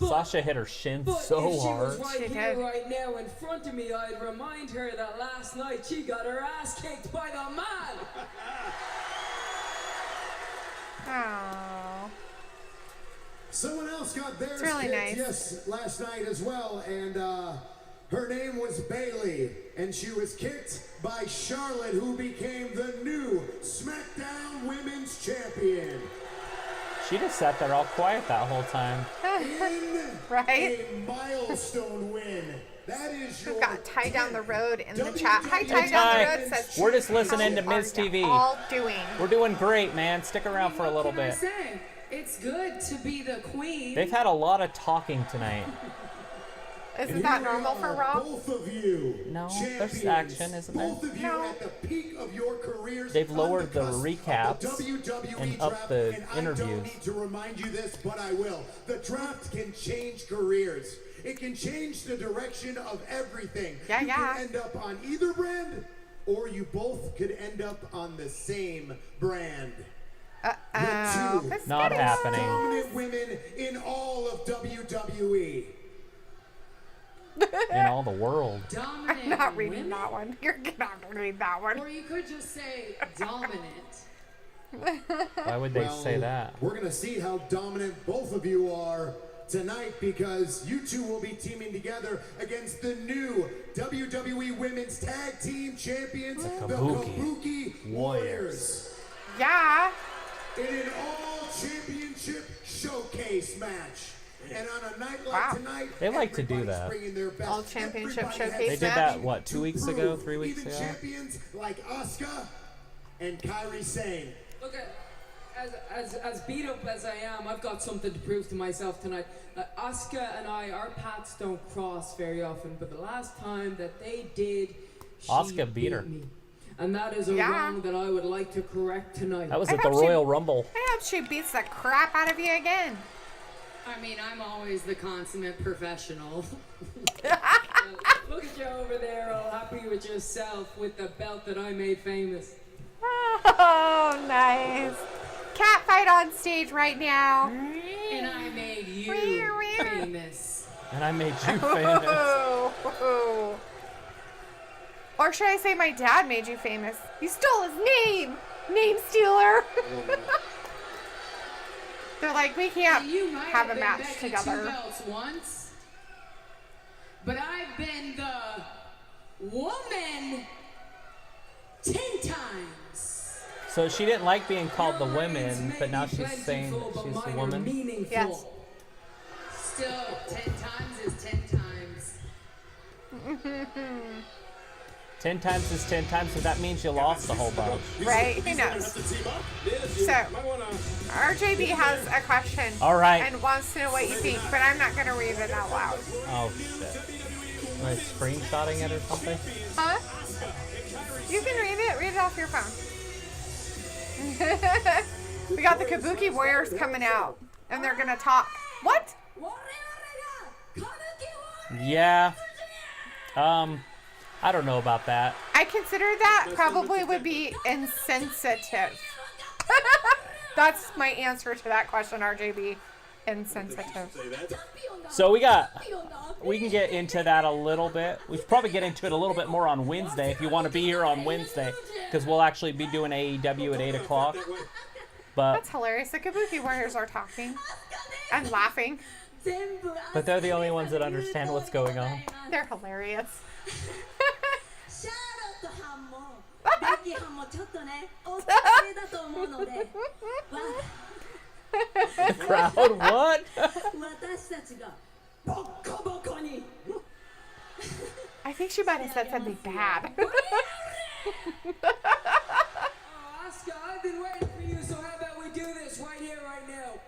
Sasha hit her shin so hard. If she was right here, right now, in front of me, I'd remind her that last night she got her ass kicked by the man. Oh. Someone else got theirs really kicked, nice. yes, last night as well, and her name was Bayley, and she was kicked by Charlotte, who became the new SmackDown Women's Champion. She just sat there all quiet that whole time. Right? A milestone win. That is your We've got Ty Down the Road in the chat. Hi, Ty Down the Road says, we're just listening to Miz TV. All doing. We're doing great, man. Stick around for a little bit. It's good to be the queen. They've had a lot of talking tonight. Isn't that normal for Raw? Both of you. No, there's action, isn't there? Both of you at the peak of your careers. They've lowered the recaps WWE and draft, upped the and interviews. I don't need to remind you this, but I will. The draft can change careers. It can change the direction of everything. Yeah, you yeah. can end up on either brand, or you both could end up on the same brand. Uh-oh. Not happening. Dominant women in all of WWE. In all the world. Dominant I'm not reading women? that one. You're not reading that one. Or you could just say dominant. Why would they say that? We're going to see how dominant both of you are tonight, because you two will be teaming together against the new WWE Women's Tag Team Champions, the Kabuki Warriors. Yeah. In an all-championship showcase match. And on a night like tonight, They like to do that. All championship showcase They did that, what, 2 weeks ago, 3 weeks even ago? champions like Asuka and Kairi Sane. Look, as beat up as I am, I've got something to prove to myself tonight. Asuka and our paths don't cross very often, but the last time that they did, she Asuka beat her. me. And that is a wrong that I would like to correct tonight. That was at the Royal Rumble. I hope she beats the crap out of you again. I mean, I'm always the consummate professional. Look at you over there, all happy with yourself with the belt that I made famous. Oh, nice. Cat fight on stage right now. And I made you famous. And I made you famous. Or should I say my dad made you famous? You stole his name. Name stealer. They're like, we can't have a match Becky together. 2 belts once, but I've been the woman 10 times. So she didn't like being called the women, but now she's saying that she's the woman. Meaningful. Yes. Still, 10 times is 10 times. 10 times is 10 times, so that means you lost a whole bunch. Right? Who knows? So, RJB has a question. All right. And wants to know what you think, but I'm not going to read it out loud. Oh, shit. Am I screenshotting it or something? Huh? You can read it. Read it off your phone. We got the Kabuki Warriors coming out, and they're going to talk. What? Yeah. I don't know about that. I consider that probably would be insensitive. That's my answer to that question, RJB. Insensitive. So we can get into that a little bit. We should probably get into it a little bit more on Wednesday if you want to be here on Wednesday, because we'll actually be doing AEW at 8 o'clock. But that's hilarious. The Kabuki Warriors are talking and laughing. But they're the only ones that understand what's going on. They're hilarious. The crowd, what? I think she might have said something bad. Asuka, I've been waiting for you, so how about we do this right here, right now?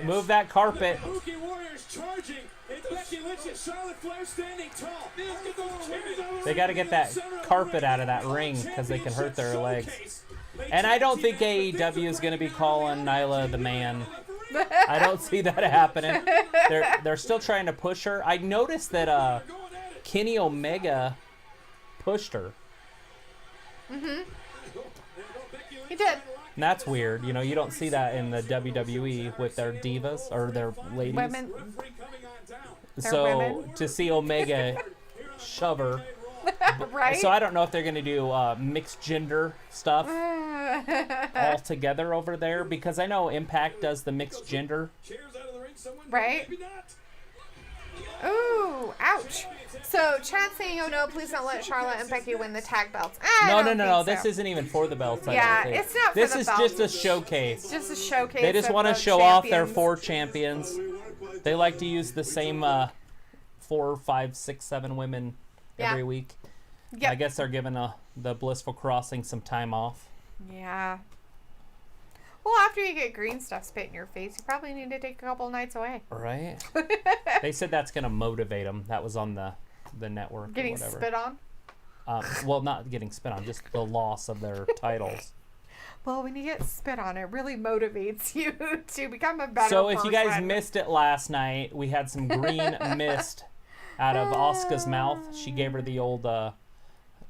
Move that carpet. Kabuki Warriors charging. It's Becky Lynch and Charlotte Flair standing tall. They got to get that carpet out of that ring because they can hurt their legs. And I don't think AEW is going to be calling Nyla the man. I don't see that happening. They're still trying to push her. I noticed that Kenny Omega pushed her. Mm-hmm. He did. And that's weird. You know, you don't see that in the WWE with their divas or their ladies. Women. So women. to see Omega shove her. Right? So I don't know if they're going to do mixed gender stuff all together over there, because I know Impact does the mixed gender. Right? Ooh, ouch. So Chad's saying, oh no, please don't let Charlotte and Becky win the tag belts. No. This isn't even for the belts. Yeah, it's not for this the is belts. just a showcase. Just a showcase. They just of want to the show off their champions. 4 champions. They like to use the same 4, 5, 6, 7 women every week. Yep. I guess they're giving the Blissful Crossing some time off. Yeah. Well, after you get green stuff spit in your face, you probably need to take a couple nights away. Right. They said that's going to motivate them. That was on the network. Getting or whatever. spit on? Well, not getting spit on, just the loss of their titles. Well, when you get spit on, it really motivates you to become a better So if person. you guys missed it last night, we had some green mist out of Asuka's mouth. She gave her the old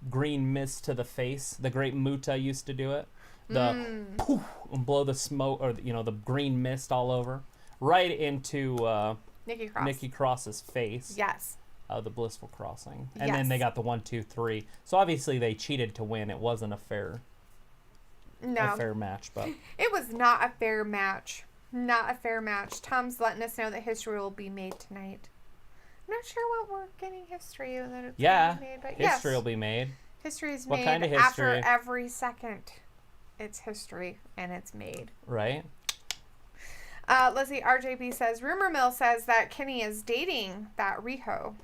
green mist to the face. The great Muta used to do it. The poof, and blow the smoke, or the green mist all over, right into Nikki Cross's face. Yes. The Blissful Crossing, and then they got the 1, 2, 3. So obviously they cheated to win. It wasn't a fair match, but it was not a fair match. Not a fair match. Tom's letting us know that history will be made tonight. I'm not sure what we're getting history that it's gonna be made, but history will be made. History is What made kind of history? after every second. It's history, and it's made. Right. Let's see. RJB says, rumor mill says that Kenny is dating that Riho.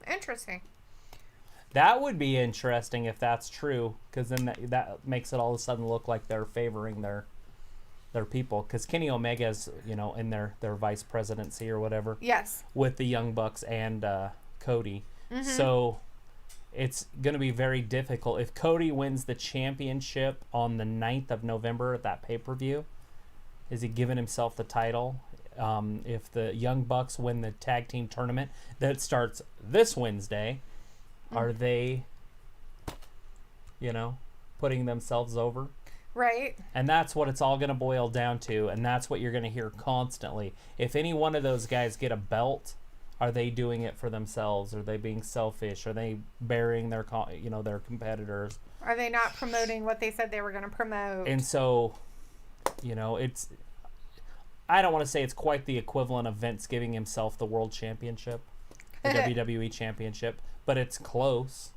Interesting. That would be interesting if that's true, because then that makes it all of a sudden look like they're favoring their people. Because Kenny Omega's, in their vice presidency or whatever. Yes. With the Young Bucks and Cody. Mm-hmm. So it's going to be very difficult. If Cody wins the championship on the 9th of November at that pay-per-view, is he giving himself the title? If the Young Bucks win the tag team tournament that starts this Wednesday, are they, putting themselves over? Right. And that's what it's all going to boil down to, and that's what you're going to hear constantly. If any one of those guys get a belt, are they doing it for themselves? Are they being selfish? Are they burying their competitors? Are they not promoting what they said they were going to promote? And so, it's... I don't want to say it's quite the equivalent of Vince giving himself the World Championship, the WWE Championship, but it's close,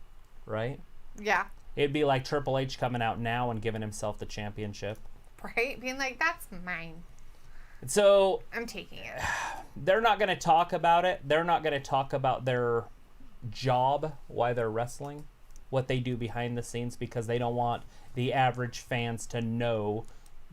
right? Yeah. It'd be like Triple H coming out now and giving himself the championship. Right? Being like, that's mine. So... I'm taking it. They're not going to talk about it. They're not going to talk about their job why they're wrestling, what they do behind the scenes, because they don't want the average fans to know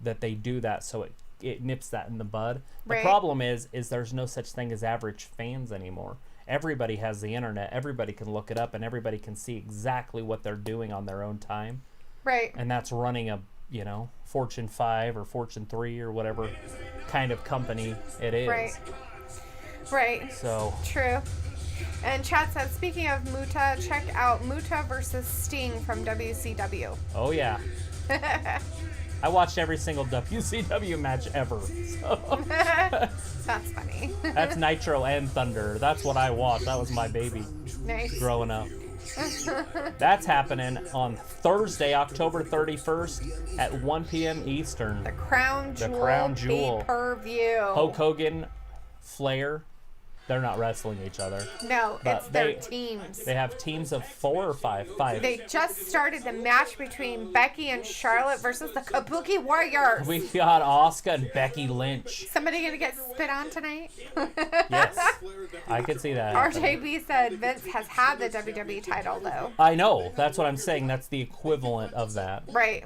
that they do that, so it nips that in the bud. The problem is there's no such thing as average fans anymore. Everybody has the internet. Everybody can look it up, and everybody can see exactly what they're doing on their own time. Right. And that's running a, Fortune 5 or Fortune 3 or whatever kind of company it is. Right. So. True. And Chad said, speaking of Muta, check out Muta versus Sting from WCW. Oh, yeah. I watched every single WCW match ever. So. That's funny. That's Nitro and Thunder. That's what I watched. That was my baby. Nice. Growing up. That's happening on Thursday, October 31st at 1 p.m. Eastern. The Crown Jewel pay-per-view. Hulk Hogan, Flair. They're not wrestling each other. No, it's their teams. They have teams of 4 or 5? 5. They just started the match between Becky and Charlotte versus the Kabuki Warriors. We got Asuka and Becky Lynch. Somebody gonna get spit on tonight? Yes, I could see that. RJB said Vince has had the WWE title though. I know. That's what I'm saying. That's the equivalent of that. Right.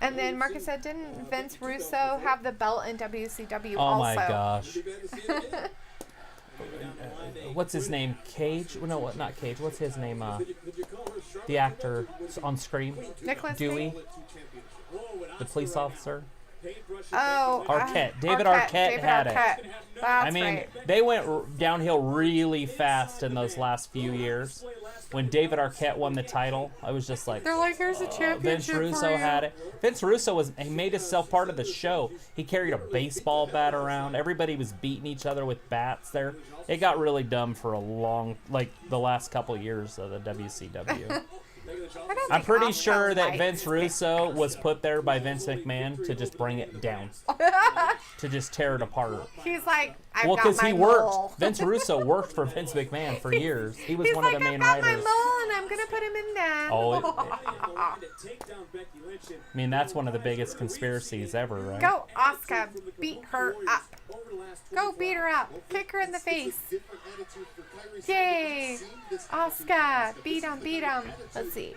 And then Marcus said, didn't Vince Russo have the belt in WCW also? Oh my gosh. What's his name? Cage? No, what? Not Cage. What's his name? The actor on Scream. Nicholas Dewey. The police officer. Oh, Arquette. David Arquette had it. That's they went downhill really fast in those last few years. When David Arquette won the title, I was just like, they're like, here's a championship. Vince Russo had it. Vince Russo he made himself part of the show. He carried a baseball bat around. Everybody was beating each other with bats there. It got really dumb for the last couple of years of the WCW. I'm pretty sure that Vince Russo was put there by Vince McMahon to just bring it down, to just tear it apart. He's like, because he worked. Vince Russo worked for Vince McMahon for years. He was one of the main writers. I've got my mole and I'm gonna put him in there. Oh, I mean, that's one of the biggest conspiracies ever, right? Go, Asuka, beat her up. Go beat her up. Kick her in the face. Yay! Asuka, beat him. Let's see.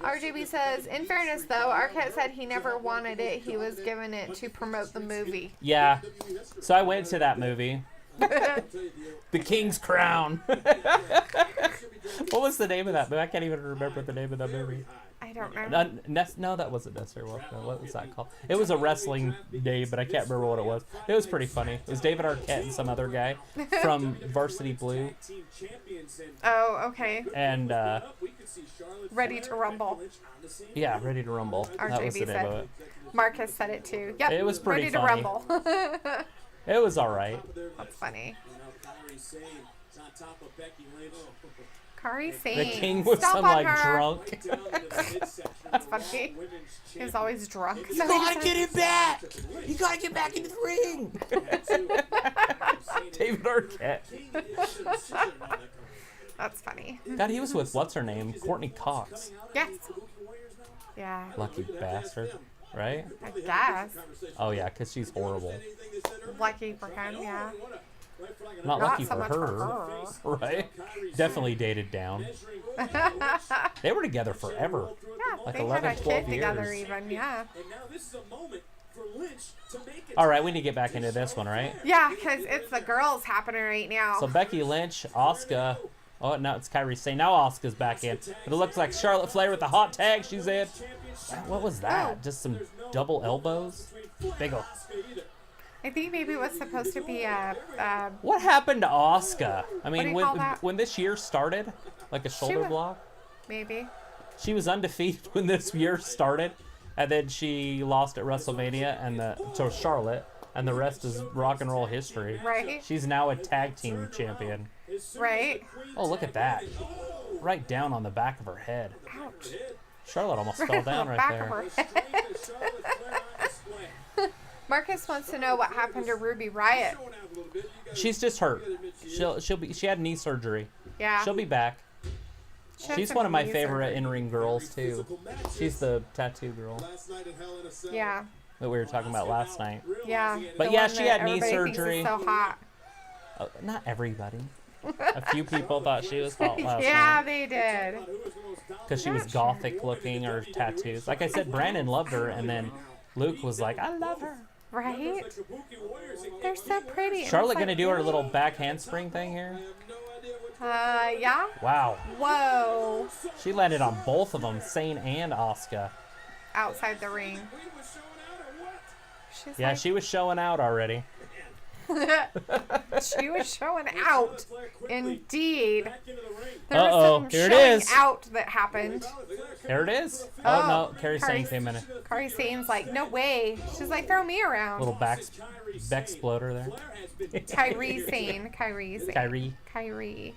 RJB says, in fairness though, Arquette said he never wanted it. He was given it to promote the movie. Yeah. So I went to that movie. The King's Crown. What was the name of that movie? I can't even remember the name of that movie. I don't remember. No, that wasn't necessarily what was that called? It was a wrestling name, but I can't remember what it was. It was pretty funny. It was David Arquette and some other guy from Varsity Blue. Oh, okay. And Ready to Rumble. Yeah, Ready to Rumble. That was the name of it. Marcus said it too. Yep. It was pretty Ready funny. to Rumble. It was all right. That's funny. Kari Sane. The King was drunk. That's funny. He was always drunk. You gotta get him back. You gotta get back into the ring. David Arquette. That's funny. God, he was with what's her name? Courtney Cox. Yes. Yeah. Lucky bastard, right? I guess. Oh yeah, because she's horrible. Lucky for him, yeah. Not lucky so for much her, right? Definitely dated down. They were together forever. Yeah, like they 11, had a 12 kid years. together even, yeah. All right, we need to get back into this one, right? Yeah, because it's the girls happening right now. So Becky Lynch, Asuka. Oh, no, it's Kairi Sane. Now Asuka's back in. But it looks like Charlotte Flair with the hot tag. She's in. What was that? Just some double elbows? Big ol'. I think maybe it was supposed to be a... What happened to Asuka? I mean, that? when this year started, like a shoulder block? Maybe. She was undefeated when this year started, and then she lost at WrestleMania to Charlotte, and the rest is rock and roll history. Right. She's now a tag team champion. Right. Oh, look at that. Right down on the back of her head. Ouch. Charlotte almost fell down right there. Of her head. Marcus wants to know what happened to Ruby Riot. She's just hurt. She had knee surgery. Yeah. She'll be back. She's one of my favorite in-ring girls too. She's the tattoo girl. Yeah. That we were talking about last night. Yeah. But yeah, she had knee surgery. So hot. Not everybody. A few people thought she was hot last Yeah, night. they did. Because she was gothic looking or tattoos. Like I said, Brandon loved her, and then Luke was like, I love her. Right? They're so pretty. And Charlotte it's gonna like, do her little back handspring thing here? Yeah. Wow. Whoa. She landed on both of them, Sane and Asuka. Outside the ring. She's Yeah, like, she was showing out already. she was showing out. Indeed. There Uh-oh, was some here it showing is. out that happened. There it is. Oh, no, Kairi Sane came in. Kairi Sane's like, no way. She's like, throw me around. Little back exploder there. Kairi Sane. Kairi Sane. Kyrie. Kyrie.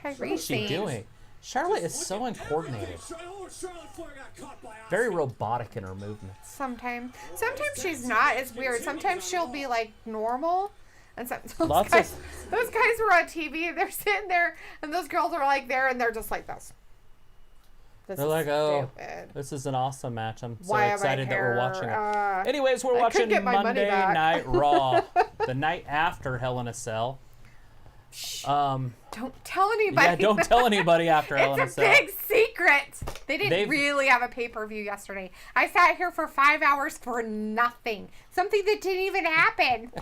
What Kairi is she Sane. doing? Charlotte is so uncoordinated. Very robotic in her movements. Sometimes she's not. It's weird. Sometimes she'll be like normal, and those Lots guys of- were on TV. And they're sitting there, and those girls are like there, and they're just like this. This They're is like, oh, stupid. this is an awesome match. I'm so Why am I excited that we're watching it. here? Anyways, we're I could watching get my money Monday back. Night Raw, the night after Hell in a Cell. Don't tell anybody. Yeah, don't tell anybody after Hell in a It's a Cell. big secret. They didn't really have a pay-per-view yesterday. I sat here for 5 hours for nothing. Something that didn't even happen.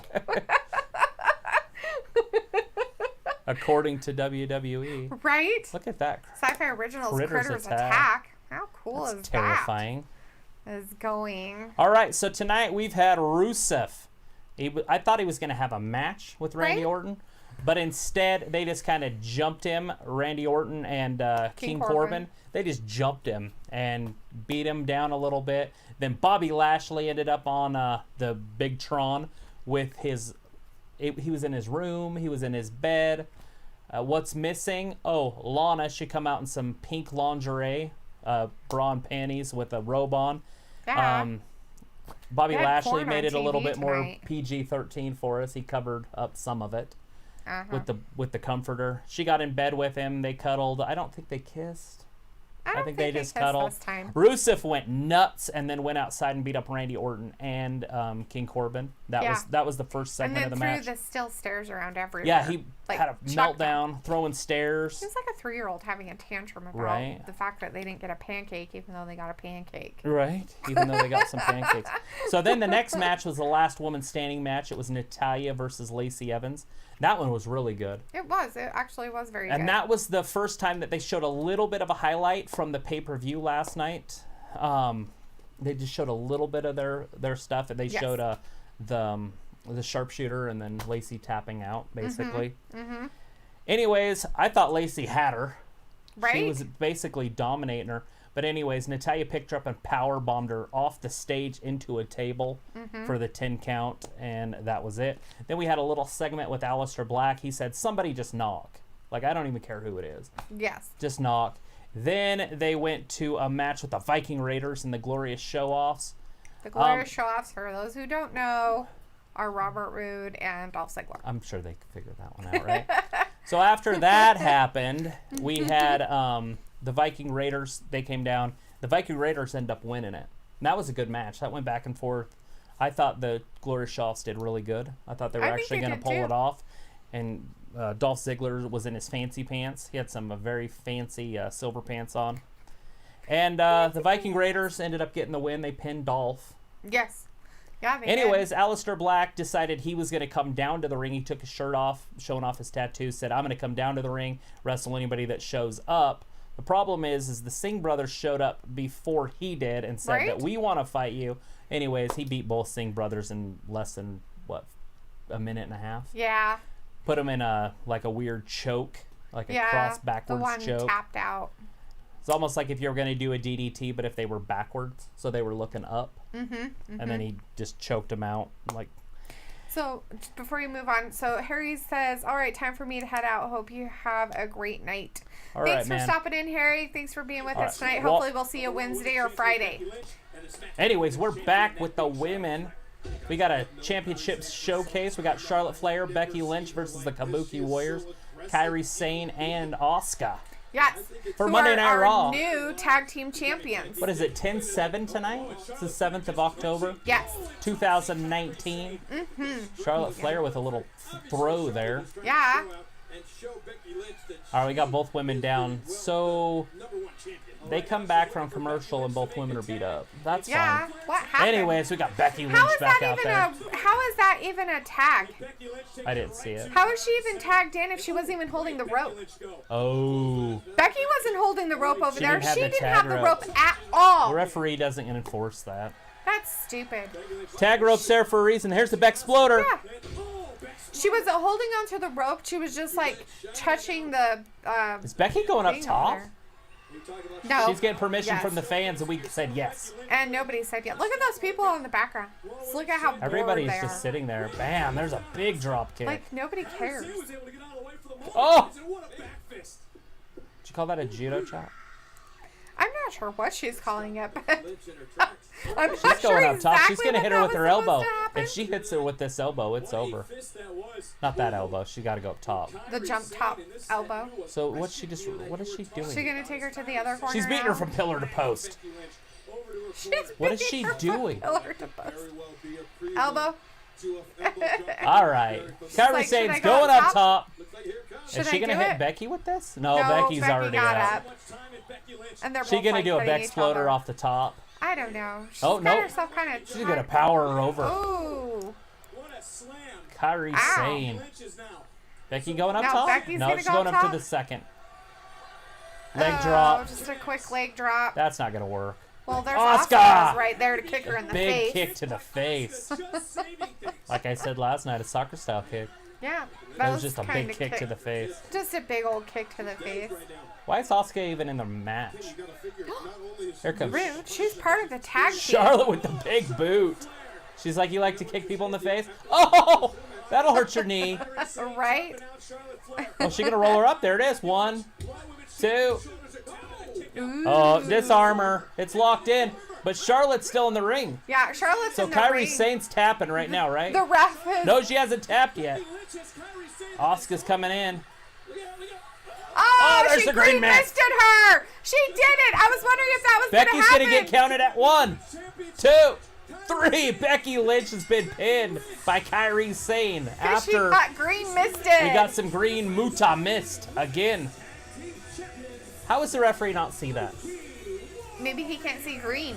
According to WWE. Right? Look at that. Sci-Fi Originals Critters Attack. Attack. How cool That's is terrifying. that? Is going. All right, so tonight we've had Rusev. I thought he was going to have a match with Randy Right? Orton, but instead they just kind of jumped him, Randy Orton and King Corbin. They just jumped him and beat him down a little bit. Then Bobby Lashley ended up on the Big Tron with his... he was in his room. He was in his bed. What's missing? Oh, Lana should come out in some pink lingerie, bra and panties with a robe on. Yeah. Bobby They had Lashley porn made on it a little TV bit more tonight. PG-13 for us. He covered up some of it Uh-huh. with the comforter. She got in bed with him. They cuddled. I don't think they kissed. I think they just kissed cuddled. this time. Rusev went nuts and then went outside and beat up Randy Orton and King Corbin. That was the first And segment then of the threw match. the steel stairs around everywhere. Yeah, he Like, had a chucked them. meltdown, throwing stairs. It's like a 3-year-old having a tantrum about Right. the fact that they didn't get a pancake, even though they got a pancake. Right, even though they got some pancakes. So then the next match was the last woman standing match. It was Natalya versus Lacey Evans. That one was really good. It was. It actually was very And good. that was the first time that they showed a little bit of a highlight from the pay-per-view last night. They just showed a little bit of their stuff, and they Yes. showed the sharpshooter and then Lacey tapping out, basically. Mm-hmm. Anyways, I thought Lacey had her. Right? She was basically dominating her. But anyways, Natalya picked her up and power bombed her off the stage into a table for the 10 count, and that was it. Then we had a little segment with Aleister Black. He said, somebody just knock. Like, I don't even care who it is. Yes. Just knock. Then they went to a match with the Viking Raiders and the Glorious Show-Offs. The Glorious Show-Offs, for those who don't know, are Robert Roode and Dolph Ziggler. I'm sure they could figure that one out, right? So after that happened, we had the Viking Raiders. They came down. The Viking Raiders ended up winning it. And that was a good match. That went back and forth. I thought the Glorious Show-Offs did really good. I thought they were actually going to pull it off. And Dolph Ziggler was in his fancy pants. He had some very fancy silver pants on. And the Viking Raiders ended up getting the win. They pinned Dolph. Yes. Yeah, they Anyways, did. Aleister Black decided he was going to come down to the ring. He took his shirt off, showing off his tattoos, said, I'm going to come down to the ring, wrestle anybody that shows up. The problem is the Singh brothers showed up before he did and said that we want to fight you. Anyways, he beat both Singh brothers in less than, a minute and a half? Yeah. Put him in a weird choke, like a cross backwards the one choke. tapped out. It's almost like if you were going to do a DDT, but if they were backwards, so they were looking up. And then he just choked him out. So, just before you move on, so Harry says, all right, time for me to head out. Hope you have a great night. Thanks for stopping in, Harry. Thanks for being with us tonight. Well, hopefully we'll see you Wednesday or Friday. Anyways, we're back with the women. We got a championship showcase. We got Charlotte Flair, Becky Lynch versus the Kabuki Warriors, Kairi Sane, and Asuka. Yes. For Who Monday are Night our Raw. new tag team champions. What is it, 10-7 tonight? It's the 7th of October? Yes. 2019. Charlotte Flair with a little throw there. Yeah. All right, we got both women down. So they come back from commercial and both women are beat up. That's Yeah. fine. What happened? Anyways, we got Becky Lynch How is back that out even there. how is that even a tag? I didn't see it. How is she even tagged in if she wasn't even holding the rope? Oh. Becky wasn't holding the rope over She there. didn't have She the didn't tag have the rope. rope at all. The referee doesn't enforce that. That's stupid. Tag rope's there for a reason. Here's the Bexploder. Yeah. She wasn't holding onto the rope. She was just like touching the. Is Becky going up thing top? over there. No. She's getting permission Yes. from the fans, and we said yes. And nobody said yet. Look at those people in the background. Just look at how bored Everybody's they just are. sitting there. Bam, there's a big drop kick. Like nobody cares. Oh! Did you call that a judo chop? I'm not sure what she's calling it, but I'm She's not going sure up top. She's exactly going to what hit her that with her was supposed elbow. to happen. If she hits her with this elbow, it's over. Not that elbow. She got to go up top. The jump top elbow. So what is she doing? She gonna take her to the other corner? She's beating her now? from pillar to post. She's What is beating she her from doing? pillar to post. Elbow. All right. Kairi like, Sane's should I go going up up top. Should Is she I going to do hit it? Becky with this? No, No, Becky's Becky already got out. up. And they're She both, going to like, do a hitting each other. Bexploder off the top. I don't know. She's Oh, got no. herself kind of. She's going to power her over. Ooh. Kairi Ow. Sane. Becky going up No, top? Becky's No, gonna she's go going up up to top? the second. Leg Oh, drop. just a quick leg drop. That's not going to work. Well, there's Asuka! Asuka right there to kick her in the Big face. kick to the face. Like I said last night, a soccer style kick. Yeah. That was just a kinda big kick to the face. Just a big old kick to the face. Why is Asuka even in the match? Here comes Rude. She's part of the tag team. Charlotte with the big boot. She's like, you like to kick people in the face? Oh, that'll hurt your knee. Right? Oh, she gonna roll her up? There it is. 1, 2. Oh, disarm her. It's locked in. But Charlotte's still in the ring. Yeah, Charlotte's So in the Kairi ring. Sane's tapping right now, right? The ref is... No, she hasn't tapped yet. Asuka's coming in. Oh, there's she the green green mist. misted her. She did it. I was wondering if that was Becky's going to gonna get counted at 1, 2, 3. Becky Lynch has been pinned by Kairi Sane She after got green misted. we got some green Muta mist again. How does the referee not see that? Maybe he can't see green.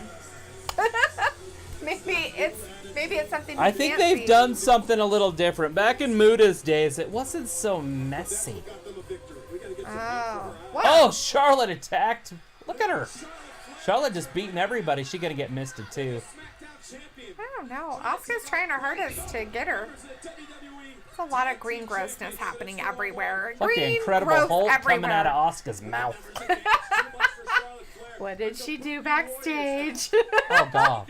maybe it's something. I he think can't they've see. done something a little different. Back in Muta's days, it wasn't so messy. Oh. What? Oh, Charlotte attacked. Look at her. Charlotte just beating everybody. She's gonna get misted too. I don't know. Asuka's trying her hardest to get her. There's a lot of green grossness happening everywhere. Look, the Green Incredible growth Hulk everywhere. coming out of Asuka's mouth. What did she do backstage? Oh God.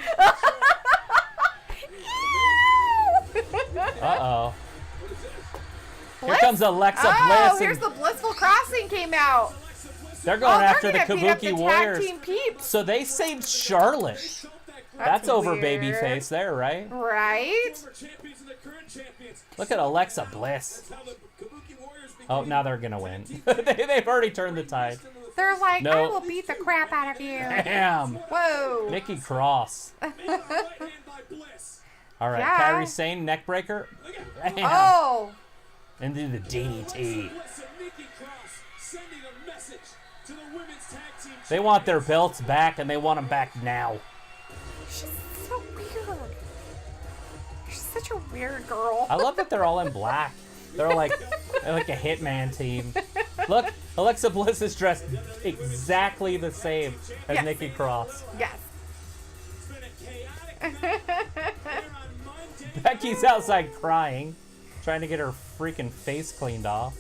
Uh-oh. Here comes Alexa Oh, Bliss. here's And the Blissful Crossing came out. they're going they're after the gonna beat up the Kabuki tag Warriors. team peeps. So they saved Charlotte. That's over weird. babyface there, right? Right? Look at Alexa Bliss. Oh, now they're gonna win. They've already turned the tide. They're like, No. I will beat the crap out of you. Damn. Whoa. Nikki Cross. All right, Yeah. Kairi Sane neck breaker. Bam. Oh. And then the DDT. They want their belts back, and they want them back now. She's so weird. She's such a weird girl. I love that they're all in black. They're like a hitman team. Look, Alexa Bliss is dressed exactly the same as Yes. Nikki Cross. Yes. Becky's outside crying, trying to get her freaking face cleaned off.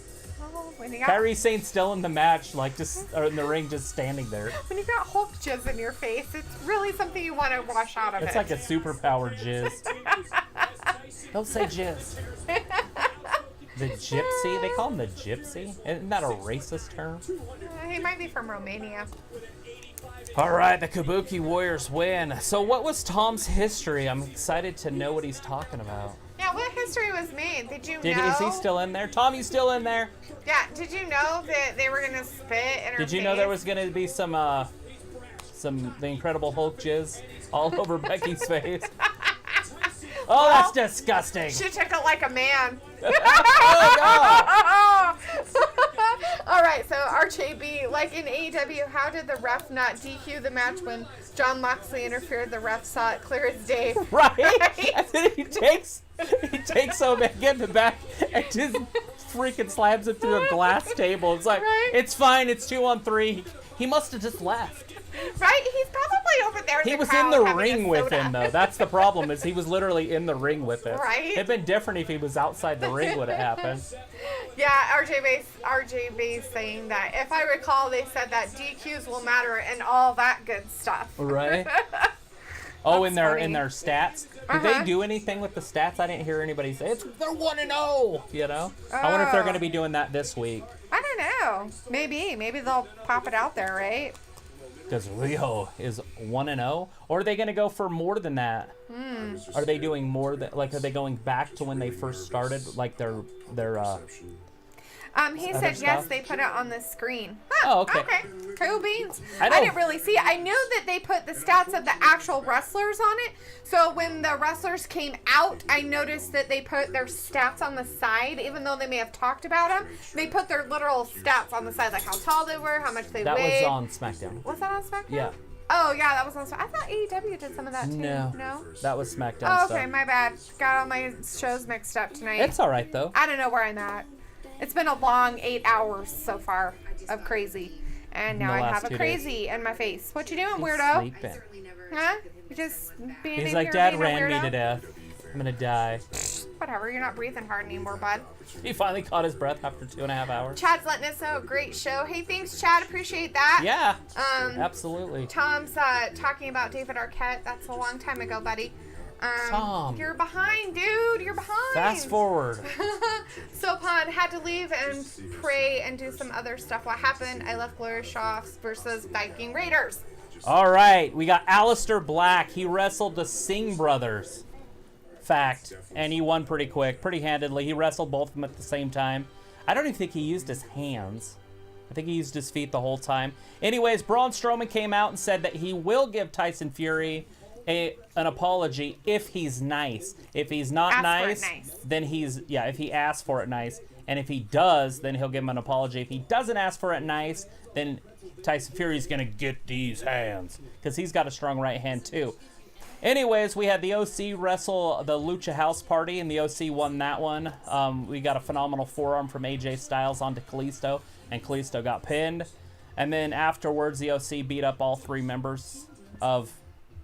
Oh, when you got Kairi Sane's still in the match, like or in the ring, just standing there. when you got Hulk jizz in your face, it's really something you want to wash out of It's it. like a superpowered jizz. Don't say jizz. The gypsy? They call him the gypsy? Isn't that a racist term? He might be from Romania. All right, the Kabuki Warriors win. So what was Tom's history? I'm excited to know what he's talking about. Yeah, what history was made. Did you know? Is he still in there? Tommy's still in there. Yeah. Did you know that they were gonna spit in her Did you face? know there was gonna be some the Incredible Hulk jizz all over Becky's face? Oh, that's disgusting. She took it like a man. Oh, God. All right, so RJB, like in AEW, how did the ref not DQ the match when John Moxley interfered? The ref saw it clear as day. Right? And then he takes Omega back and just freaking slams it through a glass table. It's like, It's fine, it's 2-on-3. He must have just left. Right? He's probably over there. He was in the ring with him, though. That's the problem, is he was literally in the ring with him. Right? It'd been different if he was outside the ring when it happened. Yeah, RJB saying that. If I recall, they said that DQs will matter and all that good stuff. Right? Oh, in their funny. Stats? Did they do anything with the stats? I didn't hear anybody say they're 1-0. You know? I wonder if they're going to be doing that this week. I don't know. Maybe they'll pop it out there, right? Because Rio is 1-0, or are they going to go for more than that? Are they doing more than, like, are they going back to when they first started, like their he said yes, they put it on the screen. Huh, Oh, okay. Cool beans. I I didn't really see it. I knew that they put the stats of the actual wrestlers on it. So when the wrestlers came out, I noticed that they put their stats on the side, even though they may have talked about them. They put their literal stats on the side, like how tall they were, how much they That weighed. was on SmackDown. Was that on SmackDown? Yeah. Oh, yeah, that was on SmackDown. I thought AEW did some of that too. No? That was SmackDown Oh, stuff. okay, my bad. Got all my shows mixed up tonight. It's all right, though. I don't know where I'm at. It's been a long 8 hours so far of crazy. And now The I last have a 2 crazy in my face. What you doing, He's weirdo? sleeping. Huh? You just being in He's like, here Dad being a ran me weirdo?" to death. I'm going to die. Whatever, you're not breathing hard anymore, bud. He finally caught his breath after 2.5 hours. Chad's letting us know. Great show. Hey, thanks, Chad. Appreciate that. Yeah. Absolutely. Tom's talking about David Arquette. That's a long time ago, buddy. Tom. You're behind, dude. You're behind. Fast forward. Sopan had to leave and pray and do some other stuff. What happened? I left Glory Shoffs versus Viking Raiders. All right. We got Aleister Black. He wrestled the Singh brothers. Fact. And he won pretty quick, pretty handedly. He wrestled both of them at the same time. I don't even think he used his hands. I think he used his feet the whole time. Anyways, Braun Strowman came out and said that he will give Tyson Fury an apology if he's nice. If he's not nice, then if he asks for it nice. And if he does, then he'll give him an apology. If he doesn't ask for it nice, then Tyson Fury's going to get these hands. Because he's got a strong right hand, too. Anyways, we had the OC wrestle the Lucha House Party, and the OC won that one. We got a phenomenal forearm from AJ Styles onto Kalisto, and Kalisto got pinned. And then afterwards, the OC beat up all 3 members of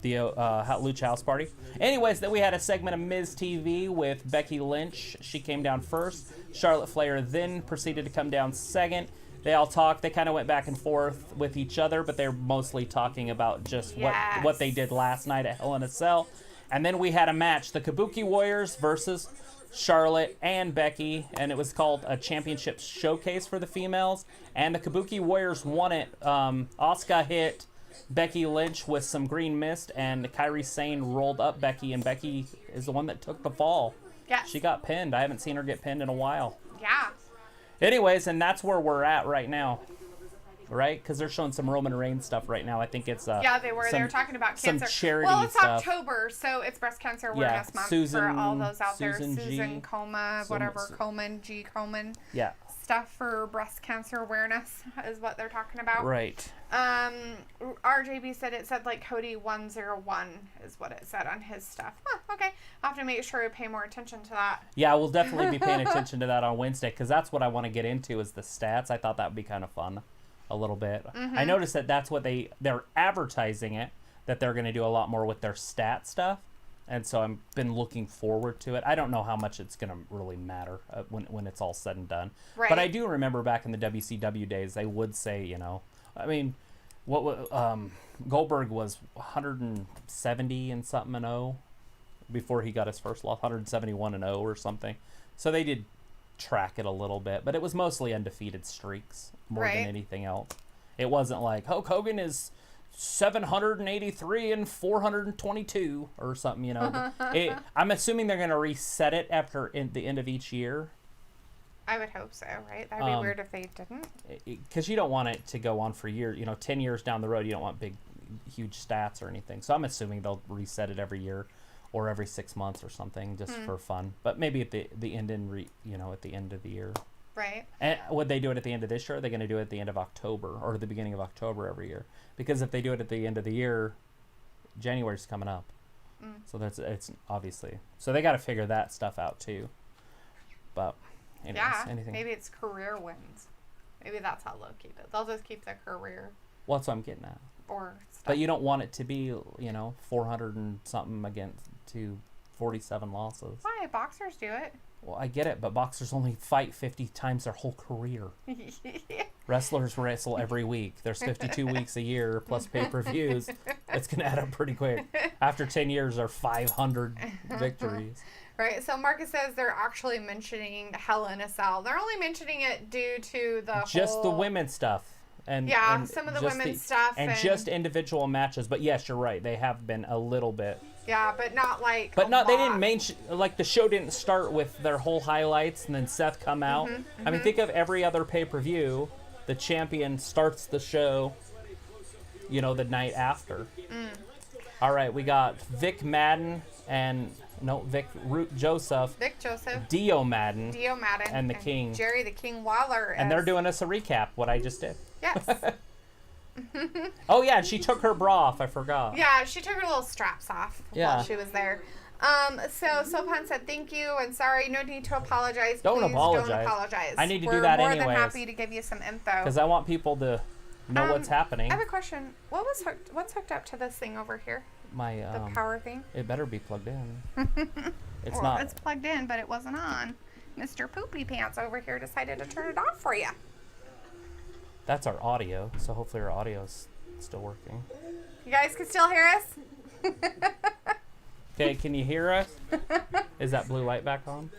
the Lucha House Party. Anyways, then we had a segment of Miz TV with Becky Lynch. She came down first. Charlotte Flair then proceeded to come down second. They all talked. They kind of went back and forth with each other, but they're mostly talking about just what they did last night at Hell in a Cell. And then we had a match, the Kabuki Warriors versus Charlotte and Becky, and it was called a championship showcase for the females. And the Kabuki Warriors won it. Asuka hit Becky Lynch with some green mist, and Kairi Sane rolled up Becky, and Becky is the one that took the fall. Yeah. She got pinned. I haven't seen her get pinned in a while. Yeah. Anyways, and that's where we're at right now. Right? Because they're showing some Roman Reigns stuff right now. I think it's yeah, they were. They were talking about cancer. Some charity well, it's stuff. October, so it's Breast Cancer Awareness Month for all those out there. Susan Coma, Coleman, G. Coleman. Yeah. Stuff for breast cancer awareness is what they're talking about. Right. RJB said it said like Cody 101 is what it said on his stuff. Huh, okay. I'll have to make sure we pay more attention to that. Yeah, we'll definitely be paying attention to that on Wednesday, because that's what I want to get into is the stats. I thought that would be kind of fun a little bit. I noticed that that's what they're advertising it, that they're going to do a lot more with their stat stuff. And so I've been looking forward to it. I don't know how much it's going to really matter when it's all said and done. Right. But I do remember back in the WCW days, they would say, I mean, Goldberg was 170 and something and 0 before he got his first loss, 171 and 0 or something. So they did track it a little bit, but it was mostly undefeated streaks more than anything else. It wasn't like Hulk Hogan is 783 and 422 or something, you know. I'm assuming they're going to reset it after the end of each year. I would hope so, right? That'd be weird if they didn't. Because you don't want it to go on for years. 10 years down the road, you don't want huge stats or anything. So I'm assuming they'll reset it every year or every 6 months or something, just for fun. But maybe at the end at the end of the year. Right. And would they do it at the end of this year? Or are they going to do it at the end of October or the beginning of October every year? Because if they do it at the end of the year, January's coming up. So it's obviously. So they got to figure that stuff out too. But anyways, anything. Maybe it's career wins. Maybe that's how they'll keep it. They'll just keep their career. Well, that's what I'm getting at. Or stuff. But you don't want it to be, 400 and something against 47 losses. Why? Boxers do it. Well, I get it, but boxers only fight 50 times their whole career. Wrestlers wrestle every week. There's 52 weeks a year plus pay-per-views. It's going to add up pretty quick. After 10 years, there are 500 victories. Right, so Marcus says they're actually mentioning Hell in a Cell. They're only mentioning it due to Just the women's stuff. And some of the women's stuff. And just individual matches. But yes, you're right. They have been a little bit. Yeah, but not like. But they didn't mention, the show didn't start with their whole highlights and then Seth come out. I mean, think of every other pay-per-view. The champion starts the show, the night after. All right, we got Vic Madden and Vic Joseph. Dio Madden. And the King. Jerry the King Waller. And they're doing us a recap, what I just did. Yes. Oh, yeah, and she took her bra off. I forgot. Yeah, she took her little straps off while she was there. So Sopan said thank you and sorry, no need to apologize. Don't apologize. I need to do that anyways. We're more than happy to give you some info. Because I want people to know what's happening. I have a question. What's hooked up to this thing over here? The power thing? It better be plugged in. It's not. It's plugged in, but it wasn't on. Mr. Poopy Pants over here decided to turn it off for you. That's our audio, so hopefully our audio's still working. You guys can still hear us? Okay, can you hear us? Is that blue light back on?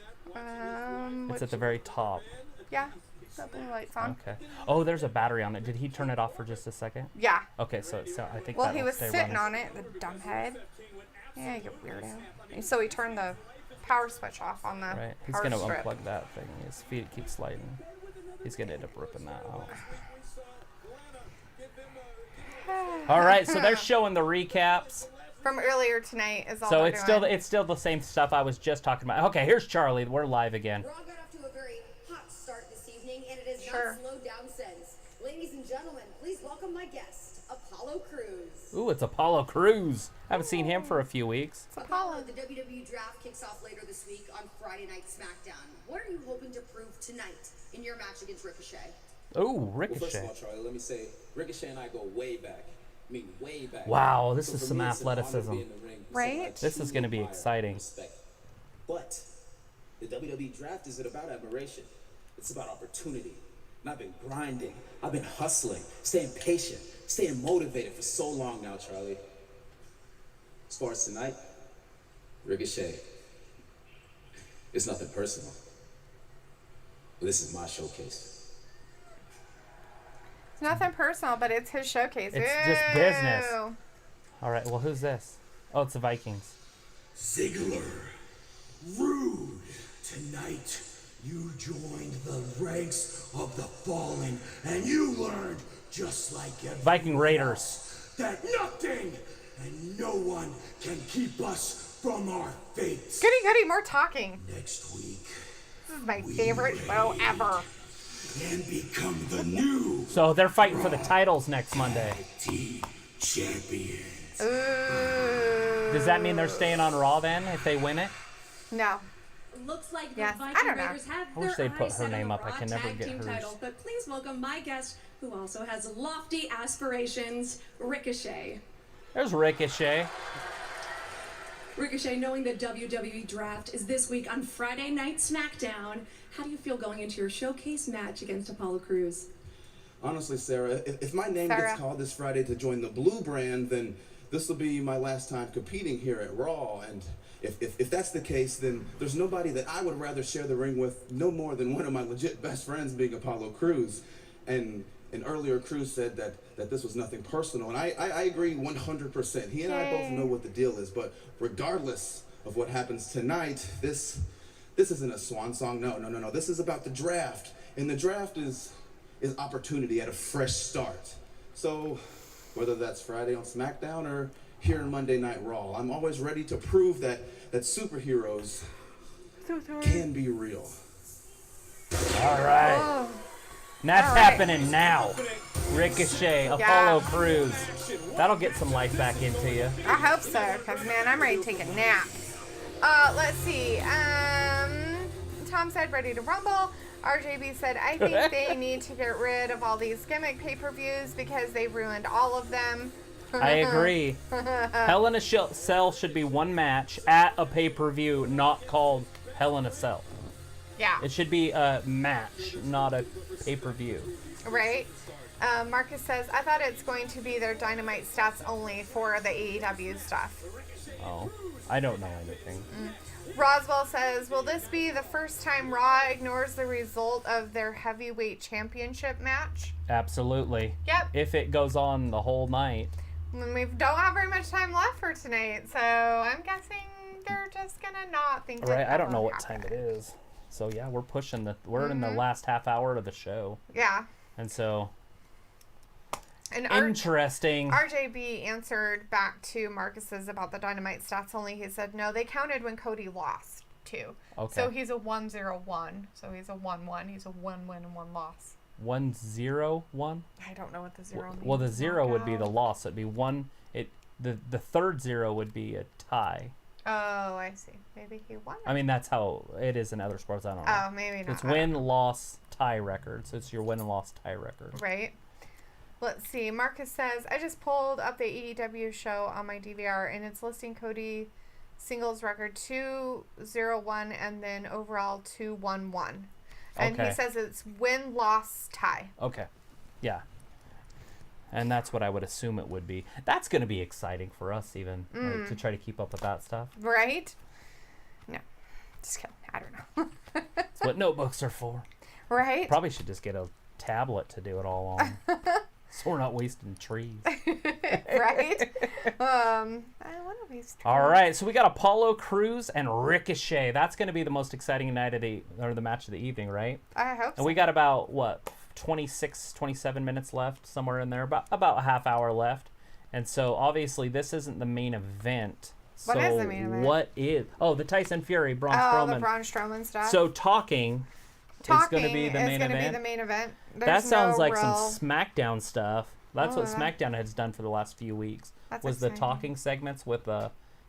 It's at the very top. Yeah, that blue light's on. Okay. Oh, there's a battery on it. Did he turn it off for just a second? Yeah. Okay, so I think. Well, he was sitting on it, the dumbhead. Yeah, you weirdo. And so he turned the power switch off on the. Right. He's gonna unplug that thing. His feet keep sliding. He's gonna end up ripping that out. All right, so they're showing the recaps from earlier tonight. Is all. So it's still the same stuff I was just talking about. Okay, here's Charlie. We're live again. Raw got off to a very hot start this evening, and it has not slowed down since. Ladies and gentlemen, please welcome my guest, Apollo Crews. Ooh, it's Apollo Crews. I haven't seen him for a few weeks. Apollo, the WWE draft kicks off later this week on Friday Night SmackDown. What are you hoping to prove tonight in your match against Ricochet? Ooh, Ricochet. Well, first of all, Charlie, let me say, Ricochet and I go way back. I mean, way back. Wow, this is some athleticism. Right? This is going to be exciting. But the WWE draft isn't about admiration. It's about opportunity. And I've been grinding. I've been hustling, staying patient, staying motivated for so long now, Charlie. As far as tonight, Ricochet, it's nothing personal. But this is my showcase. It's nothing personal, but it's his showcase. It's just business. All right, well, who's this? Oh, it's the Vikings. Ziggler, Rude, tonight you joined the ranks of the fallen, and you learned, just like everyone Viking Raiders, that nothing and no one can keep us from our fates. Goody, more talking. Next week, this is my favorite show ever. And become the new. So they're fighting for the titles next Monday. Champions. Ooh. Does that mean they're staying on Raw then if they win it? No. Looks like the Viking Raiders have I wish their they'd put eyes her set on name the up. I Raw can never Tag get Team hers. title, but please welcome my guest, who also has lofty aspirations, Ricochet. There's Ricochet. Ricochet, knowing the WWE draft is this week on Friday Night SmackDown, how do you feel going into your showcase match against Apollo Crews? Honestly, Sarah, if my name gets called this Friday to join the Blue brand, then this will be my last time competing here at Raw. And if that's the case, then there's nobody that I would rather share the ring with, no more than one of my legit best friends being Apollo Crews. And And earlier, Cruz said that this was nothing personal, and I agree 100%. He and I both know what the deal is, but regardless of what happens tonight, this isn't a swan song. No. This is about the draft, and the draft is opportunity at a fresh start. So whether that's Friday on SmackDown or here in Monday Night Raw, I'm always ready to prove that superheroes can be real. All right. And that's happening now. Ricochet, Apollo Crews. That'll get some life back into you. I hope so, because, man, I'm ready to take a nap. Let's see. Tom said, ready to rumble. RJB said, I think they need to get rid of all these gimmick pay-per-views because they ruined all of them. I agree. Hell in a Cell should be one match at a pay-per-view, not called Hell in a Cell. Yeah. It should be a match, not a pay-per-view. Right? Marcus says, I thought it's going to be their Dynamite stats only for the AEW stuff. Oh, I don't know anything. Roswell says, will this be the first time Raw ignores the result of their heavyweight championship match? Absolutely. Yep. If it goes on the whole night. We don't have very much time left for tonight, so I'm guessing they're just going to not think Right, I don't know what time it is. So yeah, we're pushing we're in the last half hour of the show. Yeah. And so and interesting. RJB answered back to Marcus's about the Dynamite stats only. He said, no, they counted when Cody lost too. Okay. So he's a 1-0-1. So he's a 1-1. He's a 1 win and 1 loss. 1-0-1? I don't know what the 0 means. Well, the 0 would be the loss. It'd be one. The third 0 would be a tie. Oh, I see. Maybe he won. I mean, that's how it is in other sports. I don't know. Oh, maybe not. It's win, loss, tie record. So it's your win and loss tie record. Right. Let's see. Marcus says, I just pulled up the AEW show on my DVR, and it's listing Cody singles record 2-0-1 and then overall 2-1-1. And he says it's win, loss, tie. Okay. Yeah. And that's what I would assume it would be. That's going to be exciting for us even, like, to try to keep up with that stuff. Right? No. Just kidding. I don't know. That's what notebooks are for. Right? Probably should just get a tablet to do it all on. So we're not wasting trees. Right? I want to waste trees. All right. So we got Apollo Crews and Ricochet. That's going to be the most exciting night of the match of the evening, right? I hope so. And we got about, 27 minutes left, somewhere in there, about a half hour left. And so obviously this isn't the main event. What is the main event? What is? Oh, the Tyson Fury, Braun Strowman. The Braun Strowman stuff. So talking is going to be the main event. Be the main event. That sounds like some SmackDown stuff. That's what SmackDown has done for the last few weeks. Was the talking segments with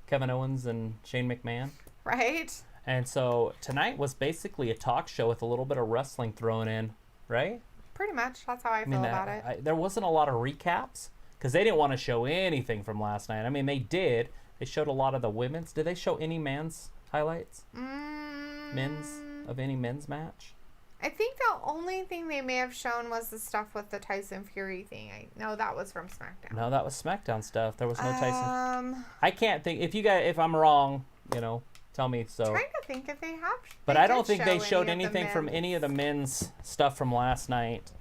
Kevin Owens and Shane McMahon. Right. And so tonight was basically a talk show with a little bit of wrestling thrown in, right? Pretty much. That's how I feel about it. There wasn't a lot of recaps because they didn't want to show anything from last night. I mean, they did. They showed a lot of the women's. Did they show any men's highlights? Any men's match? I think the only thing they may have shown was the stuff with the Tyson Fury thing. No, that was from SmackDown. No, that was SmackDown stuff. There was no Tyson. I can't think. If I'm wrong, tell me so. I'm trying to think if they have. But I don't think they showed anything from any of the men's stuff from last night.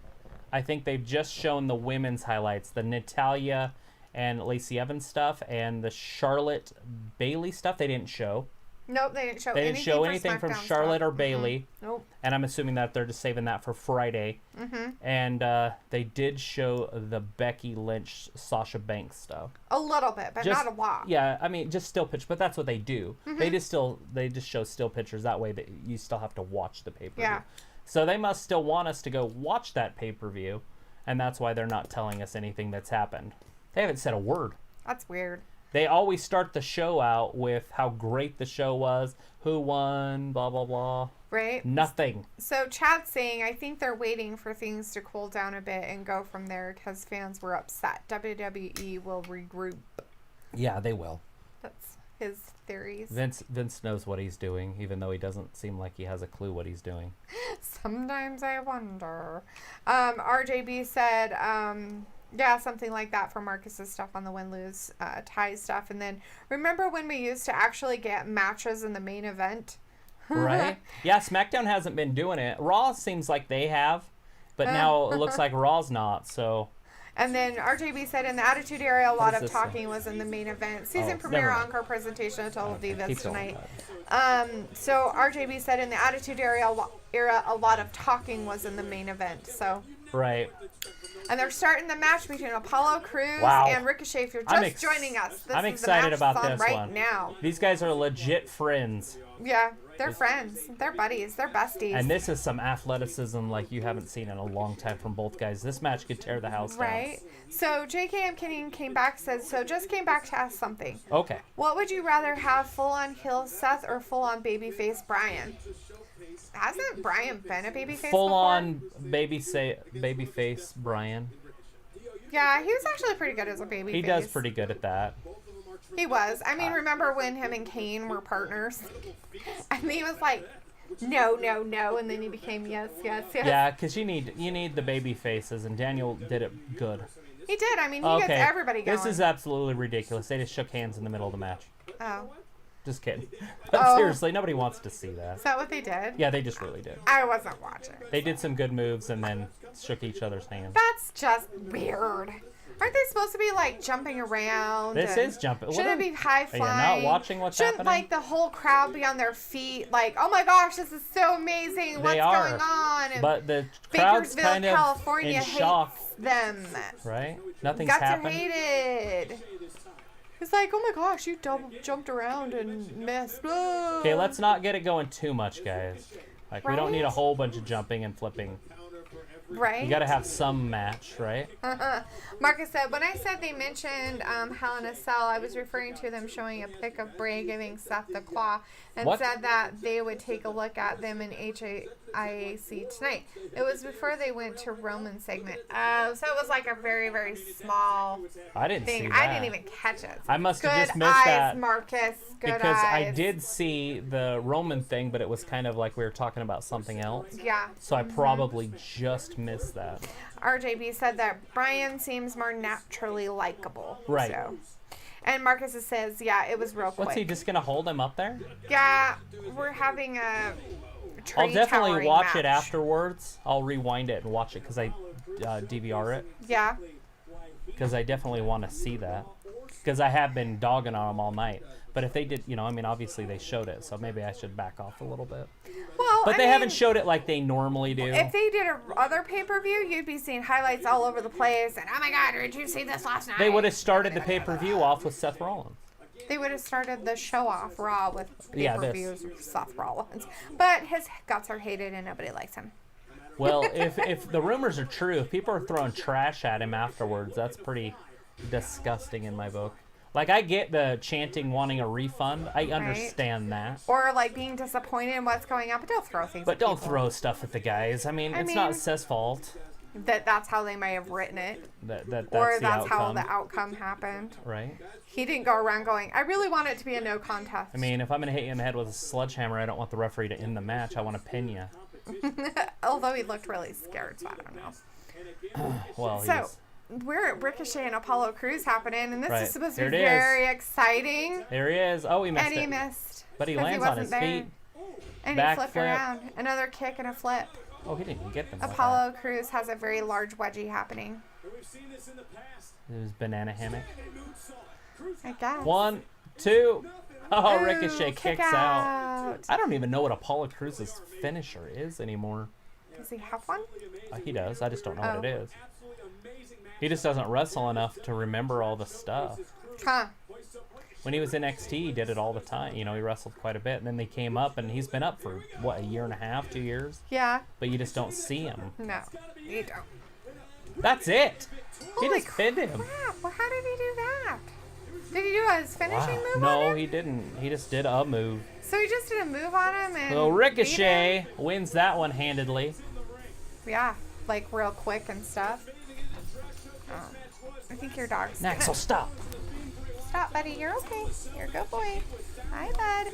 I think they've just shown the women's highlights, the Natalya and Lacey Evans stuff, and the Charlotte Bayley stuff. They didn't show. Nope, they didn't show. They didn't show anything from Charlotte or Bayley. Nope. And I'm assuming that they're just saving that for Friday. And they did show the Becky Lynch, Sasha Banks stuff. A little bit, but not a lot. Yeah, I mean, just still pictures, but that's what they do. They just show still pictures. That way that you still have to watch the pay-per-view. Yeah. So they must still want us to go watch that pay-per-view, and that's why they're not telling us anything that's happened. They haven't said a word. That's weird. They always start the show out with how great the show was, who won, blah, blah, blah. Right. Nothing. So Chad's saying, I think they're waiting for things to cool down a bit and go from there because fans were upset. WWE will regroup. Yeah, they will. That's his theories. Vince knows what he's doing, even though he doesn't seem like he has a clue what he's doing. Sometimes I wonder. RJB said, yeah, something like that for Marcus's stuff on the win-lose tie stuff. And then remember when we used to actually get matches in the main event? Right? Yeah, SmackDown hasn't been doing it. Raw seems like they have, but now it looks like Raw's not. So. And then RJB said in the Attitude Era, a lot of talking was in the main event. Season premiere encore presentation of Total Divas tonight. So RJB said in the Attitude Era, a lot of talking was in the main event. So. Right. And they're starting the match between Apollo Crews and Ricochet. If you're just joining us, I'm excited about this one. Now. These guys are legit friends. Yeah, they're friends. They're buddies. They're besties. And this is some athleticism like you haven't seen in a long time from both guys. This match could tear the house down. Right. So JKM Kenny came back, said, so just came back to ask something. Okay. What would you rather have, full-on heel Seth or full-on babyface Brian? Hasn't Brian been a babyface Full-on babyface Brian. Yeah, he was actually pretty good as a babyface. He does pretty good at that. He was. I mean, remember when him and Kane were partners? And he was like, no, no, no, and then he became yes, yes, yes. Yeah, because you need the baby faces, and Daniel did it good. He did. I mean, he gets everybody going. This is absolutely ridiculous. They just shook hands in the middle of the match. Oh. Just kidding. But seriously, nobody wants to see that. Is that what they did? Yeah, they just really did. I wasn't watching. They did some good moves and then shook each other's hands. That's just weird. Aren't they supposed to be like jumping around? This is jumping. Shouldn't it be high flying? You're not watching what's happening? Shouldn't like the whole crowd be on their feet like, oh my gosh, this is so amazing. What's going on? And but the crowd's kind of California in shock. Hates them. Right? Nothing's Guts happened. Are hated. It's like, oh my gosh, you jumped around and missed. Okay, let's not get it going too much, guys. Like, we don't need a whole bunch of jumping and flipping. Right. You got to have some match, right? Marcus said, when I said they mentioned Hell in a Cell, I was referring to them showing a pic of Bray giving Seth the claw and said that they would take a look at them in HIAC tonight. It was before they went to Roman segment. So it was like a very, very small I didn't thing. see that. I didn't even catch it. I must have just missed eyes, that. Marcus. Good because eyes. I did see the Roman thing, but it was kind of like we were talking about something else. Yeah. So I probably just missed that. RJB said that Brian seems more naturally likable. Right. So. And Marcus says, yeah, it was real quick. What's he just going to hold him up there? Yeah, we're having a tree I'll definitely watch match. it afterwards. I'll rewind it and watch it because I DVR it. Yeah. Because I definitely want to see that. Because I have been dogging on them all night. But if they did, I mean, obviously they showed it, so maybe I should back off a little bit. Well, but they haven't showed it like they normally do. If they did other pay-per-view, you'd be seeing highlights all over the place. And, oh my God, did you see this last night? They would have started the pay-per-view off with Seth Rollins. They would have started the show off Raw with pay-per-views with Seth Rollins. But his guts are hated and nobody likes him. Well, if the rumors are true, if people are throwing trash at him afterwards, that's pretty disgusting in my book. Like, I get the chanting wanting a refund. I understand that. Or, like, being disappointed in what's going on, but don't throw things But at don't people. throw stuff at the guys. I mean, it's not Seth's fault. That's how they may have written it. That's how the outcome happened. Right. He didn't go around going, I really want it to be a no contest. I mean, if I'm going to hit you in the head with a sledgehammer, I don't want the referee to end the match. I want to pin you. Although he looked really scared, so I don't know. Well, we're at Ricochet and Apollo Crews happening, and this is supposed to be There it very exciting. There he is. Oh, he missed and it. he missed. But he lands on his feet. And Back he flipped flip. around. Another kick and a flip. Oh, he didn't even get them. Apollo Crews has a very large wedgie happening. It was banana hammock. I guess. 1, 2. Oh, Ooh, Ricochet kick kicks out. I don't even know what Apollo Crews' finisher is anymore. Does he have one? He does. I just don't know what it is. He just doesn't wrestle enough to remember all the stuff. Huh. When he was in NXT, he did it all the time. He wrestled quite a bit. And then they came up, and he's been up for, what, a year and a half, 2 years? Yeah. But you just don't see him. No, you don't. That's it. Holy he just pinned him. Crap. Well, how did he do that? Did he do his finishing move on No, him? he didn't. He just did a move. So he just did a move on him and So Ricochet wins that one handedly. Yeah, like real quick and stuff. Oh, I think your dog's Axel, stop. Stop, buddy. You're okay. You're a good boy. Hi, bud.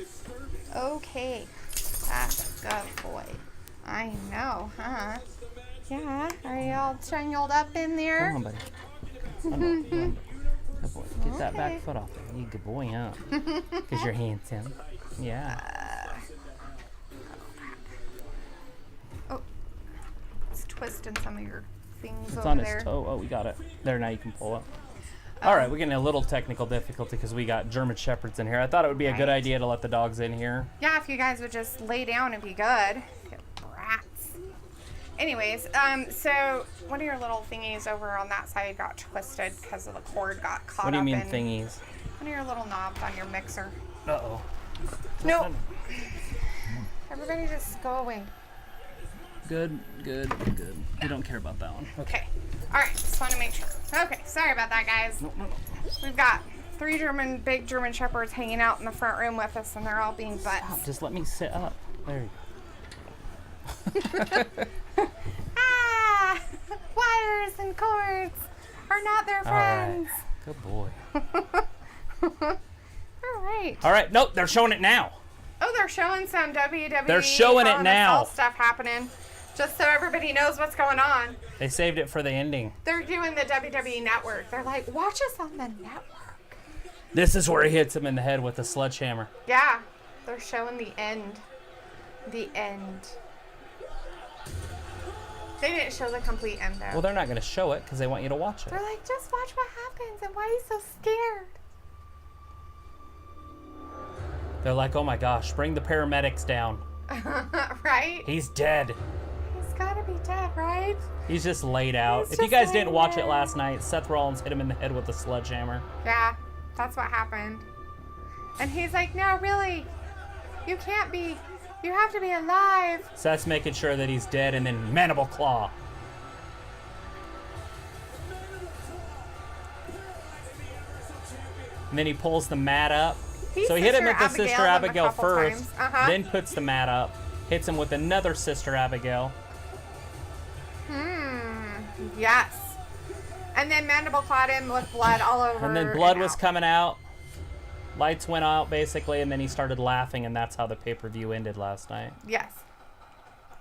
Okay. That's a good boy. I know, huh? Yeah. Are you all tangled up in there? Come on, buddy. Come on. Good boy. Get that back foot off there. You good boy, huh? Because you're handsome. Yeah. Oh. It's twist in some of your things It's over on there. his toe. Oh, we got it. There, now you can pull it. All right, we're getting a little technical difficulty because we got German Shepherds in here. I thought it would be a good idea to let the dogs in here. Yeah, if you guys would just lay down and be good. You brats. Anyways, so one of your little thingies over on that side got twisted because of the cord got caught up. What do you mean in thingies? one of your little knobs on your mixer. Uh-oh. No. Everybody just go away. Good. We don't care about that one. Okay. All right, just want to make sure. Okay, sorry about that, guys. No. We've got 3 big German Shepherds hanging out in the front room with us, and they're all being butts. Stop, just let me sit up. There you Ah! Wires and cords are not their friends. All right. Good boy. All right. Nope, they're showing it now. Oh, they're showing some WWE. They're showing it now. Stuff happening, just so everybody knows what's going on. They saved it for the ending. They're doing the WWE Network. They're like, watch us on the network. This is where he hits him in the head with a sledgehammer. Yeah, they're showing the end. The end. They didn't show the complete end though. Well, they're not going to show it because they want you to watch it. They're like, just watch what happens, and why are you so scared? They're like, oh my gosh, bring the paramedics down. Right? He's dead. He's gotta be dead, right? He's just laid out. If you guys didn't watch it last night, Seth Rollins hit him in the head with a sledgehammer. Yeah, that's what happened. And he's like, no, really, you can't be, you have to be alive. Seth's making sure that he's dead, and then mandible claw. And then he pulls the mat up. So he hit him with the Sister Abigail first, then puts the mat up, hits him with another Sister Abigail. Yes. And then mandible clawed him with blood all over. And then blood was coming out. Lights went out, basically, and then he started laughing, and that's how the pay-per-view ended last night. Yes.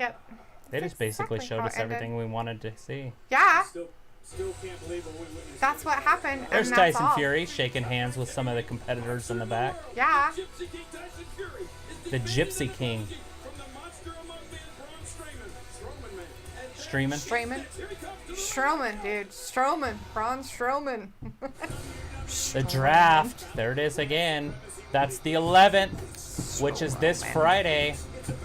Yep. They just basically showed us everything we wanted to see. Yeah. Still can't believe what we witnessed. That's what happened. There's and that's Tyson all. Fury shaking hands with some of the competitors in the back. Yeah. The Gypsy King. Streaming. Strowman, dude. Strowman. Braun Strowman. The draft. There it is again. That's the 11th, which is this Friday.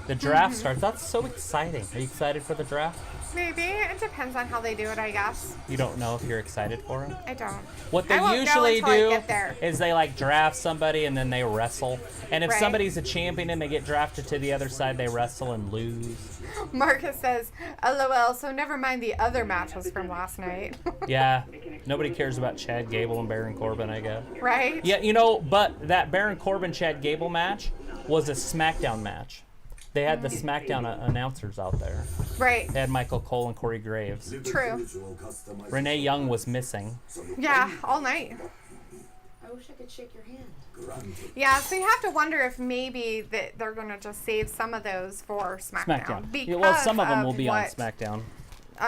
The draft starts. That's so exciting. Are you excited for the draft? Maybe. It depends on how they do it, I guess. You don't know if you're excited for him? I don't. What they usually do is they like draft somebody and then they wrestle. And if somebody's a champion and they get drafted to the other side, they wrestle and lose. Marcus says, LOL, so never mind the other matches from last night. Yeah. Nobody cares about Chad Gable and Baron Corbin, I guess. Right? Yeah, you know, but that Baron Corbin-Chad Gable match was a SmackDown match. They had the SmackDown announcers out there. Right. They had Michael Cole and Corey Graves. True. Renee Young was missing. Yeah, all night. I wish I could shake your hand. Yeah, so you have to wonder if maybe that they're going to just save some of those for SmackDown. Yeah, well, some of them will be on SmackDown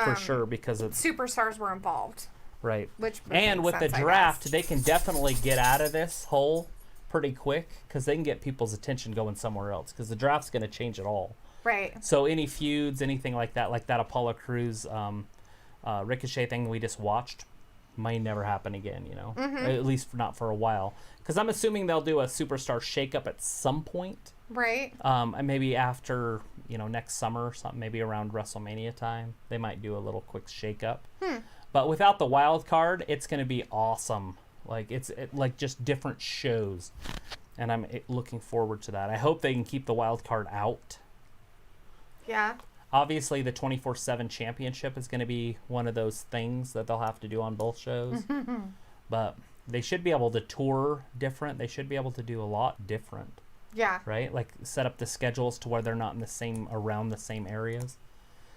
for sure because it's superstars were involved. Right. Which would and make with sense, the I draft, guess. they can definitely get out of this hole pretty quick because they can get people's attention going somewhere else because the draft's going to change it all. Right. So any feuds, anything like that Apollo Crews Ricochet thing we just watched might never happen again, you know? At least not for a while. Because I'm assuming they'll do a superstar shakeup at some point. Right. And maybe after, you know, next summer or something, maybe around WrestleMania time, they might do a little quick shakeup. But without the wild card, it's going to be awesome. Like like just different shows, and I'm looking forward to that. I hope they can keep the wild card out. Yeah. Obviously, the 24/7 championship is going to be one of those things that they'll have to do on both shows. But they should be able to tour different. They should be able to do a lot different. Yeah. Right? Like set up the schedules to where they're not in the same around the same areas.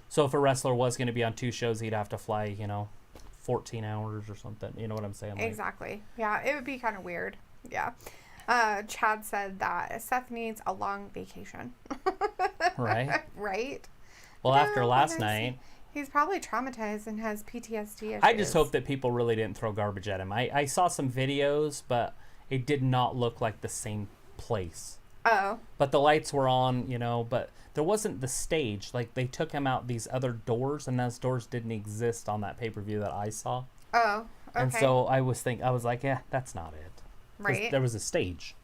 So if a wrestler was going to be on 2 shows, he'd have to fly, you know, 14 hours or something. You know what I'm saying? Like, Exactly. Yeah, it would be kind of weird. Yeah. Chad said that Seth needs a long vacation. Right? Right? Well, after last there's- night, He's probably traumatized and has PTSD issues. I just hope that people really didn't throw garbage at him. I saw some videos, but it did not look like the same place. Oh. But the lights were on, you know, but there wasn't the stage. Like, they took him out these other doors, and those doors didn't exist on that pay-per-view that I saw. Oh, okay. And so I was like, yeah, that's not it. Right. There was a stage.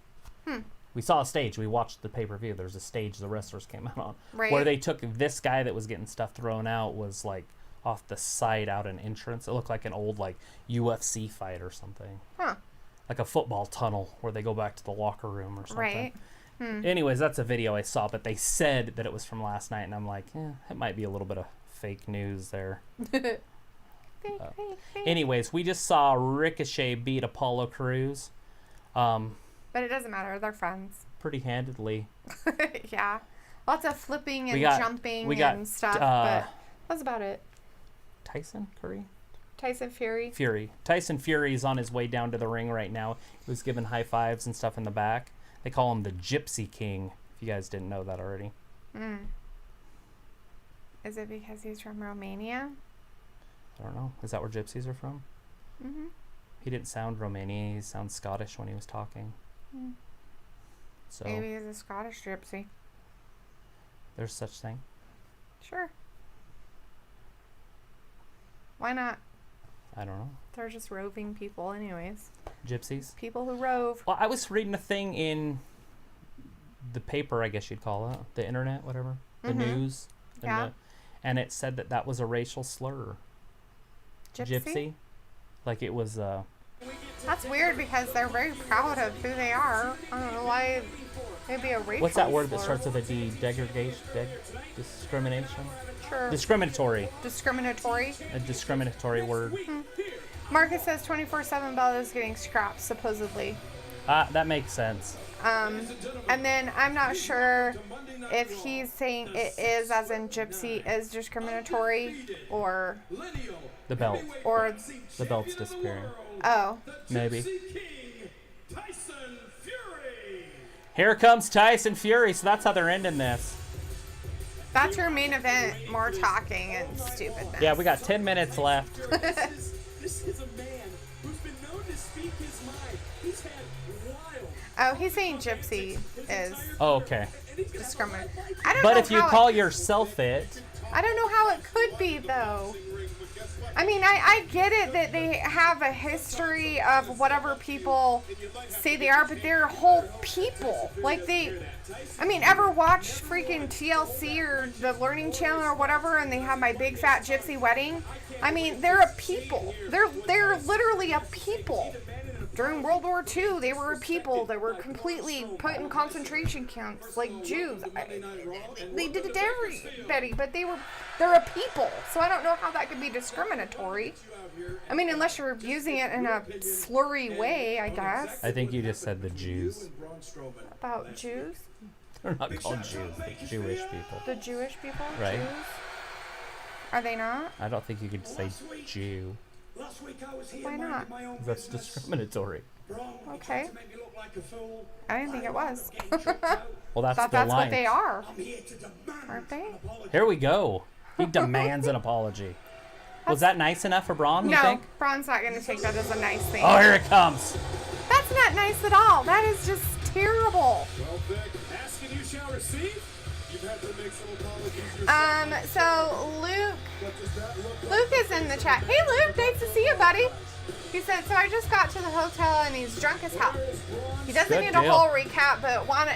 We saw a stage. We watched the pay-per-view. There's a stage the wrestlers came out on. Right. Where they took this guy that was getting stuff thrown out was, like, off the side out an entrance. It looked like an old, like, UFC fight or something. Huh. Like a football tunnel where they go back to the locker room or something. Right. Anyways, that's a video I saw, but they said that it was from last night, and I'm like, it might be a little bit of fake news there. Fake. Anyways, we just saw Ricochet beat Apollo Crews. But it doesn't matter. They're friends. Pretty handedly. Yeah. Lots of flipping and jumping and stuff, but that's about it. Tyson Fury. Tyson Fury is on his way down to the ring right now. He was giving high fives and stuff in the back. They call him the Gypsy King, if you guys didn't know that already. Is it because he's from Romania? I don't know. Is that where gypsies are from? Mm-hmm. He didn't sound Romanian. He sounds Scottish when he was talking. So Maybe he's a Scottish gypsy. There's such thing. Sure. Why not? I don't know. They're just roving people anyways. Gypsies? People who rove. Well, I was reading a thing in the paper, I guess you'd call it. The internet, whatever. The news. Yeah. And it said that was a racial slur. Gypsy? Like it was... That's weird because they're very proud of who they are. I don't know why it'd be a racial What's that word that slur. starts with a D? Degradation? Discrimination? Sure. Discriminatory. Discriminatory? A discriminatory word. Marcus says 24/7 Bella is getting scrapped, supposedly. That makes sense. And then I'm not sure if he's saying it is as in gypsy is discriminatory or The belt. or The belt's disappearing. oh. Maybe. Here comes Tyson Fury, so that's how they're ending this. That's your main event, more talking and stupidness. Yeah, we got 10 minutes left. This is a man who's been known to speak his mind. He's had wild. Oh, he's saying gypsy is Oh, okay. discriminatory. I don't But know if you how call yourself it, I don't know how it could be, though. I mean, I get it that they have a history of whatever people say they are, but they're whole people. Like, ever watch freaking TLC or the Learning Channel or whatever, and they have My Big Fat Gypsy Wedding? I mean, they're a people. They're literally a people. During World War II, they were a people that were completely put in concentration camps, like Jews. They did it to everybody, but they're a people. So I don't know how that could be discriminatory. I mean, unless you're using it in a slurry way, I guess. I think you just said the Jews. About Jews? They're not called Jews, they're Jewish people. The Jewish people? Right. Jews? Are they not? I don't think you could say Jew. Why not? That's discriminatory. Okay. I didn't think it was. Well, that's Thought the that's line. what they are. Aren't they? Here we go. He demands an apology. Was that nice enough for Braun, you No, think? Braun's not going to take that as a nice thing. Oh, here it comes. That's not nice at all. That is just terrible. Well, Vic, ask and you shall receive. You've had to make some apologies yourself. So Luke is in the chat. Hey, Luke, nice to see you, buddy. He said, so I just got to the hotel and he's drunk as hell. He doesn't Good need a deal. whole recap, but what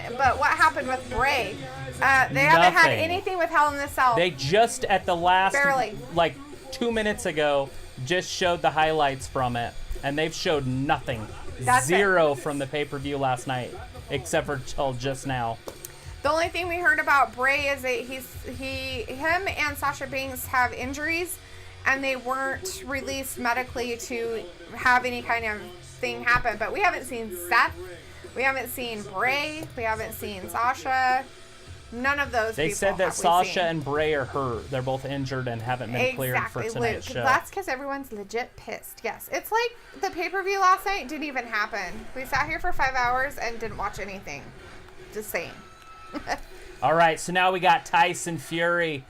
happened with Bray? They haven't had Nothing. anything with Hell in the Cell. They just at the last, Barely. like 2 minutes ago, just showed the highlights from it, and they've showed nothing. That's Zero from the pay-per-view last night, except for till just now. The only thing we heard about Bray is that him and Sasha Banks have injuries, and they weren't released medically to have any kind of thing happen. But we haven't seen Seth, we haven't seen Bray, we haven't seen Sasha. None of those. They people said that have we Sasha seen. and Bray are hurt. They're both injured and haven't been cleared for Exactly, tonight's Luke. show. That's because everyone's legit pissed. Yes, it's like the pay-per-view last night didn't even happen. We sat here for 5 hours and didn't watch anything. Just saying. All right, so now we got Tyson Fury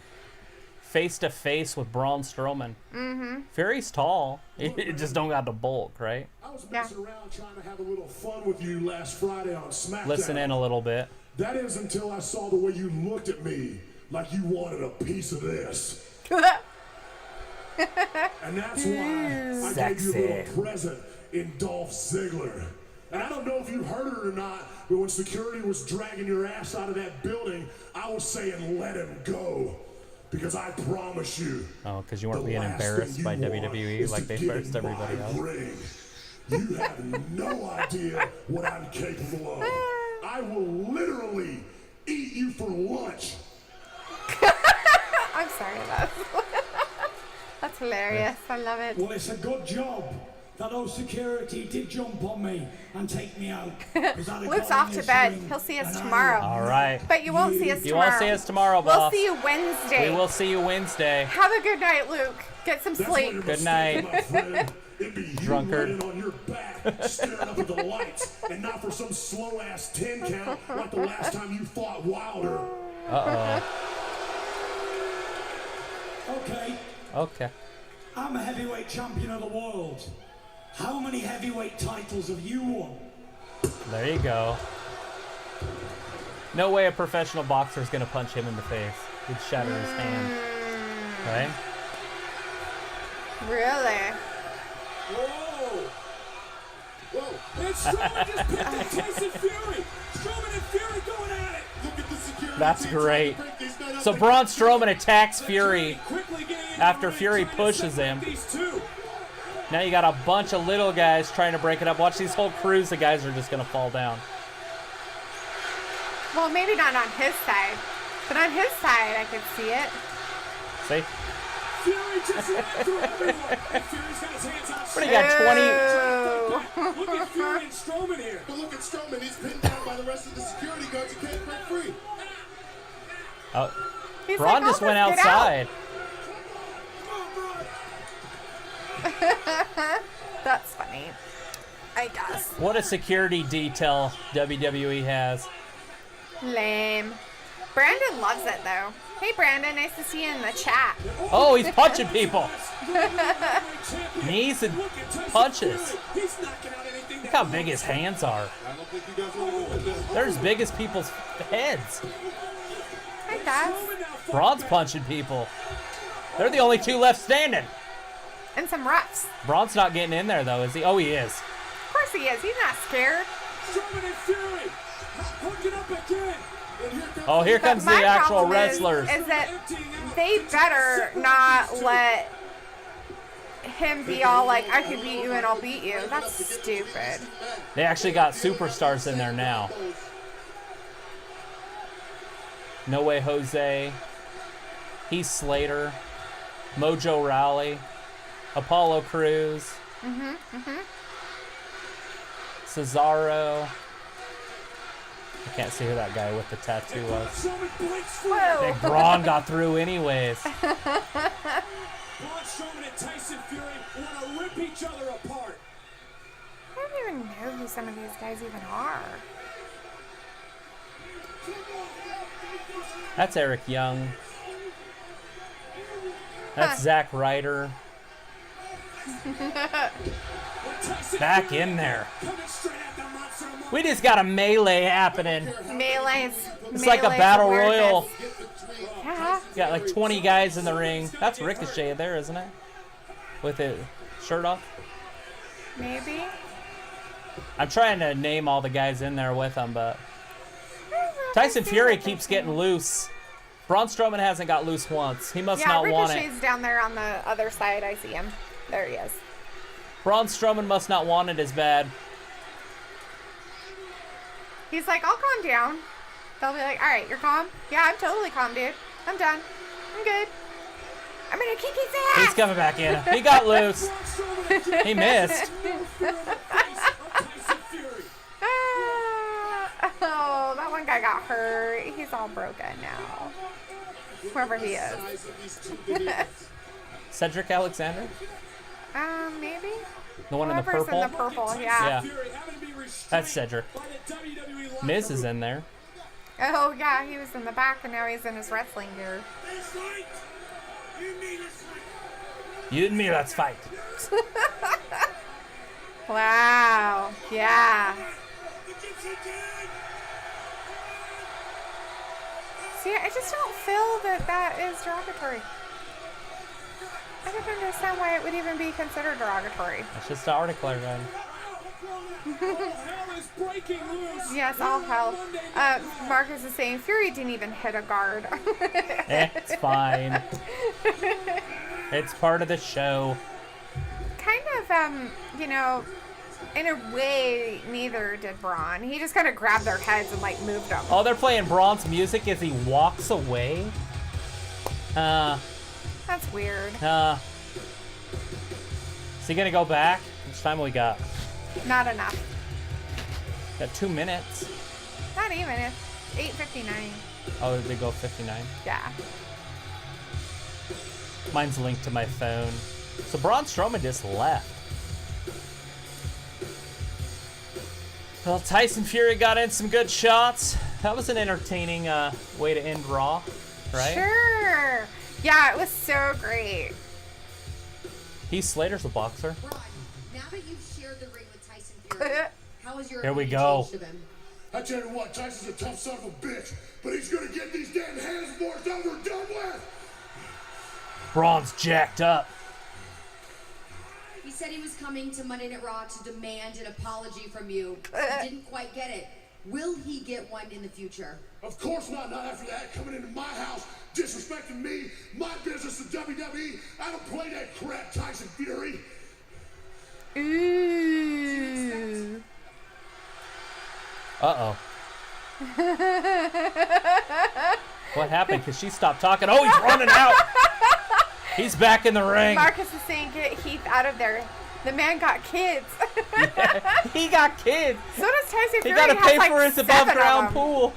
face-to-face with Braun Strowman. Mm-hmm. Fury's tall. It just don't got the bulk, right? I was messing around trying to have a little fun with you last Friday on SmackDown. Listen in a little bit. That is until I saw the way you looked at me like you wanted a piece of this. And that's why I gave you a little present in Dolph Ziggler. And I don't know if you heard it or not, but when security was dragging your ass out of that building, I was saying let him go. Because I promise you. Oh, because you weren't being embarrassed by WWE like they embarrassed everybody else. You have no idea what I'm capable of. I will literally eat you for lunch. I'm sorry, that's hilarious. I love it. Well, it's a good job that old security did jump on me and take me out. Luke's off to bed. He'll see us tomorrow. All right. But you won't see us tomorrow. You won't see us tomorrow, boss. We'll see you Wednesday. We will see you Wednesday. Have a good night, Luke. Get some sleep. Good night. Drunkard. On your back, staring up at the lights, and not for some slow ass 10 count like the last time you fought Wilder. Okay. I'm a heavyweight champion of the world. How many heavyweight titles have you won? There you go. No way a professional boxer is gonna punch him in the face. He'd shatter his hand. Right? Really? Whoa! And Strowman just picked up Tyson Fury! Strowman and Fury going at it! Look at the security. That's great. So Braun Strowman attacks Fury after Fury pushes him. Now you got a bunch of little guys trying to break it up. Watch these whole crews of guys are just going to fall down. Well, maybe not on his side. But on his side, I could see it. See? Fury just ran through everyone. And Fury's got his hands out. What do you got, 20? Look at Fury and Strowman here. But look at Strowman. He's pinned down by the rest of the security guards. He can't break free. Oh, He's Braun like, just went "I'll just get outside. That's funny. I guess. What a security detail WWE has. Lame. Brandon loves it, though. Hey, Brandon. Nice to see you in the chat. Oh, he's punching people. Knees and punches. Look how big his hands are. They're as big as people's heads. Hi, guys. Braun's punching people. They're the only two left standing. And some refs. Braun's not getting in there, though, is he? Oh, he is. Of course he is. He's not scared. Strowman and Fury hooking up again. Oh, here comes the actual wrestlers. Is that they better not let him be all like, I can beat you and I'll beat you. That's stupid. They actually got superstars in there now. No Way Jose. Heath Slater. Mojo Rawley. Apollo Crews. Cesaro. I can't see who that guy with the tattoo was. Whoa. Big Braun got through anyways. Braun Strowman and Tyson Fury want to rip each other apart. I don't even know who some of these guys even are. That's Eric Young. That's Zack Ryder. Back in there. We just got a melee happening. It's like a battle royal. Yeah. Got like 20 guys in the ring. That's Ricochet there, isn't it? With his shirt off. Maybe. I'm trying to name all the guys in there with him, but Tyson Fury keeps getting loose. Braun Strowman hasn't got loose once. He must not want it. Ricochet's down there on the other side. I see him. There he is. Braun Strowman must not want it as bad. He's like, I'll calm down. They'll be like, all right, you're calm? Yeah, I'm totally calm, dude. I'm done. I'm good. I'm going to kick his ass. He's coming back in. He got loose. He missed. Oh, that one guy got hurt. He's all broken now. Whoever he is. Cedric Alexander? Maybe? The one in the Whoever's purple? in the purple, yeah. That's Cedric. Miz is in there. Oh, yeah, he was in the back, and now he's in his wrestling gear. You and me, let's fight. Wow. Yeah. See, I just don't feel that is derogatory. I don't understand why it would even be considered derogatory. It's just an article I read. Yes, all hell. Marcus is saying Fury didn't even hit a guard. It's fine. It's part of the show. Kind of, you know, in a way, neither did Braun. He just kind of grabbed their heads and, like, moved them. Oh, they're playing Braun's music as he walks away? That's weird. Is he gonna go back? How much time we got? Not enough. Got 2 minutes. Not even. It's 8:59. Oh, they go 59? Yeah. Mine's linked to my phone. So Braun Strowman just left. Well, Tyson Fury got in some good shots. That was an entertaining way to end Raw, right? Sure. Yeah, it was so great. Heath Slater's a boxer. Braun, now that you've shared the ring with Tyson Fury, how is your Here we opinion go. changed of him? I tell you what, Tyson's a tough son of a bitch, but he's gonna get these damn hands forced over and done with. Braun's jacked up. He said he was coming to Monday Night Raw to demand an apology from you. He didn't quite get it. Will he get one in the future? Of course not after that, coming into my house, disrespecting me, my business, the WWE. I don't play that crap, Tyson Fury. Ooh. Uh-oh. What happened? Because she stopped talking. Oh, he's running out. He's back in the ring. Marcus is saying, get Heath out of there. The man got kids. Yeah, he got kids. So does Tyson Fury. He got to pay for his 7 above-ground of them. pool.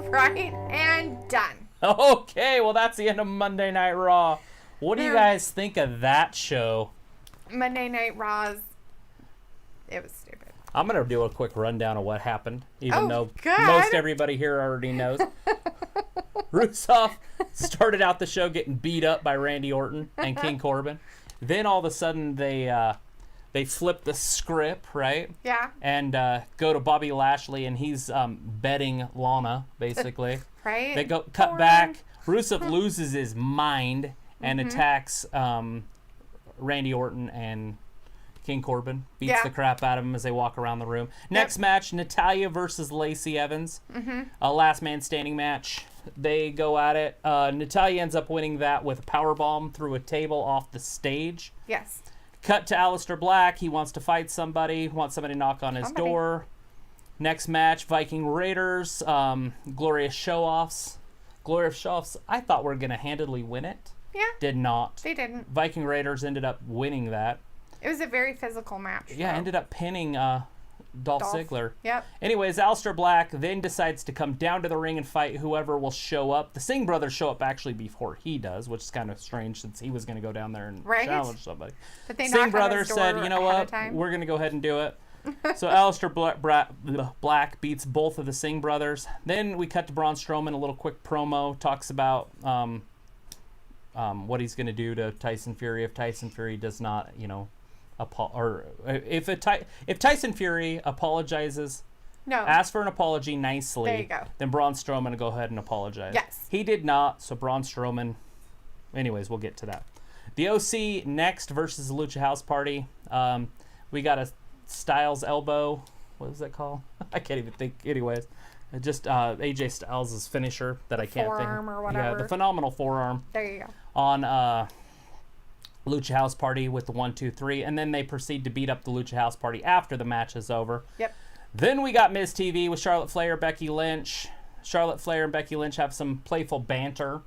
Right? And done. Okay, well, that's the end of Monday Night Raw. What do you guys think of that show? Monday Night Raw's, it was stupid. I'm going to do a quick rundown of what happened, even though good. most everybody here already knows. Rusev started out the show getting beat up by Randy Orton and King Corbin. Then all of a sudden they flip the script, right? Yeah. And go to Bobby Lashley, and he's betting Lana, basically. Right. They cut back. Rusev loses his mind and attacks Randy Orton and King Corbin. Beats the crap out of him as they walk around the room. Next match, Natalya versus Lacey Evans. A last man standing match. They go at it. Natalya ends up winning that with a powerbomb through a table off the stage. Yes. Cut to Aleister Black. He wants to fight somebody. Wants somebody to knock on his door. Next match, Viking Raiders. Glorious Show-Offs. Glorious Show-Offs, I thought were going to handily win it. Yeah. Did not. They didn't. Viking Raiders ended up winning that. It was a very physical match. Yeah, though. ended up pinning Dolph Ziggler. Yep. Anyways, Aleister Black then decides to come down to the ring and fight whoever will show up. The Singh brothers show up actually before he does, which is kind of strange since he was going to go down there and challenge somebody. But they Singh brothers said, you know what, we're going to go ahead and do it. So Aleister Black beats both of the Singh brothers. Then we cut to Braun Strowman, a little quick promo, talks about what he's going to do to Tyson Fury if Tyson Fury does not, you know, if Tyson Fury apologizes, ask for an apology nicely, there you go. then Braun Strowman will go ahead and apologize. Yes. He did not, so Braun Strowman, anyways, we'll get to that. The OC next versus the Lucha House Party. We got a Styles elbow. What was that called? I can't even think. Anyways, just AJ Styles' finisher that I can't think. Forearm or whatever. Yeah, the phenomenal forearm. There you go. On Lucha House Party with the 1, 2, 3, and then they proceed to beat up the Lucha House Party after the match is over. Yep. Then we got Miz TV with Charlotte Flair, Becky Lynch. Charlotte Flair and Becky Lynch have some playful banter,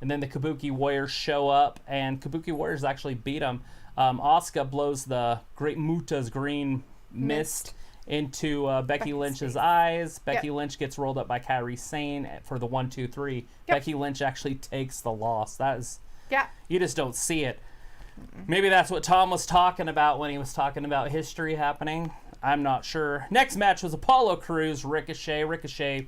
and then the Kabuki Warriors show up, and Kabuki Warriors actually beat them. Asuka blows the Great Muta's green mist into Becky Lynch's eyes. Becky Lynch gets rolled up by Kairi Sane for the 1, 2, 3. Becky Lynch actually takes the loss. That is, you just don't see it. Maybe that's what Tom was talking about when he was talking about history happening. I'm not sure. Next match was Apollo Crews, Ricochet. Ricochet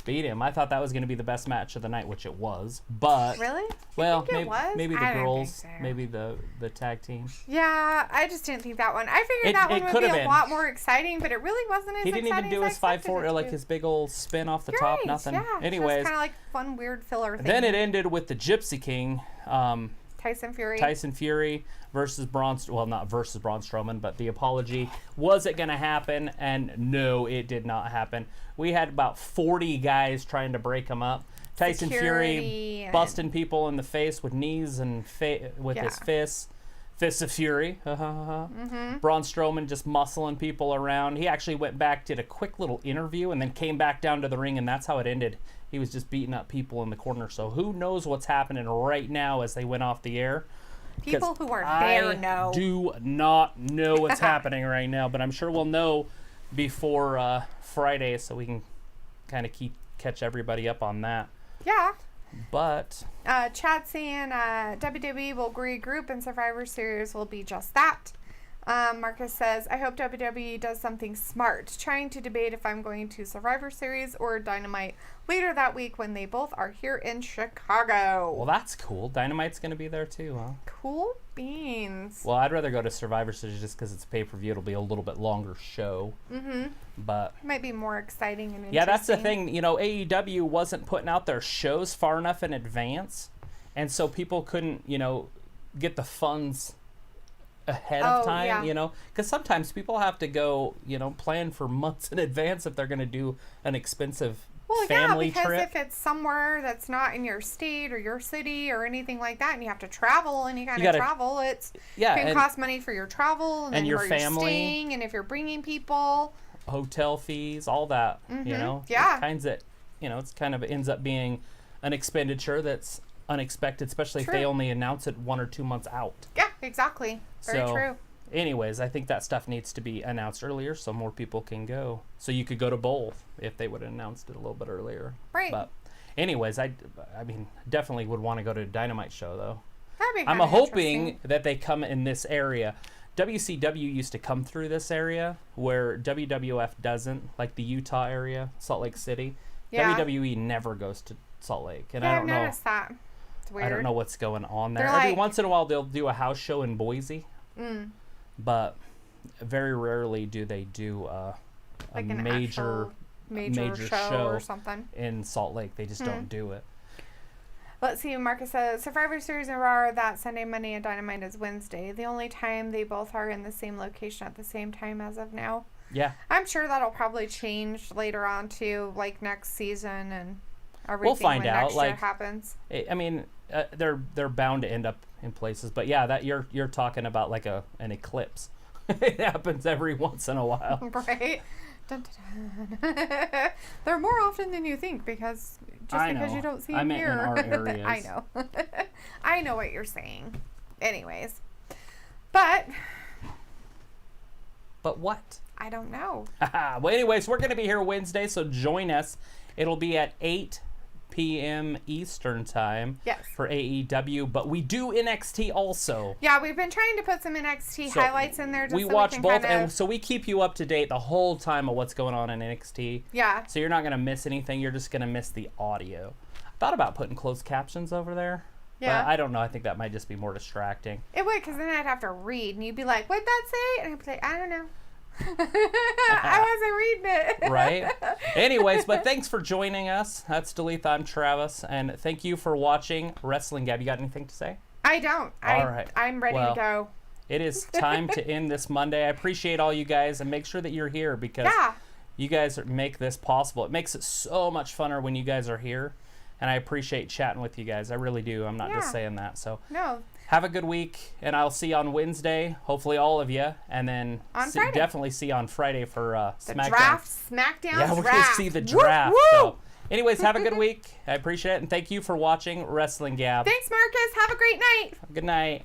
beat him. I thought that was going to be the best match of the night, which it was. But really, well, was? maybe the I don't girls, think so. maybe the tag team. Yeah, I just didn't think that one. I figured that one would be a lot more exciting, but it really wasn't as exciting. He didn't even do his 5-4 or like his big old spin off the top. Nothing. Yeah, Anyways, kind of like fun, weird filler thing. Then it ended with the Gypsy King. Tyson Fury versus not versus Braun Strowman, but the apology. Was it going to happen? And no, it did not happen. We had about 40 guys trying to break him up. Tyson Fury busting people in the face with knees and with his fists. Fists of Fury. Braun Strowman just muscling people around. He actually went back, did a quick little interview, and then came back down to the ring, and that's how it ended. He was just beating up people in the corner. So who knows what's happening right now as they went off the air? People who are there know. I do not know what's happening right now, but I'm sure we'll know before Friday, so we can kind of catch everybody up on that. Yeah. But Chad saying WWE will regroup and Survivor Series will be just that. Marcus says, I hope WWE does something smart, trying to debate if I'm going to Survivor Series or Dynamite later that week when they both are here in Chicago. Well, that's cool. Dynamite's going to be there too, huh? Cool beans. Well, I'd rather go to Survivor Series just because it's pay-per-view. It'll be a little bit longer show. But it might be more exciting and interesting. Yeah, that's the thing. You know, AEW wasn't putting out their shows far enough in advance, and so people couldn't, get the funds ahead of time, because sometimes people have to go, plan for months in advance if they're going to do an expensive family because trip. If it's somewhere that's not in your state or your city or anything like that, and you have to travel any kind of travel, it can cost money for your travel and your where family, you're staying, and if you're bringing people, hotel fees, all that. It's kind of ends up being an expenditure that's unexpected, especially if they only announce it 1 or 2 months out. Yeah, exactly. Very true. Anyways, I think that stuff needs to be announced earlier so more people can go. So you could go to both if they would have announced it a little bit earlier. Right. But anyways, I mean, definitely would want to go to a Dynamite show, though. That'd be I'm hoping that they come in this area. WCW used to come through this area where WWF doesn't, like the Utah area, Salt Lake City. Yeah. WWE never goes to Salt Lake. And I don't know. I've noticed that. It's weird. I don't know what's going on there. Every once in a while, they'll do a house show in Boise. But very rarely do they do a major show or something in Salt Lake. They just don't do it. Let's see. Marcus says Survivor Series and Raw are that Sunday, Monday, and Dynamite is Wednesday. The only time they both are in the same location at the same time as of now. Yeah. I'm sure that'll probably change later on too, like next season and everything. We'll find when out. Next year happens. I mean, they're bound to end up in places, but yeah, that you're talking about like an eclipse. It happens every once in a while, right? Dun, dun, dun. They're more often than you think because because you don't see them here. In our areas. I know. I know what you're saying. Anyways, but what? I don't know. Well, anyways, we're going to be here Wednesday, so join us. It'll be at 8 p.m. Eastern time for AEW, but we do NXT also. Yeah, we've been trying to put some NXT highlights in there. We watch both, and so we keep you up to date the whole time of what's going on in NXT. Yeah. So you're not going to miss anything. You're just going to miss the audio. Thought about putting closed captions over there. Yeah. But I don't know. I think that might just be more distracting. It would, because then I'd have to read, and you'd be like, what'd that say? And I'd be like, I don't know. I wasn't reading it. Right? Anyways, but thanks for joining us. That's Dalethea. I'm Travis. And thank you for watching Wrestling Gab. You got anything to say? I don't. All right. I'm ready to go. It is time to end this Monday. I appreciate all you guys, and make sure that you're here because you guys make this possible. It makes it so much funner when you guys are here. And I appreciate chatting with you guys. I really do. I'm not just saying that. So have a good week, and I'll see you on Wednesday. Hopefully all of you. And then definitely see you on Friday for SmackDown. The draft, SmackDown Yeah, we're going to see the draft. Woo, woo! So anyways, have a good week. I appreciate it, and thank you for watching Wrestling Gab. Thanks, Marcus. Have a great night. Good night.